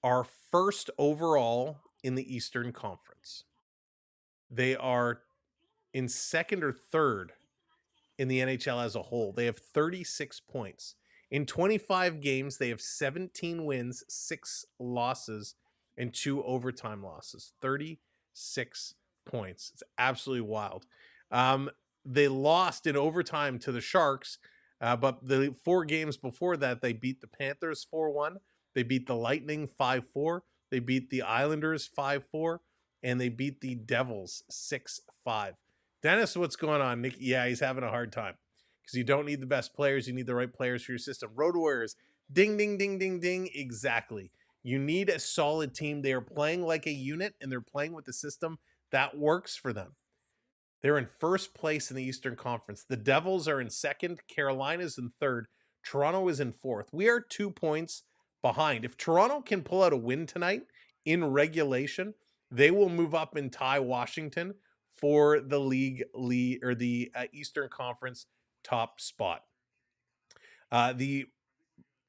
are first overall in the Eastern Conference. They are in second or third in the NHL as a whole. They have 36 points. In 25 games, they have 17 wins, 6 losses, and 2 overtime losses. 36 points. It's absolutely wild. They lost in overtime to the Sharks, but the 4 games before that, they beat the Panthers 4-1. They beat the Lightning 5-4. They beat the Islanders 5-4. And they beat the Devils 6-5. Dennis, what's going on? Nick? Yeah, he's having a hard time. because you don't need the best players. You need the right players for your system. Road Warriors, ding, ding, ding, ding, ding. Exactly. You need a solid team. They are playing like a unit, and they're playing with the system that works for them. They're in first place in the Eastern Conference. The Devils are in second. Carolina's in third. Toronto is in fourth. We are 2 points behind. If Toronto can pull out a win tonight in regulation, they will move up and tie Washington for the the Eastern Conference top spot. The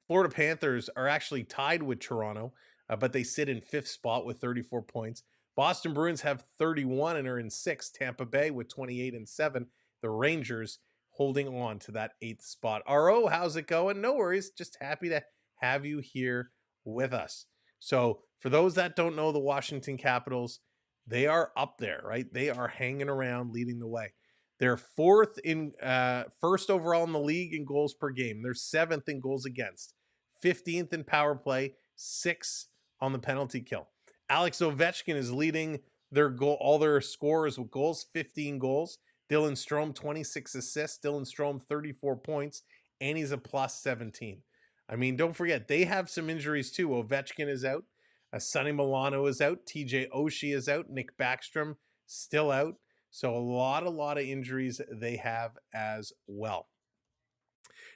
Florida Panthers are actually tied with Toronto, but they sit in fifth spot with 34 points. Boston Bruins have 31 and are in sixth. Tampa Bay with 28 and 7. The Rangers holding on to that eighth spot. RO, how's it going? No worries. Just happy to have you here with us. So for those that don't know the Washington Capitals, they are up there, right? They are hanging around, leading the way. They're first overall in the league in goals per game. They're 7th in goals against, 15th in power play, 6th on the penalty kill. Alex Ovechkin is leading all their scorers with goals, 15 goals. Dylan Strome, 26 assists. Dylan Strome, 34 points, and he's a plus 17. I mean, don't forget, they have some injuries too. Ovechkin is out. Sonny Milano is out. TJ Oshie is out. Nick Backstrom still out. So a lot of injuries they have as well.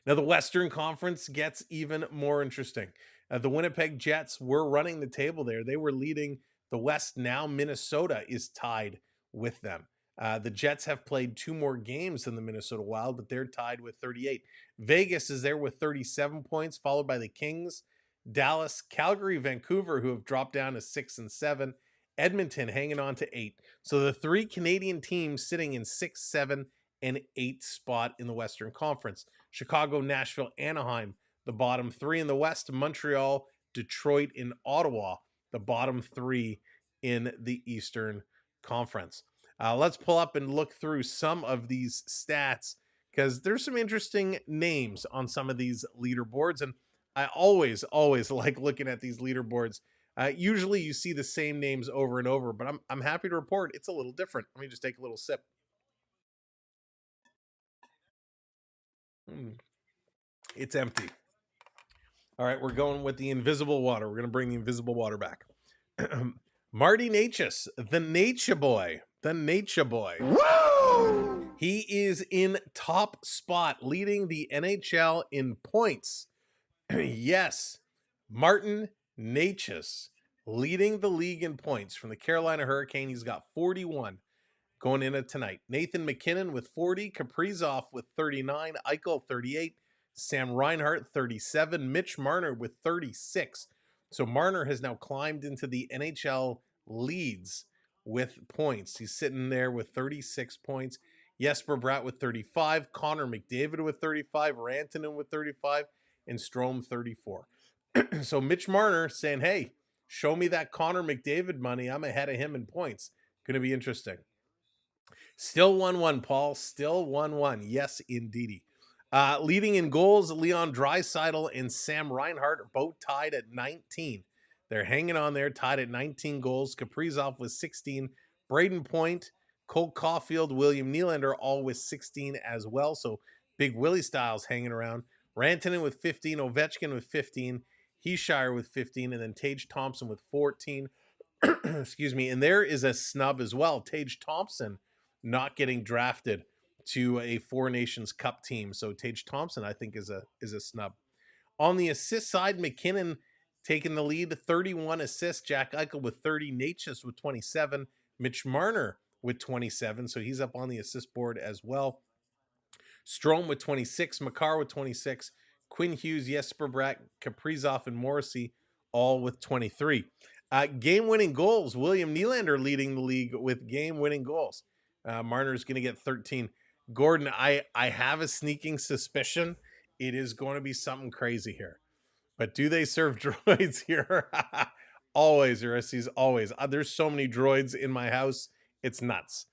Now, the Western Conference gets even more interesting. The Winnipeg Jets were running the table there. They were leading the West. Now Minnesota is tied with them. The Jets have played 2 more games than the Minnesota Wild, but they're tied with 38. Vegas is there with 37 points, followed by the Kings, Dallas, Calgary, Vancouver, who have dropped down to 6 and 7. Edmonton hanging on to 8. So the 3 Canadian teams sitting in 6, 7, and 8th spot in the Western Conference. Chicago, Nashville, Anaheim, the bottom 3 in the West. Montreal, Detroit, and Ottawa, the bottom 3 in the Eastern Conference. Let's pull up and look through some of these stats, because there's some interesting names on some of these leaderboards, and I always like looking at these leaderboards. Usually you see the same names over and over, but I'm happy to report it's a little different. Let me just take a little sip. It's empty. All right, we're going with the invisible water. We're going to bring the invisible water back. Marty Necas, the Nature Boy. The Nature Boy. Woo! He is in top spot, leading the NHL in points. Yes, Martin Necas leading the league in points from the Carolina Hurricane. He's got 41 going into tonight. Nathan McKinnon with 40, Kaprizov with 39, Eichel 38, Sam Reinhart 37, Mitch Marner with 36. So Marner has now climbed into the NHL leads with points. He's sitting there with 36 points. Jesper Bratt with 35, Connor McDavid with 35, Rantanen with 35, and Strome 34. So Mitch Marner saying, hey, show me that Connor McDavid money. I'm ahead of him in points. Going to be interesting. Still 1-1, Paul. Still 1-1. Yes, indeedy. Leading in goals, Leon Draisaitl and Sam Reinhart are both tied at 19. They're hanging on there, tied at 19 goals. Kaprizov with 16. Braden Point, Cole Caulfield, William Nylander all with 16 as well. So Big Willie Styles hanging around. Rantanen with 15. Ovechkin with 15. Heeshire with 15. And then Tage Thompson with 14. Excuse me. And there is a snub as well. Tage Thompson not getting drafted to a Four Nations Cup team. So Tage Thompson, I think, is a snub. On the assist side, McKinnon taking the lead, 31 assists. Jack Eichel with 30. Necas with 27. Mitch Marner with 27. So he's up on the assist board as well. Strome with 26. Makar with 26. Quinn Hughes, Jesper Bratt, Kaprizov, and Morrissey all with 23. Game-winning goals. William Nylander leading the league with game-winning goals. Marner's going to get 13. Gordon, I have a sneaking suspicion it is going to be something crazy here. But do they serve droids here? Always, Eurydice, always. There's so many droids in my house. It's nuts.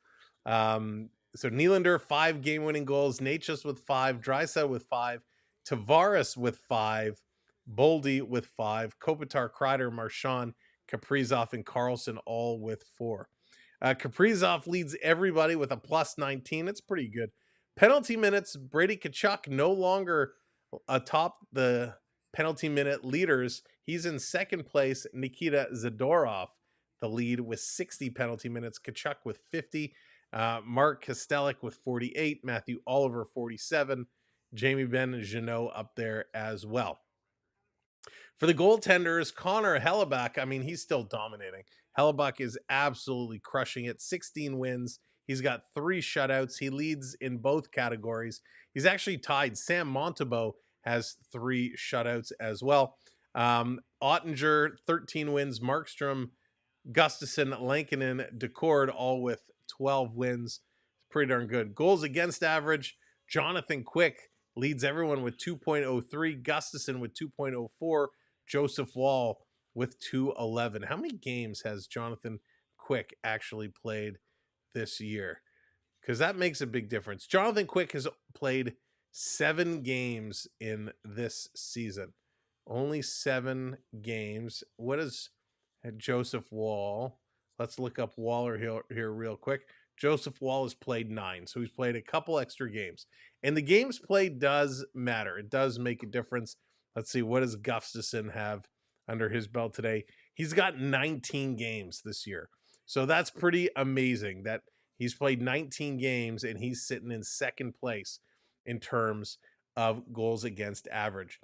So Nylander, 5 game-winning goals. Necas with 5. Draisaitl with 5. Tavares with 5. Boldy with 5. Kopitar, Kreider, Marchand, Kaprizov, and Carlson all with 4. Kaprizov leads everybody with a plus 19. It's pretty good. Penalty minutes, Brady Tkachuk no longer atop the penalty minute leaders. He's in second place. Nikita Zadorov, the lead with 60 penalty minutes. Tkachuk with 50. Mark Kostelik with 48. Matthew Oliver, 47. Jamie Benn Jeannot up there as well. For the goaltenders, Connor Hellebuyck, I mean, he's still dominating. Hellebuyck is absolutely crushing it. 16 wins. He's got 3 shutouts. He leads in both categories. He's actually tied. Sam Montembeault has 3 shutouts as well. Ottinger, 13 wins. Markstrom, Gustafson, Lankinen, Decord, all with 12 wins. It's pretty darn good. Goals against average, Jonathan Quick leads everyone with 2.03. Gustafson with 2.04. Joseph Wall with 2.11. How many games has Jonathan Quick actually played this year? Because that makes a big difference. Jonathan Quick has played 7 games in this season. Only 7 games. What is Joseph Wall? Let's look up Waller here real quick. Joseph Wall has played 9, so he's played a couple extra games. And the games played does matter. It does make a difference. Let's see, what does Gustafson have under his belt today? He's got 19 games this year. So that's pretty amazing that he's played 19 games and he's sitting in second place in terms of goals against average.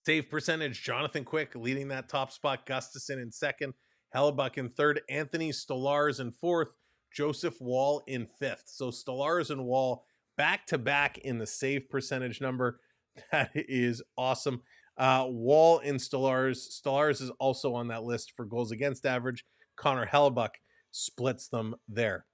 Save percentage, Jonathan Quick leading that top spot. Gustafson in second. Hellebuyck in third. Anthony Stolarz in fourth. Joseph Wall in fifth. So Stolarz and Wall back-to-back in the save percentage number. That is awesome. Wall and Stolarz. Stolarz is also on that list for goals against average. Connor Hellebuyck splits them there.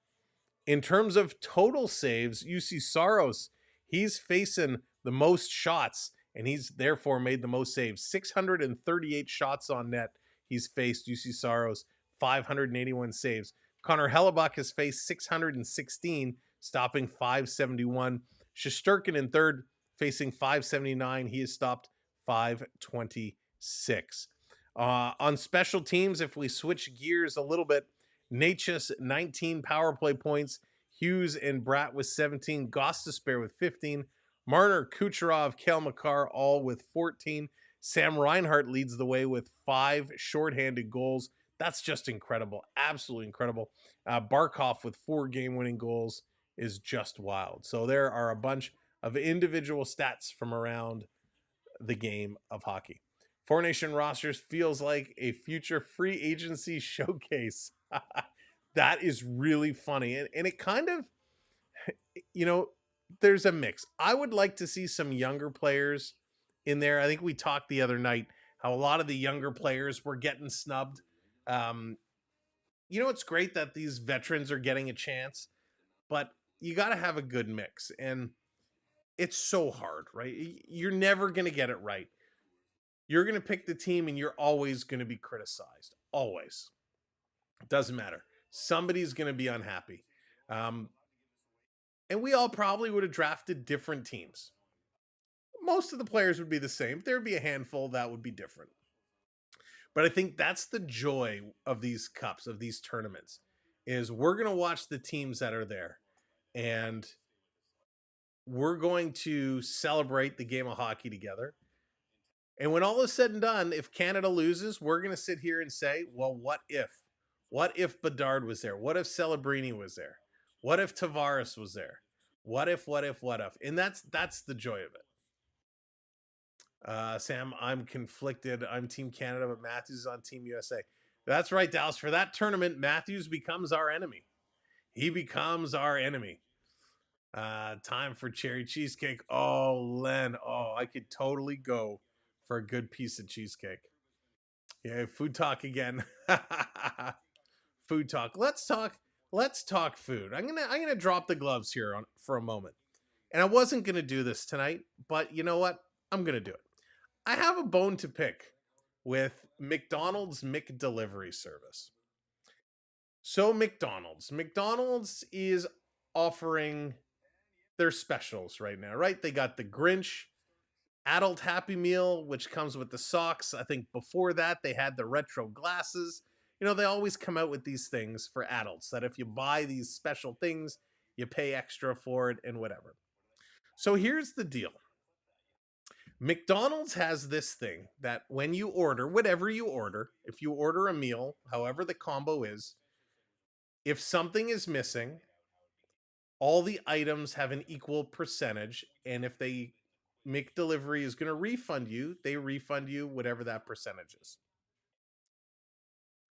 In terms of total saves, UC Saros, he's facing the most shots, and he's therefore made the most saves. 638 shots on net he's faced. UC Saros, 581 saves. Connor Hellebuyck has faced 616, stopping 571. Shesterkin in third, facing 579. He has stopped 526. On special teams, if we switch gears a little bit, Natchez, 19 power play points. Hughes and Bratt with 17. Gostisbehere with 15. Marner, Kucherov, Cale Makar all with 14. Sam Reinhart leads the way with 5 shorthanded goals. That's just incredible. Absolutely incredible. Barkov with 4 game-winning goals is just wild. So there are a bunch of individual stats from around the game of hockey. Four Nation rosters feels like a future free agency showcase. That is really funny. And it kind of, you know, there's a mix. I would like to see some younger players in there. I think we talked the other night how a lot of the younger players were getting snubbed. You know, it's great that these veterans are getting a chance, but you got to have a good mix. And it's so hard, right? You're never going to get it right. You're going to pick the team and you're always going to be criticized. Always. It doesn't matter. Somebody's going to be unhappy. And we all probably would have drafted different teams. Most of the players would be the same. There'd be a handful that would be different. But I think that's the joy of these cups, of these tournaments, is we're going to watch the teams that are there. And we're going to celebrate the game of hockey together. And when all is said and done, if Canada loses, we're going to sit here and say, well, what if? What if Bedard was there? What if Celebrini was there? What if Tavares was there? What if? And that's the joy of it. Sam, I'm conflicted. I'm Team Canada, but Matthews is on Team USA. That's right, Dallas. For that tournament, Matthews becomes our enemy. He becomes our enemy. Time for cherry cheesecake. Oh, Len. Oh, I could totally go for a good piece of cheesecake. Yeah, food talk again. Food talk. Let's talk food. I'm gonna drop the gloves here for a moment. And I wasn't gonna do this tonight, but you know what? I'm gonna do it. I have a bone to pick with McDonald's McDelivery service. So McDonald's is offering their specials right now, right? They got the Grinch Adult Happy Meal, which comes with the socks. I think before that, they had the retro glasses. You know, they always come out with these things for adults that if you buy these special things, you pay extra for it and whatever. So here's the deal. McDonald's has this thing that when you order, whatever you order, if you order a meal, however the combo is, if something is missing, all the items have an equal percentage. And if they McDelivery is going to refund you, they refund you whatever that percentage is.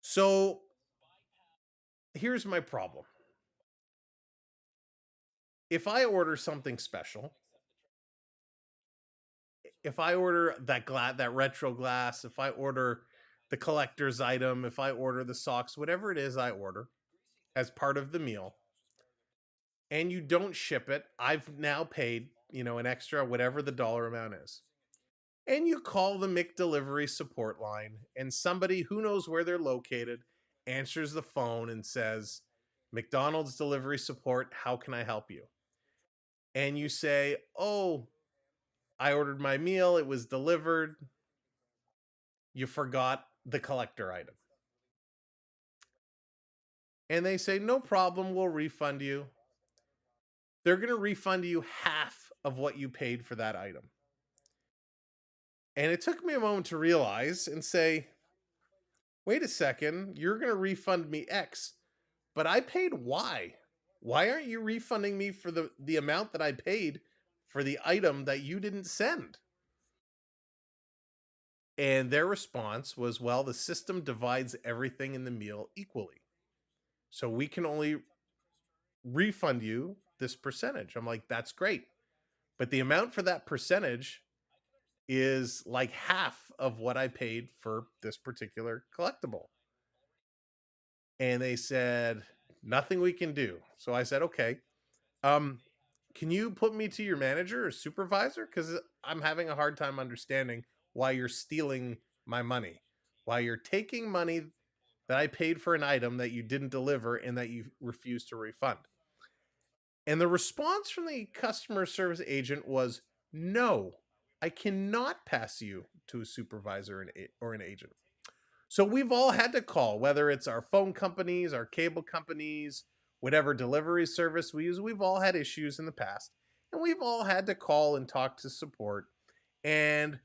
So here's my problem. If I order something special, if I order that retro glass, if I order the collector's item, if I order the socks, whatever it is I order as part of the meal, and you don't ship it, I've now paid, an extra whatever the dollar amount is. And you call the McDelivery support line, and somebody who knows where they're located answers the phone and says, "McDonald's delivery support, how can I help you?" And you say, "Oh, I ordered my meal, it was delivered. You forgot the collector item." And they say, "No problem, we'll refund you." They're going to refund you half of what you paid for that item. And it took me a moment to realize and say, wait a second, you're going to refund me X, but I paid Y. Why aren't you refunding me for the amount that I paid for the item that you didn't send? And their response was, well, the system divides everything in the meal equally. So we can only refund you this percentage. I'm like, that's great. But the amount for that percentage is like half of what I paid for this particular collectible. And they said, nothing we can do. So I said, okay, can you put me to your manager or supervisor? Because I'm having a hard time understanding why you're stealing my money, why you're taking money that I paid for an item that you didn't deliver and that you refuse to refund. And the response from the customer service agent was, no, I cannot pass you to a supervisor or an agent. So we've all had to call, whether it's our phone companies, our cable companies, whatever delivery service we use, we've all had issues in the past. And we've all had to call and talk to support. And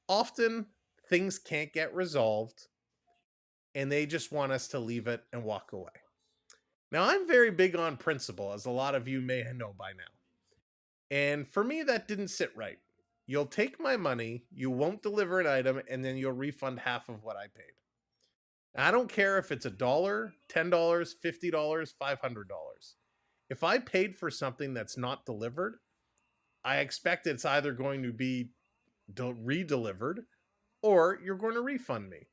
often things can't get resolved. And they just want us to leave it and walk away. Now, I'm very big on principle, as a lot of you may know by now. And for me, that didn't sit right. You'll take my money, you won't deliver an item, and then you'll refund half of what I paid. I don't care if it's $1, $10, $50, $500. If I paid for something that's not delivered, I expect it's either going to be re-delivered or you're going to refund me.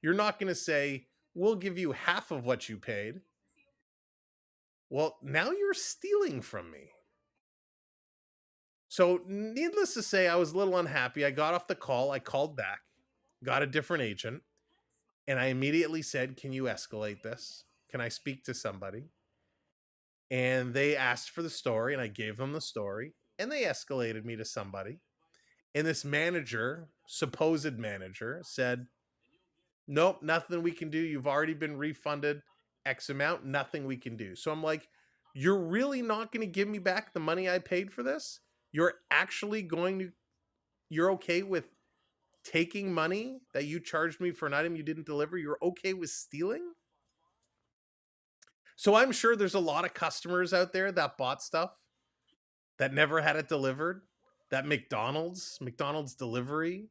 You're not going to say, we'll give you half of what you paid. Well, now you're stealing from me. So needless to say, I was a little unhappy. I got off the call. I called back, got a different agent, and I immediately said, can you escalate this? Can I speak to somebody? And they asked for the story, and I gave them the story, and they escalated me to somebody. And this manager, supposed manager, said, nope, nothing we can do. You've already been refunded X amount, nothing we can do. So I'm like, you're really not going to give me back the money I paid for this? You're okay with taking money that you charged me for an item you didn't deliver? You're okay with stealing? So I'm sure there's a lot of customers out there that bought stuff that never had it delivered, that McDonald's delivery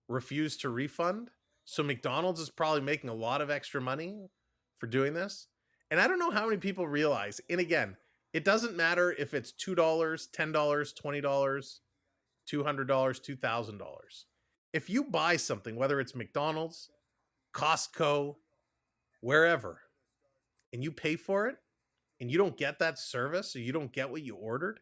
refused to refund. So McDonald's is probably making a lot of extra money for doing this. And I don't know how many people realize, and again, it doesn't matter if it's $2, $10, $20, $200, $2,000. If you buy something, whether it's McDonald's, Costco, wherever, and you pay for it, and you don't get that service, or you don't get what you ordered,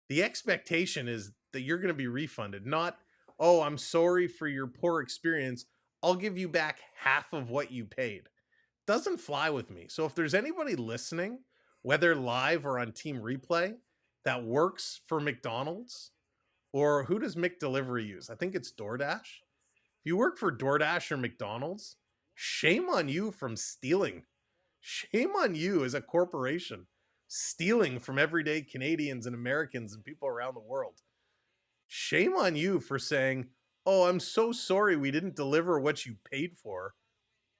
the expectation is that you're going to be refunded. Not, oh, I'm sorry for your poor experience, I'll give you back half of what you paid. Doesn't fly with me. So if there's anybody listening, whether live or on Team Replay, that works for McDonald's, or who does McDelivery use? I think it's DoorDash. If you work for DoorDash or McDonald's, shame on you from stealing. Shame on you as a corporation stealing from everyday Canadians and Americans and people around the world. Shame on you for saying, oh, I'm so sorry we didn't deliver what you paid for,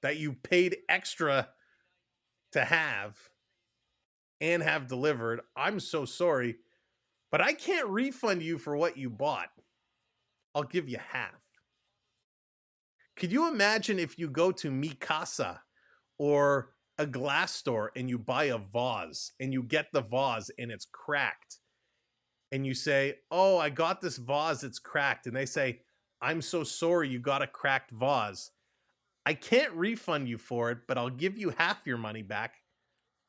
that you paid extra to have and have delivered. I'm so sorry, but I can't refund you for what you bought. I'll give you half. Could you imagine if you go to Mikasa or a glass store and you buy a vase and you get the vase and it's cracked and you say, oh, I got this vase, it's cracked. And they say, I'm so sorry you got a cracked vase. I can't refund you for it, but I'll give you half your money back.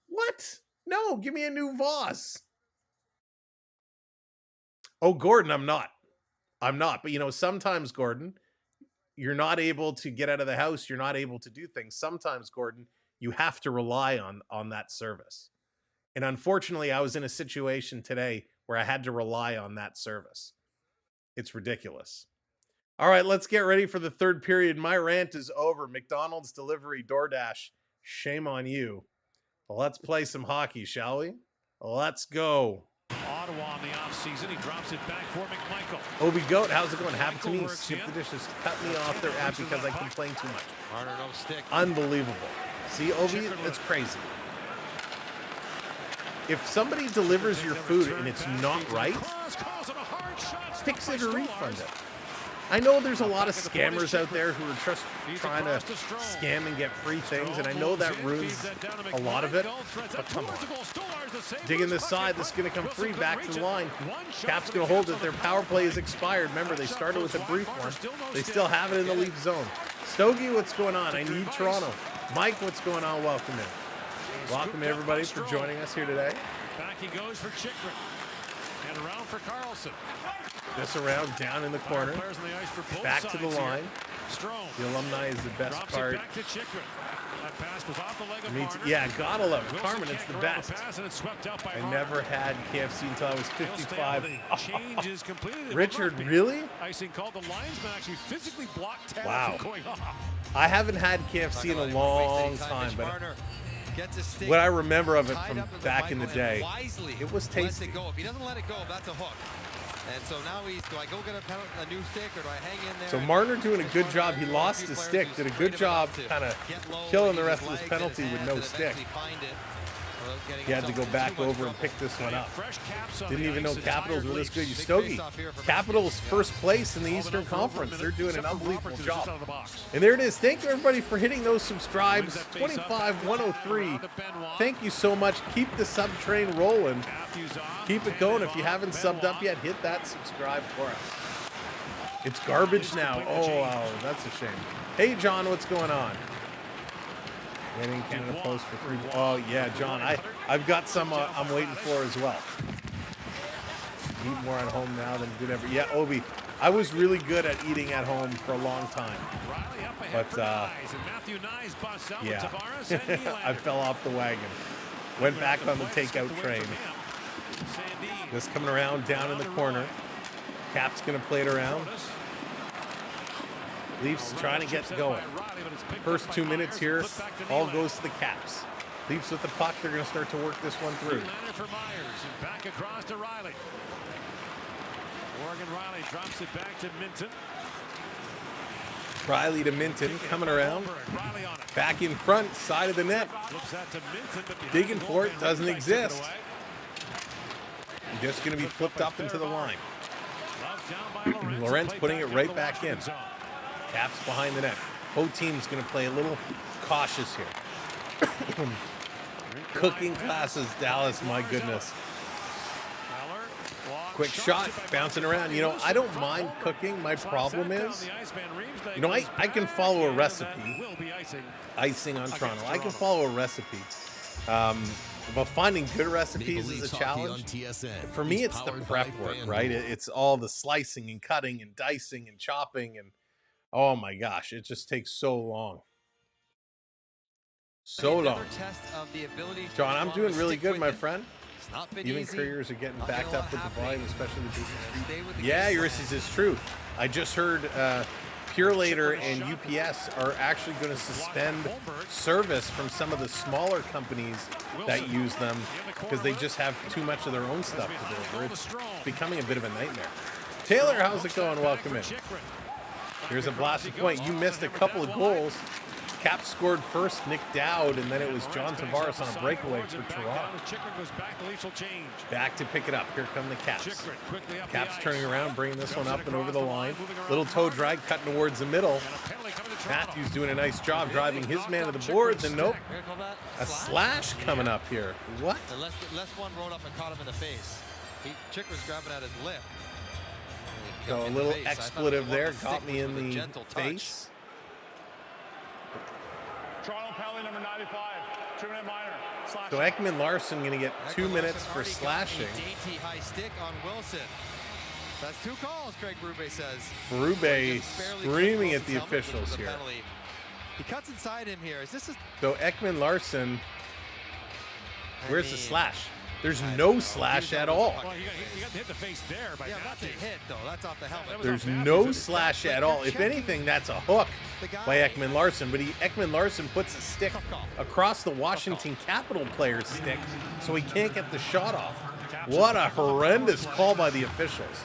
What? No, give me a new vase. Oh, Gordon, I'm not. But you know, sometimes, Gordon, you're not able to get out of the house. You're not able to do things. Sometimes, Gordon, you have to rely on that service. And unfortunately, I was in a situation today where I had to rely on that service. It's ridiculous. All right, let's get ready for the third period. My rant is over. McDonald's delivery, DoorDash, shame on you. Well, let's play some hockey, shall we? Let's go. Ottawa in the offseason. He drops it back for McMichael. Obi Goat, how's it going? Happen to me. Skip the dishes. Cut me off their app because I complain too much. Marner, no stick. Unbelievable. See, Obi, it's crazy. If somebody delivers your food and it's not right, fix it or refund it. I know there's a lot of scammers out there who are just trying to scam and get free things, and I know that ruins a lot of it, but come on. Digging this side, this is going to come free back to the line. Cap's going to hold it. Their power play is expired. Remember, they started with a brief one. They still have it in the Leaf zone. Stogie, what's going on? I need Toronto. Mike, what's going on? Welcome in. Welcome, everybody, for joining us here today. Back he goes for Chychrun. And around for Carlson. This around, down in the corner. Back to the line. The alumni is the best part. Yeah, gotta love it. Carmen, it's the best. I never had KFC until I was 55. Richard, really? Wow. I haven't had KFC in a long time, but what I remember of it from back in the day, it was tasty. If he doesn't let it go, that's a hook. And so now do I go get a new stick or do I hang in there? So Marner doing a good job. He lost his stick, did a good job kind of killing the rest of his penalty with no stick. He had to go back over and pick this one up. Didn't even know Capitals were this good. Stogie, Capitals first place in the Eastern Conference. They're doing an unbelievable job. And there it is. Thank you, everybody, for hitting those subscribes. 25,103. Thank you so much. Keep the sub train rolling. Keep it going. If you haven't subbed up yet, hit that subscribe for us. It's garbage now. Oh, wow, that's a shame. Hey, John, what's going on? Winning Canada Post for 3. Oh, yeah, John. I've got some I'm waiting for as well. Eat more at home now than did ever. Yeah, Obi, I was really good at eating at home for a long time. But, yeah, I fell off the wagon. Went back on the takeout train. This coming around down in the corner. Cap's going to play it around. Leafs trying to get going. First 2 minutes here, all goes to the Caps. Leafs with the puck, they're going to start to work this one through. Back across to Riley. Morgan Riley drops it back to Minton. Riley to Minton, coming around. Back in front, side of the net. Digging for it, doesn't exist. Just going to be flipped up into the line. Lorentz putting it right back in. Caps behind the net. Both teams going to play a little cautious here. Cooking classes, Dallas, my goodness. Quick shot, bouncing around. You know, I don't mind cooking. My problem is, you know, I can follow a recipe. Icing on Toronto. I can follow a recipe. But finding good recipes is a challenge. For me, it's the prep work, right? It's all the slicing and cutting and dicing and chopping and oh my gosh, it just takes so long. So long. John, I'm doing really good, my friend. Even couriers are getting backed up with the volume, especially the business street. Yeah, Ulysses, is true. I just heard Purelator and UPS are actually going to suspend service from some of the smaller companies that use them because they just have too much of their own stuff to deliver. It's becoming a bit of a nightmare. Taylor, how's it going? Welcome in. Here's a blasted point. You missed a couple of goals. Caps scored first, Nick Dowd, and then it was John Tavares on a breakaway for Toronto. Back to pick it up. Here come the Caps. Caps turning around, bringing this one up and over the line. Little toe drag, cutting towards the middle. Matthews doing a nice job driving his man to the boards, and nope. A slash coming up here. What? Unless one rode up and caught him in the face. Chikrin's grabbing at his lip. So a little expletive there got me in the face. Toronto penalty number 95, 2-minute minor. So Ekman Larson going to get 2 minutes for slashing. Dainty high stick on Wilson. That's 2 calls, Craig Berube says. Berube screaming at the officials here. He cuts inside him here. Is this a... So Ekman Larson, where's the slash? There's no slash at all. Well, you got to hit the face there by that's a hit, though. That's off the helmet. There's no slash at all. If anything, that's a hook by Ekman Larson. But Ekman Larson puts a stick across the Washington Capital player's stick so he can't get the shot off. What a horrendous call by the officials.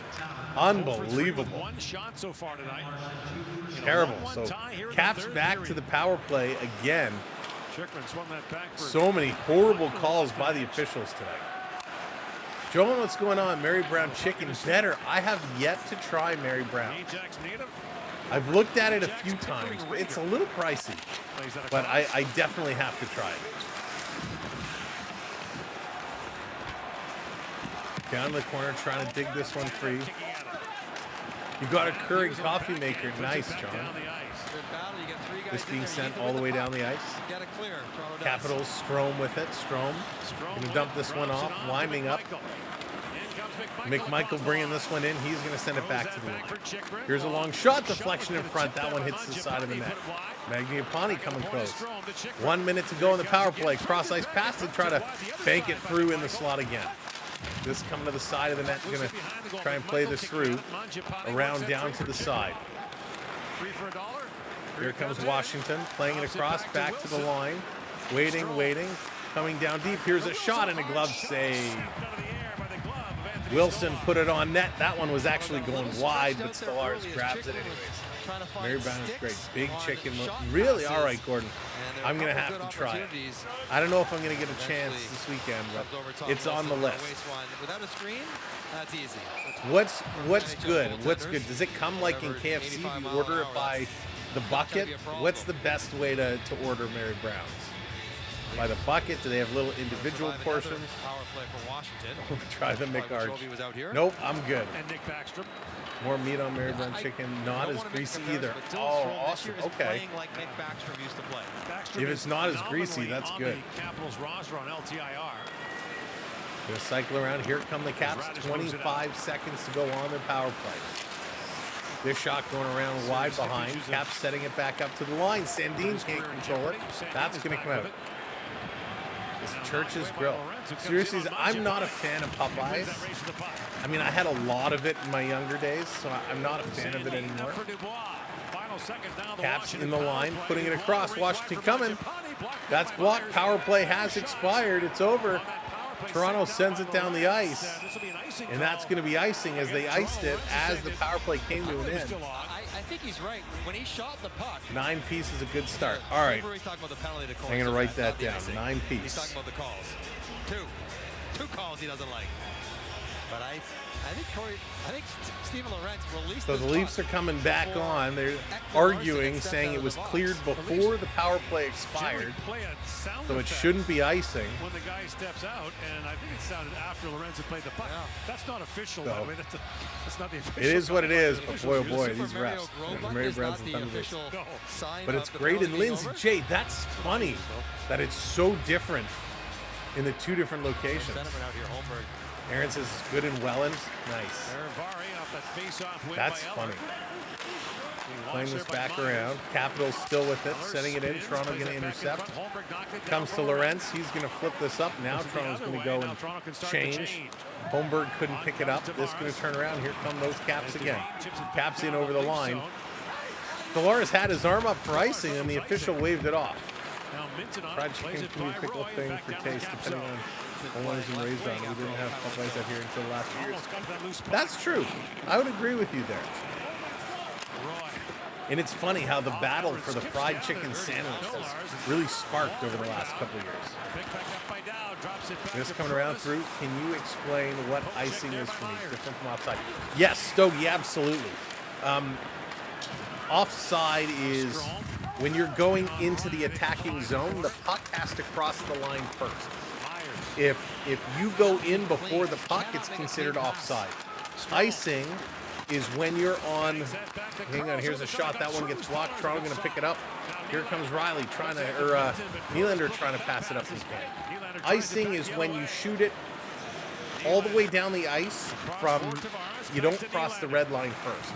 Unbelievable. One shot so far tonight. Terrible. So Caps back to the power play again. So many horrible calls by the officials tonight. Joel, what's going on? Mary Brown chicken better. I have yet to try Mary Brown. I've looked at it a few times. It's a little pricey, but I definitely have to try it. Down the corner, trying to dig this one free. You got a Keurig coffee maker. Nice, John. This being sent all the way down the ice. Capitals, Strome with it. Strome going to dump this one off, winding up. McMichael bringing this one in. He's going to send it back to the line. Here's a long shot, deflection in front. That one hits the side of the net. Magniapani coming close. 1 minute to go in the power play. Cross ice pass to try to bank it through in the slot again. This coming to the side of the net. Going to try and play this through. Around down to the side. Here comes Washington, playing it across, back to the line. Waiting. Coming down deep. Here's a shot and a glove save. Wilson put it on net. That one was actually going wide, but Stellaris grabs it anyways. Mary Brown is great. Big chicken. Really? All right, Gordon. I'm going to have to try it. I don't know if I'm going to get a chance this weekend, but it's on the list. Without a screen, that's easy. What's good? What's good? Does it come like in KFC? Do you order it by the bucket? What's the best way to order Mary Browns? By the bucket? Do they have little individual portions? Try the McArch. Nope, I'm good. More meat on Mary Brown chicken. Not as greasy either. Oh, awesome. Okay. If it's not as greasy, that's good. Gonna cycle around. Here come the Caps. 25 seconds to go on their power play. This shot going around wide behind. Caps setting it back up to the line. Sandin can't control it. That's going to come out. This Church's Grill. Seriously, I'm not a fan of Popeyes. I mean, I had a lot of it in my younger days, so I'm not a fan of it anymore. Caps in the line, putting it across. Washington coming. That's blocked. Power play has expired. It's over. Toronto sends it down the ice, and that's going to be icing as they iced it as the power play came to an end. I think he's right. When he shot the puck, 9 piece is a good start. All right, I'm going to write that down. 9 piece. He's talking about the calls. Two calls he doesn't like. But I think Steven Lorentz released. So the Leafs are coming back on. They're arguing, saying it was cleared before the power play expired, so it shouldn't be icing. When the guy steps out, and I think it sounded after Lorentz had played the puck. Yeah. That's not official. So, I mean, that's not the official. It is what it is, but boy, oh boy, these refs. Mary Brown's the official. But it's great. And Lindsay J, that's funny that it's so different in the 2 different locations. Aaron says it's good in Welland. Nice. That's funny. Playing this back around. Capitals still with it, sending it in. Toronto going to intercept. Comes to Lorentz. He's going to flip this up. Now Toronto's going to go and change. Holmberg couldn't pick it up. This is going to turn around. Here come those Caps again. Caps in over the line. Tavares had his arm up for icing, and the official waved it off. Now Minton on Fried it, plays chicken it can be a by fickle Roy, thing back for down the taste, cap depending zone. on what one's been raised on. We didn't have Popeyes out here until the last few years. Almost got that loose puck. That's true. I would agree with you there. Roy. And it's funny how the battle for the fried chicken sandwich has really sparked over the last couple of years. Picked back up by Dow, drops it back This to coming around Ferris. through, can you explain what icing is for me? Different from offside. Yes, Stogie, absolutely. Offside is when you're going into the attacking zone, the puck has to cross the line first. If you go in before the puck, it's considered offside. Icing is when you're on. Hang on, here's a shot. That one gets blocked. Toronto going to pick it up. Here comes Riley trying to, or Nylander trying to pass it up his can. Icing is when you shoot it all the way down the ice from, you don't cross the red line first.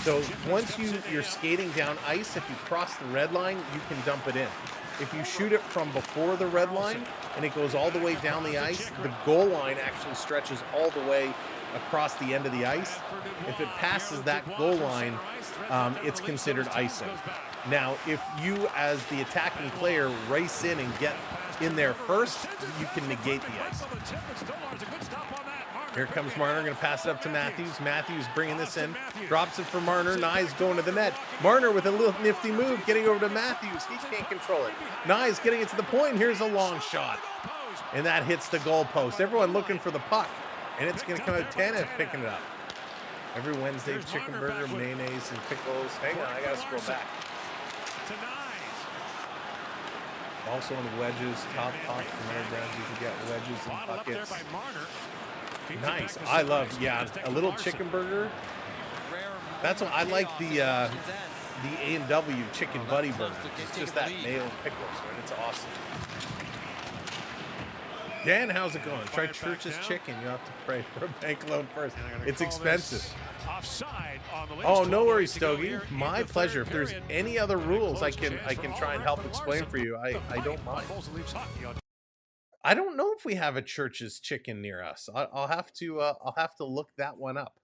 So once you're skating down ice, if you cross the red line, you can dump it in. If you shoot it from before the red line and it goes all the way down the ice, the goal line actually stretches all the way across the end of the ice. If it passes that goal line, it's considered icing. Now, if you, as the attacking player, race in and get in there first, you can negate the ice. Here comes Marner, going to pass it up to Matthews. Matthews bringing this in, drops it for Marner. Nye's going to the net. Marner with a little nifty move, getting over to Matthews. He can't control it. Nye's getting it to the point. Here's a long shot, and that hits the goalpost. Everyone looking for the puck, and it's going to come out. Tanev picking it up. Every Wednesday, chicken burger, mayonnaise, and pickles. Hang on, I got to scroll back. Also on the wedges, top puck from Mary Browns, you can get wedges and buckets. Nice. I love, yeah, a little chicken burger. That's what I like, the A&W chicken buddy burger. It's just that mayo pickles, right? It's awesome. Dan, how's it going? Try Church's chicken. You have to pray for a bank loan first. It's expensive. Oh, no worries, Stogie. My pleasure. If there's any other rules I can try and help explain for you, I don't mind. I don't know if we have a Church's chicken near us. I'll have to look that one up.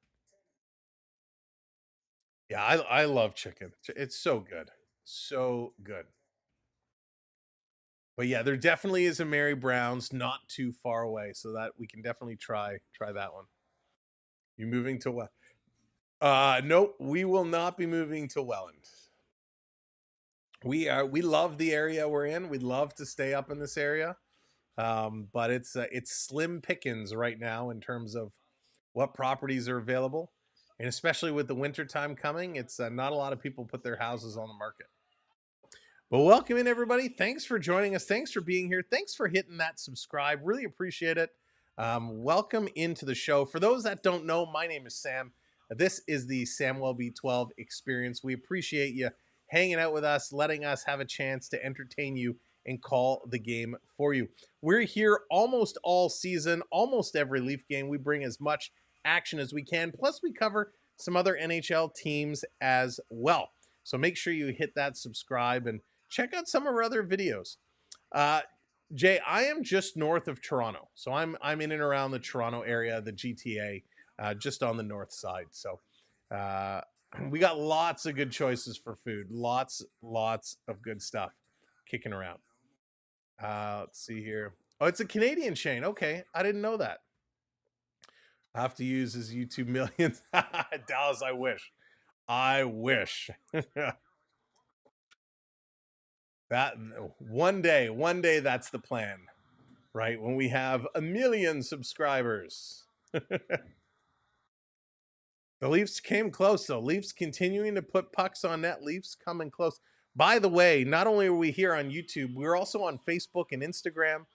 Yeah, I love chicken. It's so good. So good. But yeah, there definitely is a Mary Brown's not too far away, so that we can definitely try that one. You moving to what? Nope, we will not be moving to Welland. We love the area we're in. We'd love to stay up in this area. But it's slim pickings right now in terms of what properties are available. And especially with the winter time coming, it's not a lot of people put their houses on the market. But welcome in, everybody. Thanks for joining us. Thanks for being here. Thanks for hitting that subscribe. Really appreciate it. Welcome into the show. For those that don't know, my name is Sam. This is the Samwell B12 experience. We appreciate you hanging out with us, letting us have a chance to entertain you and call the game for you. We're here almost all season, almost every Leaf game. We bring as much action as we can. Plus, we cover some other NHL teams as well. So make sure you hit that subscribe and check out some of our other videos. Jay, I am just north of Toronto. So I'm in and around the Toronto area, the GTA, just on the north side. So we got lots of good choices for food. Lots of good stuff kicking around. Let's see here. Oh, it's a Canadian chain. Okay, I didn't know that. I have to use his YouTube millions. Dallas, I wish. I wish. That one day that's the plan, right? When we have 1 million subscribers. The Leafs came close, though. Leafs continuing to put pucks on net. Leafs coming close. By the way, not only are we here on YouTube, we're also on Facebook and Instagram.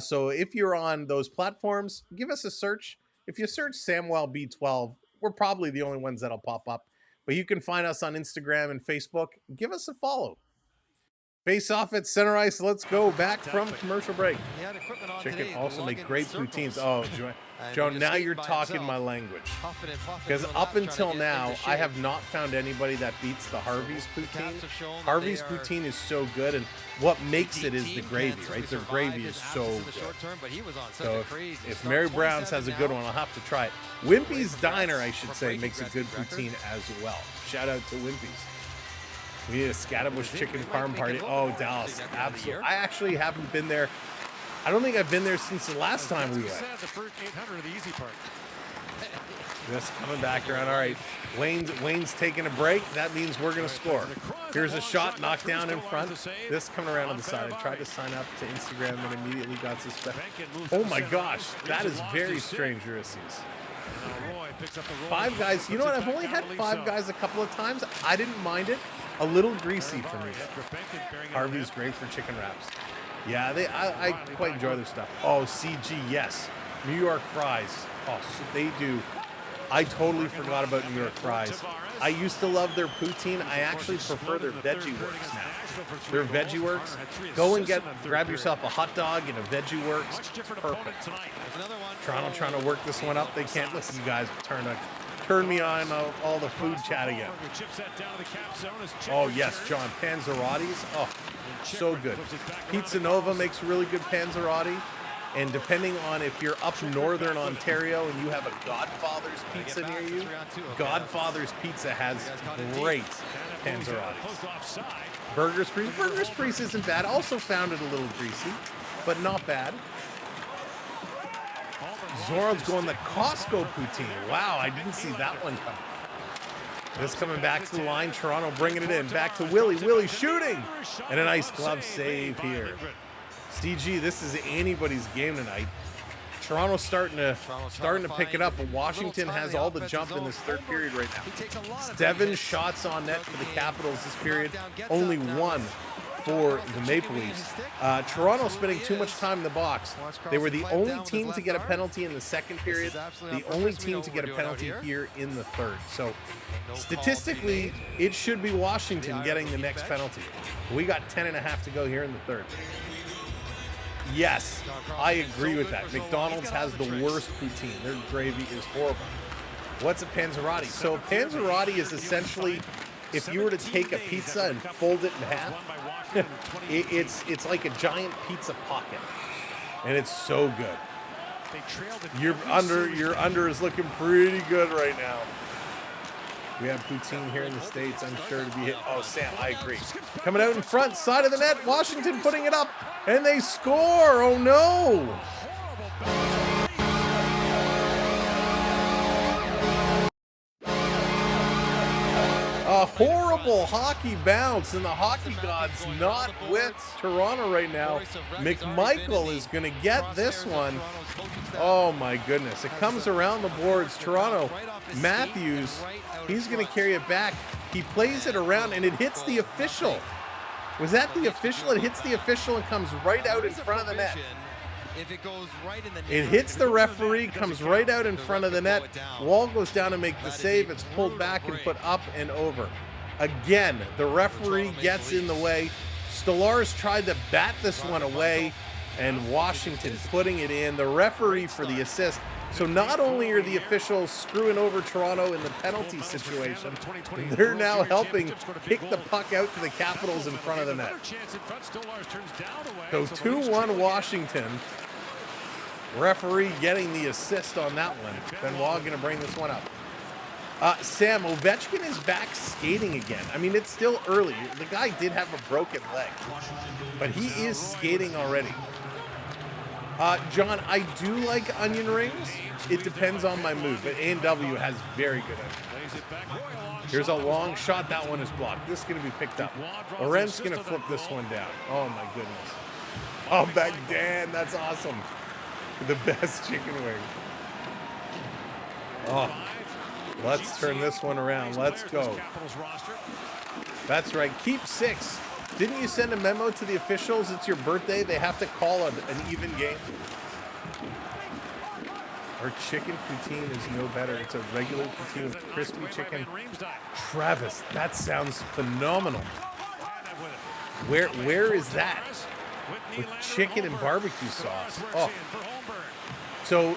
So if you're on those platforms, give us a search. If you search Samwell B12, we're probably the only ones that'll pop up. But you can find us on Instagram and Facebook. Give us a follow. Face off at center ice. Let's go back from commercial break. Chicken also make great poutines. Oh, Joe, now you're talking my language. Because up until now, I have not found anybody that beats the Harvey's poutine. Harvey's poutine is so good, and what makes it is the gravy, right? Their gravy is so good. So if Mary Brown's has a good one, I'll have to try it. Wimpy's Diner, I should say, makes a good poutine as well. Shout out to Wimpy's. We need a Scatterbush chicken parm party. Oh, Dallas, absolutely. I actually haven't been there. I don't think I've been there since the last time we went. The first 800 of the easy part. This coming back around. All right, Wayne's taking a break. That means we're going to score. Here's a shot knocked down in front. This coming around on the side. I tried to sign up to Instagram and immediately got suspended. Oh my gosh, that is very strange, Ulysses. 5 guys. You know what? I've only had 5 guys a couple of times. I didn't mind it. A little greasy for me. Harvey's great for chicken wraps. Yeah, I quite enjoy their stuff. Oh, CG, yes. New York fries. Oh, so they do. I totally forgot about New York fries. I used to love their poutine. I actually prefer their Veggie Works now. Their Veggie Works. Go and grab yourself a hot dog and a Veggie Works. It's perfect. Toronto trying to work this one up. They can't. Listen, you guys turn me on all the food chat again. Oh yes, John, Panzerottis. Oh, so good. Pizza Nova makes really good Panzerotti. And depending on if you're up northern Ontario and you have a Godfather's Pizza near you, Godfather's Pizza has great Panzerottis. Burger's Priest isn't bad. Also found it a little greasy, but not bad. Zoran's going the Costco poutine. Wow, I didn't see that one coming. This coming back to the line. Toronto bringing it in. Back to Willie. Willie shooting. And a nice glove save here. CG, this is anybody's game tonight. Toronto's starting to pick it up, but Washington has all the jump in this third period right now. 7 shots on net for the Capitals this period. Only 1 for the Maple Leafs. Toronto spending too much time in the box. They were the only team to get a penalty in the second period, the only team to get a penalty here in the third. So statistically, it should be Washington getting the next penalty. We got 10.5 to go here in the third. Yes, I agree with that. McDonald's has the worst poutine. Their gravy is horrible. What's a Panzerotti? So a Panzerotti is essentially, if you were to take a pizza and fold it in half, it's like a giant pizza pocket, and it's so good. Your under is looking pretty good right now. We have poutine here in the States, I'm sure, to be hit. Oh, Sam, I agree. Coming out in front, side of the net, Washington putting it up, and they score. Oh, no. A horrible hockey bounce, and the hockey gods not with Toronto right now. McMichael is going to get this one. Oh, my goodness. It comes around the boards. Toronto, Matthews, he's going to carry it back. He plays it around, and it hits the official. Was that the official? It hits the official and comes right out in front of the net. It hits the referee, comes right out in front of the net. Wall goes down to make the save. It's pulled back and put up and over. Again, the referee gets in the way. Stolarz tried to bat this one away, and Washington putting it in. The referee for the assist. So not only are the officials screwing over Toronto in the penalty situation, they're now helping kick the puck out to the Capitals in front of the net. So 2-1 Washington. Referee getting the assist on that one. Benoit going to bring this one up. Sam, Ovechkin is back skating again. I mean, it's still early. The guy did have a broken leg, but he is skating already. John, I do like onion rings. It depends on my mood, but A&W has very good onion rings. Here's a long shot. That one is blocked. This is going to be picked up. Laurent's going to flip this one down. Oh, my goodness. Oh, back Dan. That's awesome. The best chicken wing. Oh, let's turn this one around. Let's go. That's right. Keep 6. Didn't you send a memo to the officials? It's your birthday. They have to call an even game. Our chicken poutine is no better. It's a regular poutine with crispy chicken. Travis, that sounds phenomenal. Where is that? With chicken and barbecue sauce. Oh. So,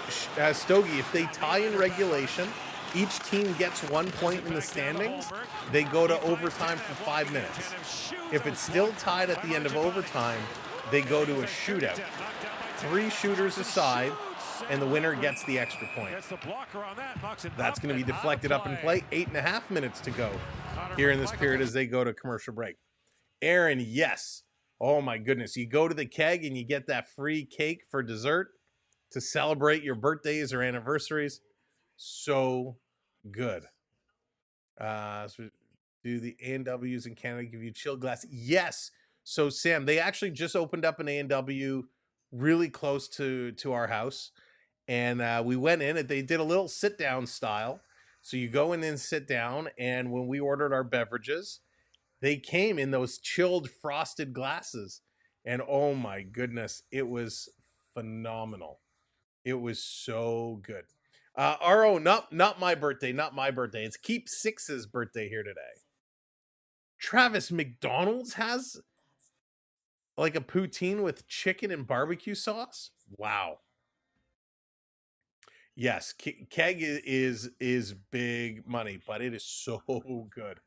Stogie, if they tie in regulation, each team gets 1 point in the standings. They go to overtime for 5 minutes. If it's still tied at the end of overtime, they go to a shootout. 3 shooters aside, and the winner gets the extra point. That's going to be deflected up in play. 8.5 minutes to go here in this period as they go to commercial break. Aaron, yes. Oh my goodness. You go to the keg and you get that free cake for dessert to celebrate your birthdays or anniversaries. So good. So do the A&Ws in Canada give you chill glass? Yes. So Sam, they actually just opened up an A&W really close to our house. And we went in and they did a little sit down style. So you go in and sit down. And when we ordered our beverages, they came in those chilled frosted glasses. And oh my goodness, it was phenomenal. It was so good. RO, not my birthday, not my birthday. It's Keep Six's birthday here today. Travis, McDonald's has like a poutine with chicken and barbecue sauce? Wow. Yes, keg is big money, but it is so good.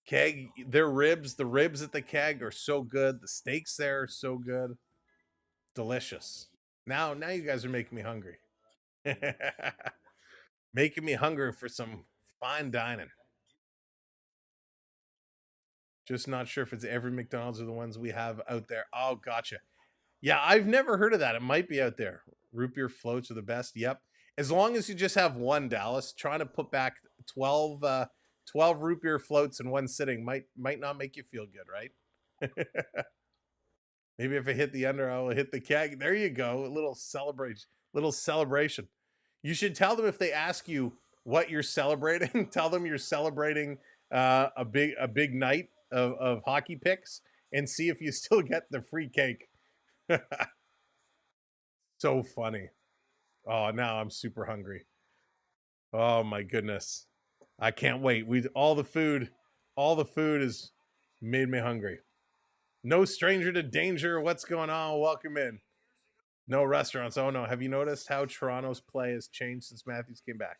Keg, the ribs at the keg are so good. The steaks there are so good. Delicious. Now you guys are making me hungry. Making me hungry for some fine dining. Just not sure if it's every McDonald's or the ones we have out there. Oh, gotcha. Yeah, I've never heard of that. It might be out there. Root beer floats are the best. Yep. As long as you just have one, Dallas, trying to put back 12 root beer floats in one sitting might not make you feel good, right? Maybe if I hit the under, I'll hit the keg. There you go. A little celebration. You should tell them if they ask you what you're celebrating, tell them you're celebrating a big night of hockey picks and see if you still get the free cake. So funny. Oh, now I'm super hungry. Oh my goodness. I can't wait. All the food has made me hungry. No stranger to danger. What's going on? Welcome in. No restaurants. Oh no. Have you noticed how Toronto's play has changed since Matthews came back?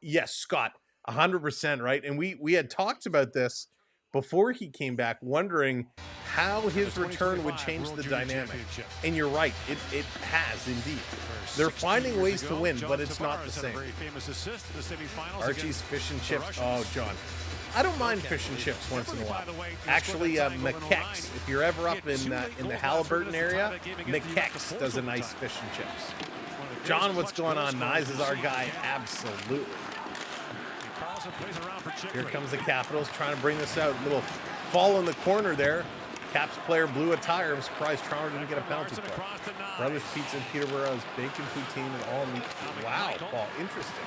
Yes, Scott, 100%, right? And we had talked about this before he came back, wondering how his return would change the dynamic. And you're right, it has indeed. They're finding ways to win, but it's not the same. Archie's fish and chips. Oh, John. I don't mind fish and chips once in a while. Actually, McKex, if you're ever up in the Halliburton area, McKex does a nice fish and chips. John, what's going on? Nyes is our guy. Absolutely. Here comes the Capitals trying to bring this out. Little fall in the corner there. Caps player blew a tire. I'm surprised Toronto didn't get a penalty for it. Brothers Pizza in Peterborough's bacon poutine and all meat. Wow, Paul, interesting.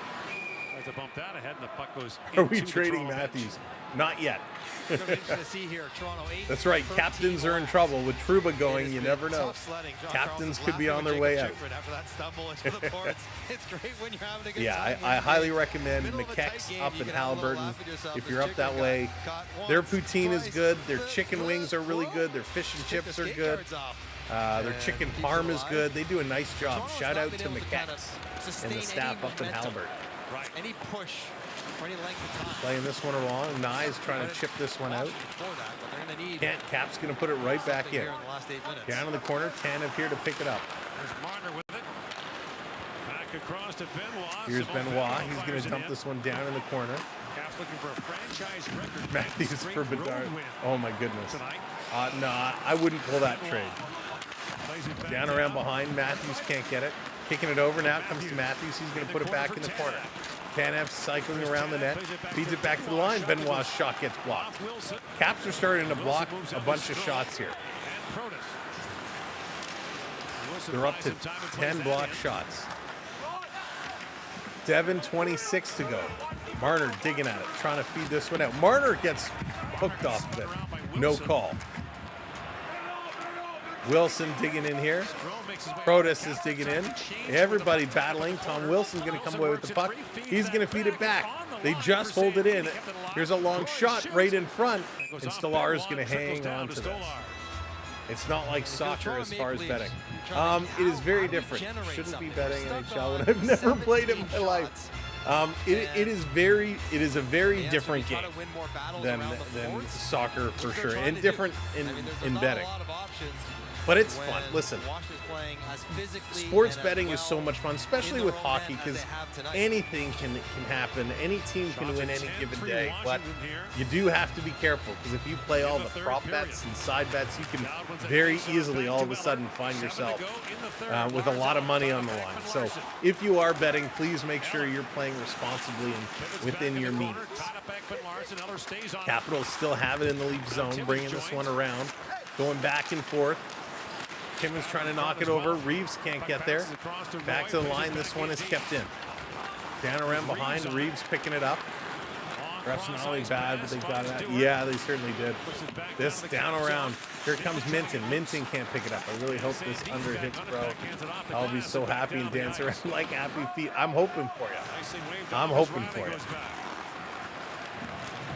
To bump that ahead and the puck goes. Are we trading Matthews? Not yet. That's right. Captains are in trouble with Trouba going. You never know. Captains could be on their way out. Yeah, I highly recommend McKex up in Halliburton. If you're up that way, their poutine is good. Their chicken wings are really good. Their fish and chips are good. Their chicken parm is good. They do a nice job. Shout out to McKex and the staff up in Halliburton. Right. Any push for any length of time. Playing this one along. Nye's trying to chip this one out. Cap's going to put it right back in. Down in the corner. Tanev here to pick it up. There's Marner with it. Back across to Benoit. Here's Benoit. He's going to dump this one down in the corner. Cap's looking for a franchise record. Matthews for Bedard. Oh my goodness. No, I wouldn't pull that trade. Down around behind. Matthews can't get it. Kicking it over now, comes to Matthews. He's going to put it back in the corner. Tanev cycling around the net, feeds it back to the line. Benoit's shot gets blocked. Caps are starting to block a bunch of shots here. They're up to 10 blocked shots. Devin, 26 to go. Marner digging at it, trying to feed this one out. Marner gets hooked off of it. No call. Wilson digging in here. Protas is digging in. Everybody battling. Tom Wilson's going to come away with the puck. He's going to feed it back. They just hold it in. Here's a long shot right in front. And Stolar is going to hang on to this. It's not like soccer as far as betting. It is very different. Shouldn't be betting NHL when I've never played it in my life. It is a very different game than soccer for sure, and different in betting. But it's when fun. Listen, Washington's playing as physically sports and as betting is so well much fun, especially in the with road hockey, as they because have tonight. anything can happen. Any team can win any given day, but you do have to be careful, because if you play all the prop bets and side bets, you can very easily all of a sudden find yourself with a lot of money on the line. So if you are betting, please make sure you're playing responsibly and within your means. Capitals still have it in the Leaf zone, bringing this one around, going back and forth. Timmins trying to knock it over. Reeves can't get there. Back to the line. This one is kept in. Down around behind. Reeves picking it up. Ref's not only bad, but they got it. Yeah, they certainly did. This down around. Here comes Minton. Minton can't pick it up. I really hope this under hits, bro. I'll be so happy and dance around like happy feet. I'm hoping for you. I'm hoping for you.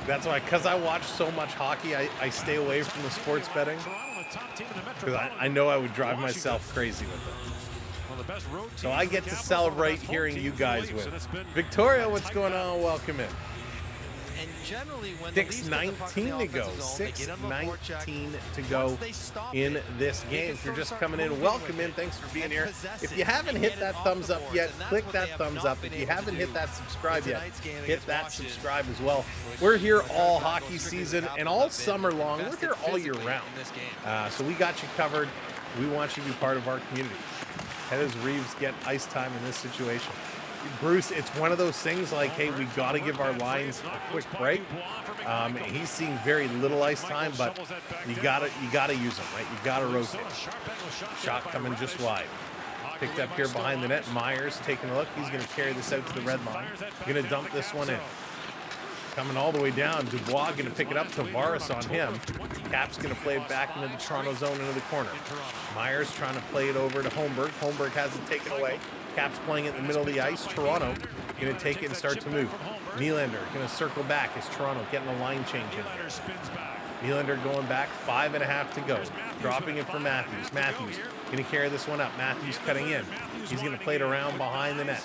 That's why, because I watch so much hockey, I stay away from the sports betting, because I know I would drive myself crazy with it. So I get to celebrate hearing you guys win. Victoria, what's going on? Welcome in. And generally, when the Leafs 6:19 to go. 6:19 to go in this game. If you're just coming in, welcome in. Thanks for being here. If you haven't hit that thumbs up yet, click that thumbs up. If you haven't hit that subscribe yet, hit that subscribe as well. We're here all hockey season and all summer long. We're here all year round. So we got you covered. We want you to be part of our community. How does Reeves get ice time in this situation? Bruce, it's one of those things like, hey, we got to give our lines a quick break. He's seeing very little ice time, but you gotta use them, right? You gotta rotate. Shot coming just wide. Picked up here behind the net. Myers taking a look. He's going to carry this out to the red line. Going to dump this one in. Coming all the way down. Dubois going to pick it up. Tavares on him. Cap's going to play it back into the Toronto zone into the corner. Myers trying to play it over to Holmberg. Holmberg has it taken away. Cap's playing it in the middle of the ice. Toronto going to take it and start to move. Nylander going to circle back as Toronto getting a line change in there. Nylander going back, 5.5 to go. Dropping it for Matthews. Matthews going to carry this one up. Matthews cutting in. He's going to play it around behind the net.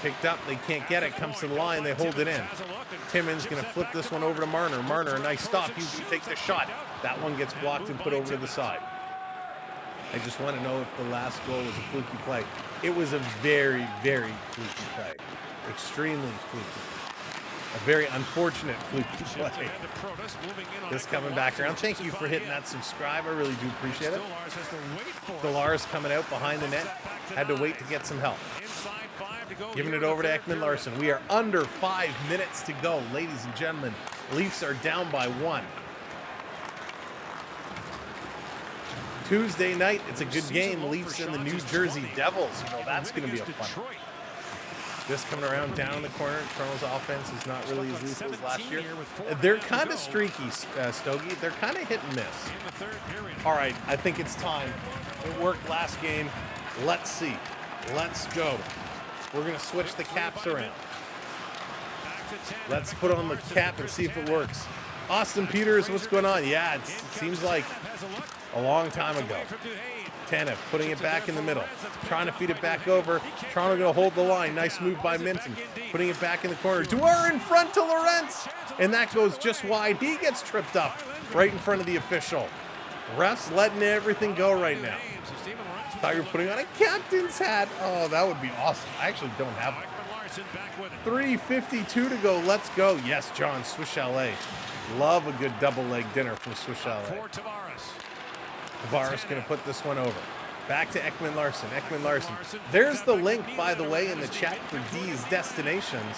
Picked up, they can't get it. Comes to the line, they hold it in. Timmins going to flip this one over to Marner. Marner, a nice stop. He takes the shot. That one gets blocked and put over to the side. I just want to know if the last goal was a fluky play. It was a very, very fluky play. Extremely fluky. A very unfortunate fluky play. This coming back around. Thank you for hitting that subscribe. I really do appreciate it. Delars coming out behind the net. Had to wait to get some help. Giving it over to Ekman Larson. We are under 5 minutes to go, ladies and gentlemen. Leafs are down by 1. Tuesday night, it's a good game. Leafs and the New Jersey Devils. You know, that's going to be a fun one. This coming around down in the corner. Toronto's offense is not really as lethal as last year. They're kind of streaky, Stogie. They're kind of hit and miss. All right, I think it's time. It worked last game. Let's see. Let's go. We're going to switch the caps around. Let's put on the cap and see if it works. Austin Peters, what's going on? Yeah, it seems like a long time ago. Tanev putting it back in the middle. Trying to feed it back over. Toronto going to hold the line. Nice move by Minton. Putting it back in the corner. Dwyer in front to Lorentz. And that goes just wide. He gets tripped up right in front of the official. Refs letting everything go right now. Thought you were putting on a captain's hat. Oh, that would be awesome. I actually don't have one. 3:52 to go. Let's go. Yes, John, Swiss Chalet. Love a good double leg dinner from Swiss Chalet. Tavares going to put this one over. Back to Ekman Larson. Ekman Larson. There's the link, by the way, in the chat for D's Destinations.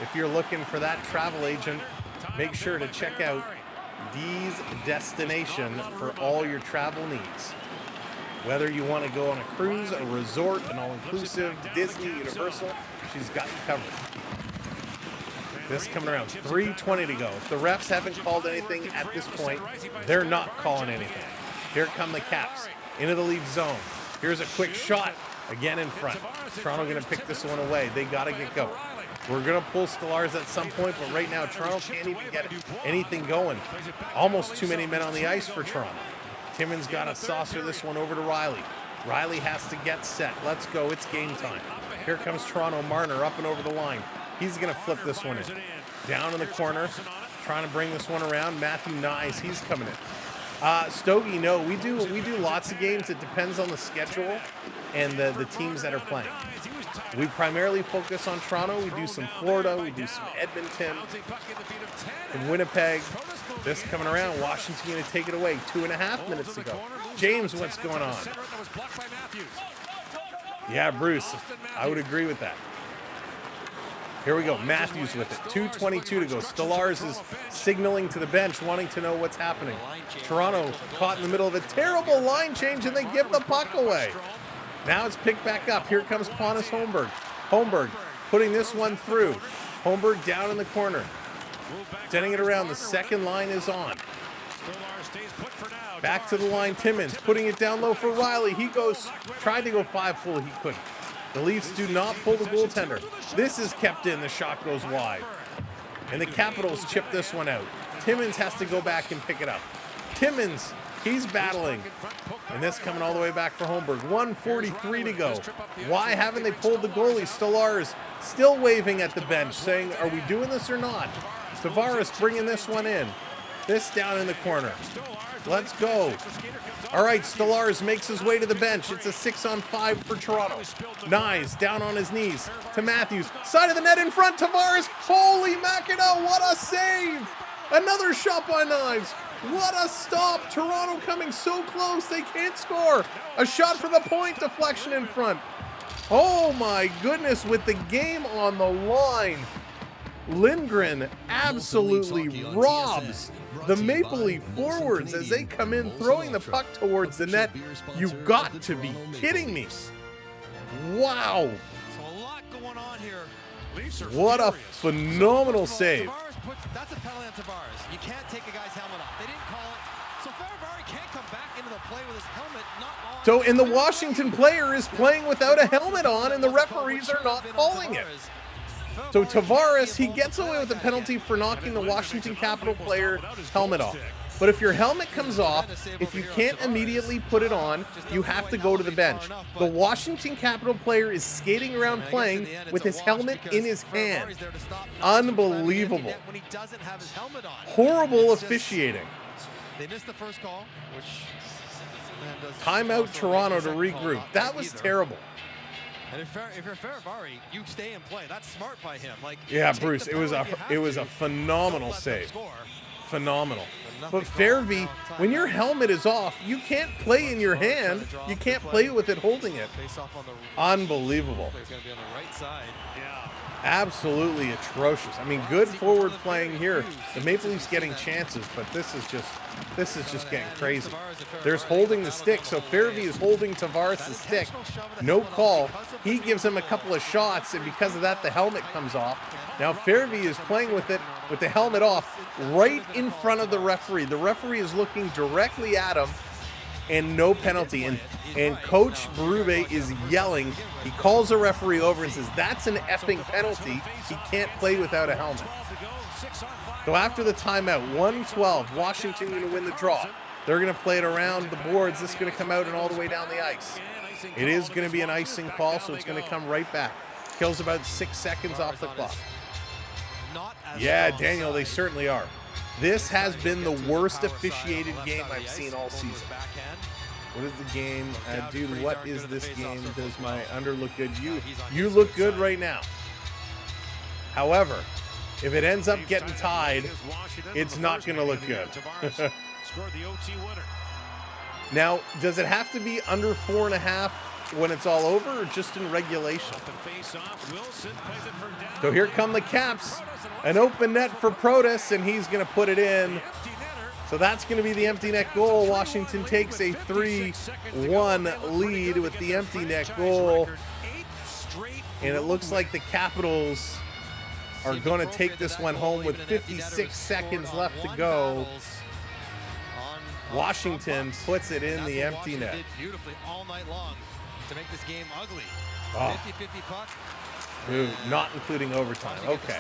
If you're looking for that travel agent, make sure to check out D's Destination for all your travel needs. Whether you want to go on a cruise, a resort, an all-inclusive, Disney, Universal, she's got you covered. This coming around, 3:20 to go. If the refs haven't called anything at this point, they're not calling anything. Here come the Caps into the Leaf zone. Here's a quick shot, again in front. Toronto going to pick this one away. They got to get going. We're going to pull Stellars at some point, but right now Toronto can't even get anything going. Almost too many men on the ice for Toronto. Timmins got to saucer this one over to Riley. Riley has to get set. Let's go. It's game time. Here comes Toronto. Marner up and over the line. He's going to flip this one in. Down in the corner. Trying to bring this one around. Matthew Nyes. He's coming in. Stogie, no, we do lots of games. It depends on the schedule and the teams that are playing. We primarily focus on Toronto. We do some Florida. We do some Edmonton and Winnipeg. This coming around, Washington going to take it away 2.5 minutes to go. James, what's going on? Yeah, Bruce, I would agree with that. Here we go, Matthews with it. 2:22 to go. Tavares is signaling to the bench, wanting to know what's happening. Toronto caught in the middle of a terrible line change, and they give the puck away. Now it's picked back up. Here comes Pontus Holmberg. Holmberg putting this one through. Holmberg down in the corner. Sending it around. The second line is on. Back to the line, Timmins putting it down low for Riley. He tried to go 5-hole, he couldn't. The Leafs do not pull the goaltender. This is kept in, the shot goes wide. And the Capitals chip this one out. Timmins has to go back and pick it up. Timmins, he's battling. And this coming all the way back for Holmberg. 1:43 to go. Why haven't they pulled the goalie? Tavares still waving at the bench, saying, are we doing this or not? Tavares bringing this one in. This down in the corner. Let's go. All right, Tavares makes his way to the bench. It's a 6-on-5 for Toronto. Nyes down on his knees to Matthews. Side of the net in front, Tavares. Holy mackerel, what a save. Another shot by Nyes. What a stop. Toronto coming so close, they can't score. A shot for the point, deflection in front. Oh my goodness, with the game on the line. Lindgren absolutely robs the Maple Leaf forwards as they come in throwing the puck towards the net. You've got to be kidding me. Wow. So a lot going on here. What a phenomenal save. That's a penalty on Tavares. You can't take a guy's helmet off. They didn't call it. So Tavares can't come back into the play with his helmet not on. So, and the Washington player is playing without a helmet on, and the referees are not calling it. So Tavares, he gets away with a penalty for knocking the Washington Capital player helmet off. But if your helmet comes off, if you can't immediately put it on, you have to go to the bench. The Washington Capital player is skating around playing with his helmet in his hand. Unbelievable. Horrible officiating. They missed the first call, which timeout Toronto to regroup. That was terrible. And if you're Tavares, you stay and play. That's smart by him. Like, yeah, Bruce, it was a phenomenal save. Phenomenal. But Fairvey, when your helmet is off, you can't play in your hand. You can't play with it holding it. Unbelievable. Absolutely atrocious. I mean, good forward playing here. The Maple Leafs getting chances, but this is just getting crazy. There's holding the stick, so Fairvey is holding Tavares' stick. No call. He gives him a couple of shots, and because of that, the helmet comes off. Now Fairvey is playing with it with the helmet off right in front of the referee. The referee is looking directly at him, and no penalty. And Coach Berube is yelling. He calls the referee over and says, that's an effing penalty. He can't play without a helmet. So after the timeout, 1:12, Washington going to win the draw. They're going to play it around the boards. This is going to come out and all the way down the ice. It is going to be an icing call, so it's going to come right back. Kills about 6 seconds off the clock. Yeah, Daniel, they certainly are. This has been the worst officiated game I've seen all season. What is the game? Dude, what is this game? Does my under look good? You look good right now. However, if it ends up getting tied, it's not going to look good. Now, does it have to be under 4.5 when it's all over, or just in regulation? So here come the Caps. An open net for Protas, and he's going to put it in. So that's going to be the empty net goal. Washington takes a 3-1 lead with the empty net goal. And it looks like the Capitals are going to take this one home with 56 seconds left to go. Washington puts it in the empty net. Beautifully all night long to make this game ugly. 50-50 puck. Ooh, not including overtime. Okay.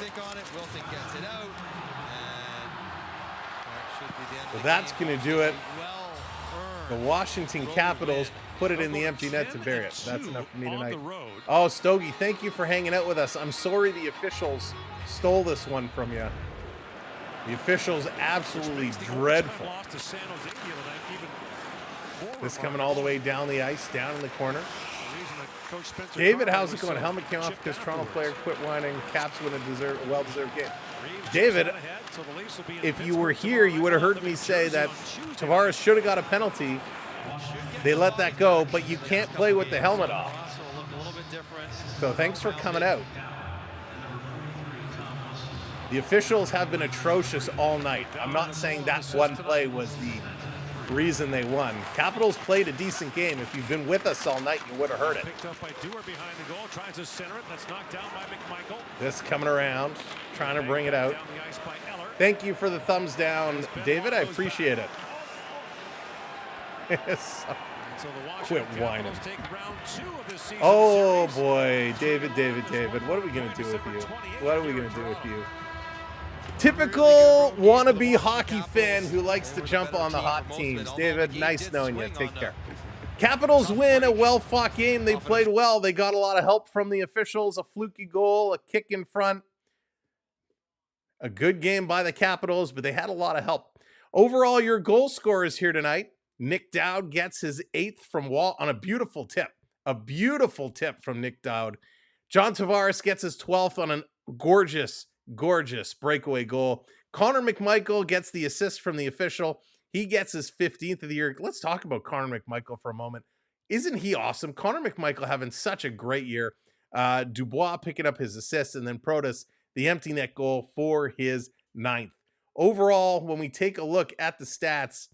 So that's going to do it. The Washington Capitals put it in the empty net to bury it. That's enough for me tonight. Oh, Stogie, thank you for hanging out with us. I'm sorry the officials stole this one from you. The officials absolutely dreadful. This coming all the way down the ice, down in the corner. David, how's it going? Helmet came off because Toronto player quit whining. Caps win a well-deserved game. David, if you were here, you would have heard me say that Tavares should have got a penalty. They let that go, but you can't play with the helmet off. So thanks for coming out. The officials have been atrocious all night. I'm not saying that one play was the reason they won. Capitals played a decent game. If you've been with us all night, you would have heard it. Picked up by Dewar behind the goal, tries to center it. That's knocked down by McMichael. This coming around, trying to bring it out. Thank you for the thumbs down, David. I appreciate it. Quit whining. Oh boy, David. What are we going to do with you? What are we going to do with you? Typical wannabe hockey fan who likes to jump on the hot teams. David, nice knowing you. Take care. Capitals win a well-fought game. They played well. They got a lot of help from the officials. A fluky goal, a kick in front. A good game by the Capitals, but they had a lot of help. Overall, your goal scorers here tonight. Nick Dowd gets his 8th from Wall on a beautiful tip. A beautiful tip from Nick Dowd. John Tavares gets his 12th on a gorgeous breakaway goal. Connor McMichael gets the assist from the official. He gets his 15th of the year. Let's talk about Connor McMichael for a moment. Isn't he awesome? Connor McMichael having such a great year. Dubois picking up his assist, and then Protas, the empty net goal for his 9th. Overall, when we take a look at the stats,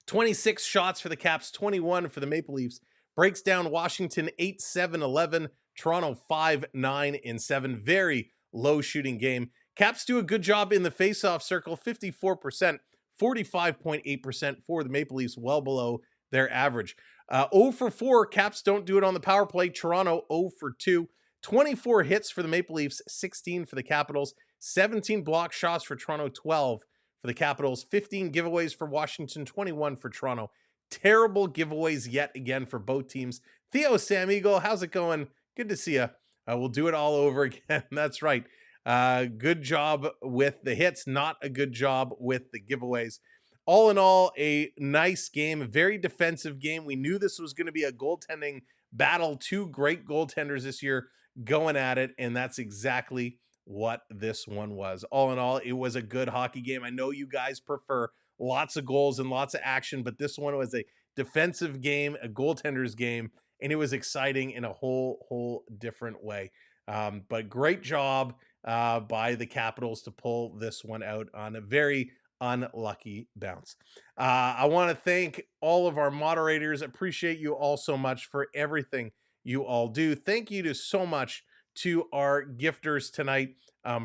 26 shots for the Caps, 21 for the Maple Leafs. Breaks down Washington 8-7-11, Toronto 5-9-7. Very low shooting game. Caps do a good job in the faceoff circle, 54%, 45.8% for the Maple Leafs, well below their average. 0 for 4, Caps don't do it on the power play. Toronto 0 for 2. 24 hits for the Maple Leafs, 16 for the Capitals. 17 block shots for Toronto, 12 for the Capitals. 15 giveaways for Washington, 21 for Toronto. Terrible giveaways yet again for both teams. Theo Sam Eagle, how's it going? Good to see you. We'll do it all over again. That's right. Good job with the hits, not a good job with the giveaways. All in all, a nice game, a very defensive game. We knew this was going to be a goaltending battle. Two great goaltenders this year going at it, and that's exactly what this one was. All in all, it was a good hockey game. I know you guys prefer lots of goals and lots of action, but this one was a defensive game, a goaltender's game, and it was exciting in a whole different way. But great job by the Capitals to pull this one out on a very unlucky bounce. I want to thank all of our moderators. Appreciate you all so much for everything you all do. Thank you so much to our gifters tonight.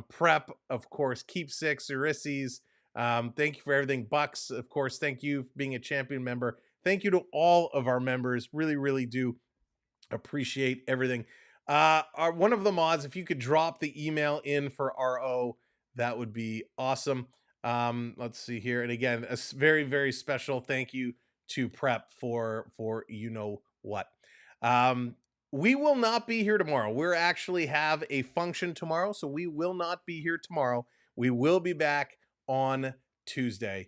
Prep, of course, Keepsix, Euryses. Thank you for everything. Bucks, of course, thank you for being a champion member. Thank you to all of our members. Really do appreciate everything. One of the mods, if you could drop the email in for RO, that would be awesome. Let's see here. And again, a very special thank you to Prep for you know what. We will not be here tomorrow. We're actually have a function tomorrow, so we will not be here tomorrow. We will be back on Tuesday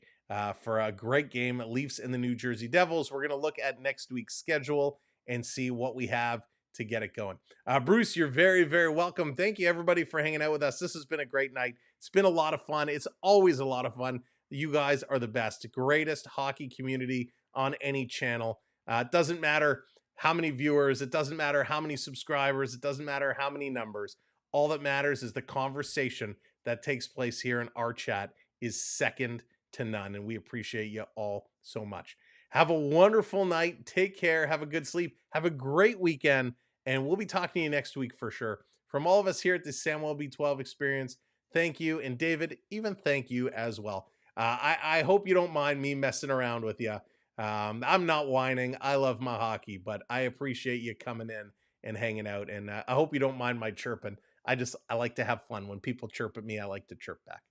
for a great game, Leafs and the New Jersey Devils. We're going to look at next week's schedule and see what we have to get it going. Bruce, you're very welcome. Thank you, everybody, for hanging out with us. This has been a great night. It's been a lot of fun. It's always a lot of fun. You guys are the best, greatest hockey community on any channel. It doesn't matter how many viewers, it doesn't matter how many subscribers, it doesn't matter how many numbers. All that matters is the conversation that takes place here in our chat is second to none, and we appreciate you all so much. Have a wonderful night. Take care. Have a good sleep. Have a great weekend, and we'll be talking to you next week for sure. From all of us here at the Samuel B12 Experience, thank you, and David, even thank you as well. I hope you don't mind me messing around with you. I'm not whining. I love my hockey, but I appreciate you coming in and hanging out. And I hope you don't mind my chirping. I like to have fun. When people chirp at me, I like to chirp back.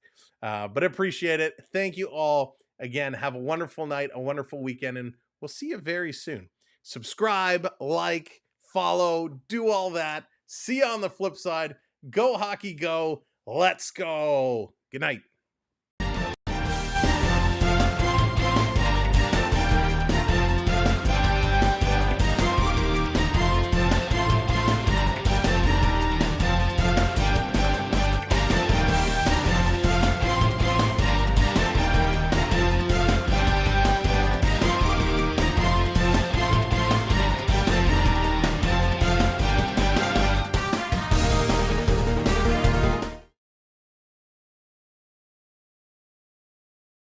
But appreciate it. Thank you all. Again, have a wonderful night, a wonderful weekend, and we'll see you very soon. Subscribe, like, follow, do all that. See you on the flip side. Go hockey, go. Let's go. Good night.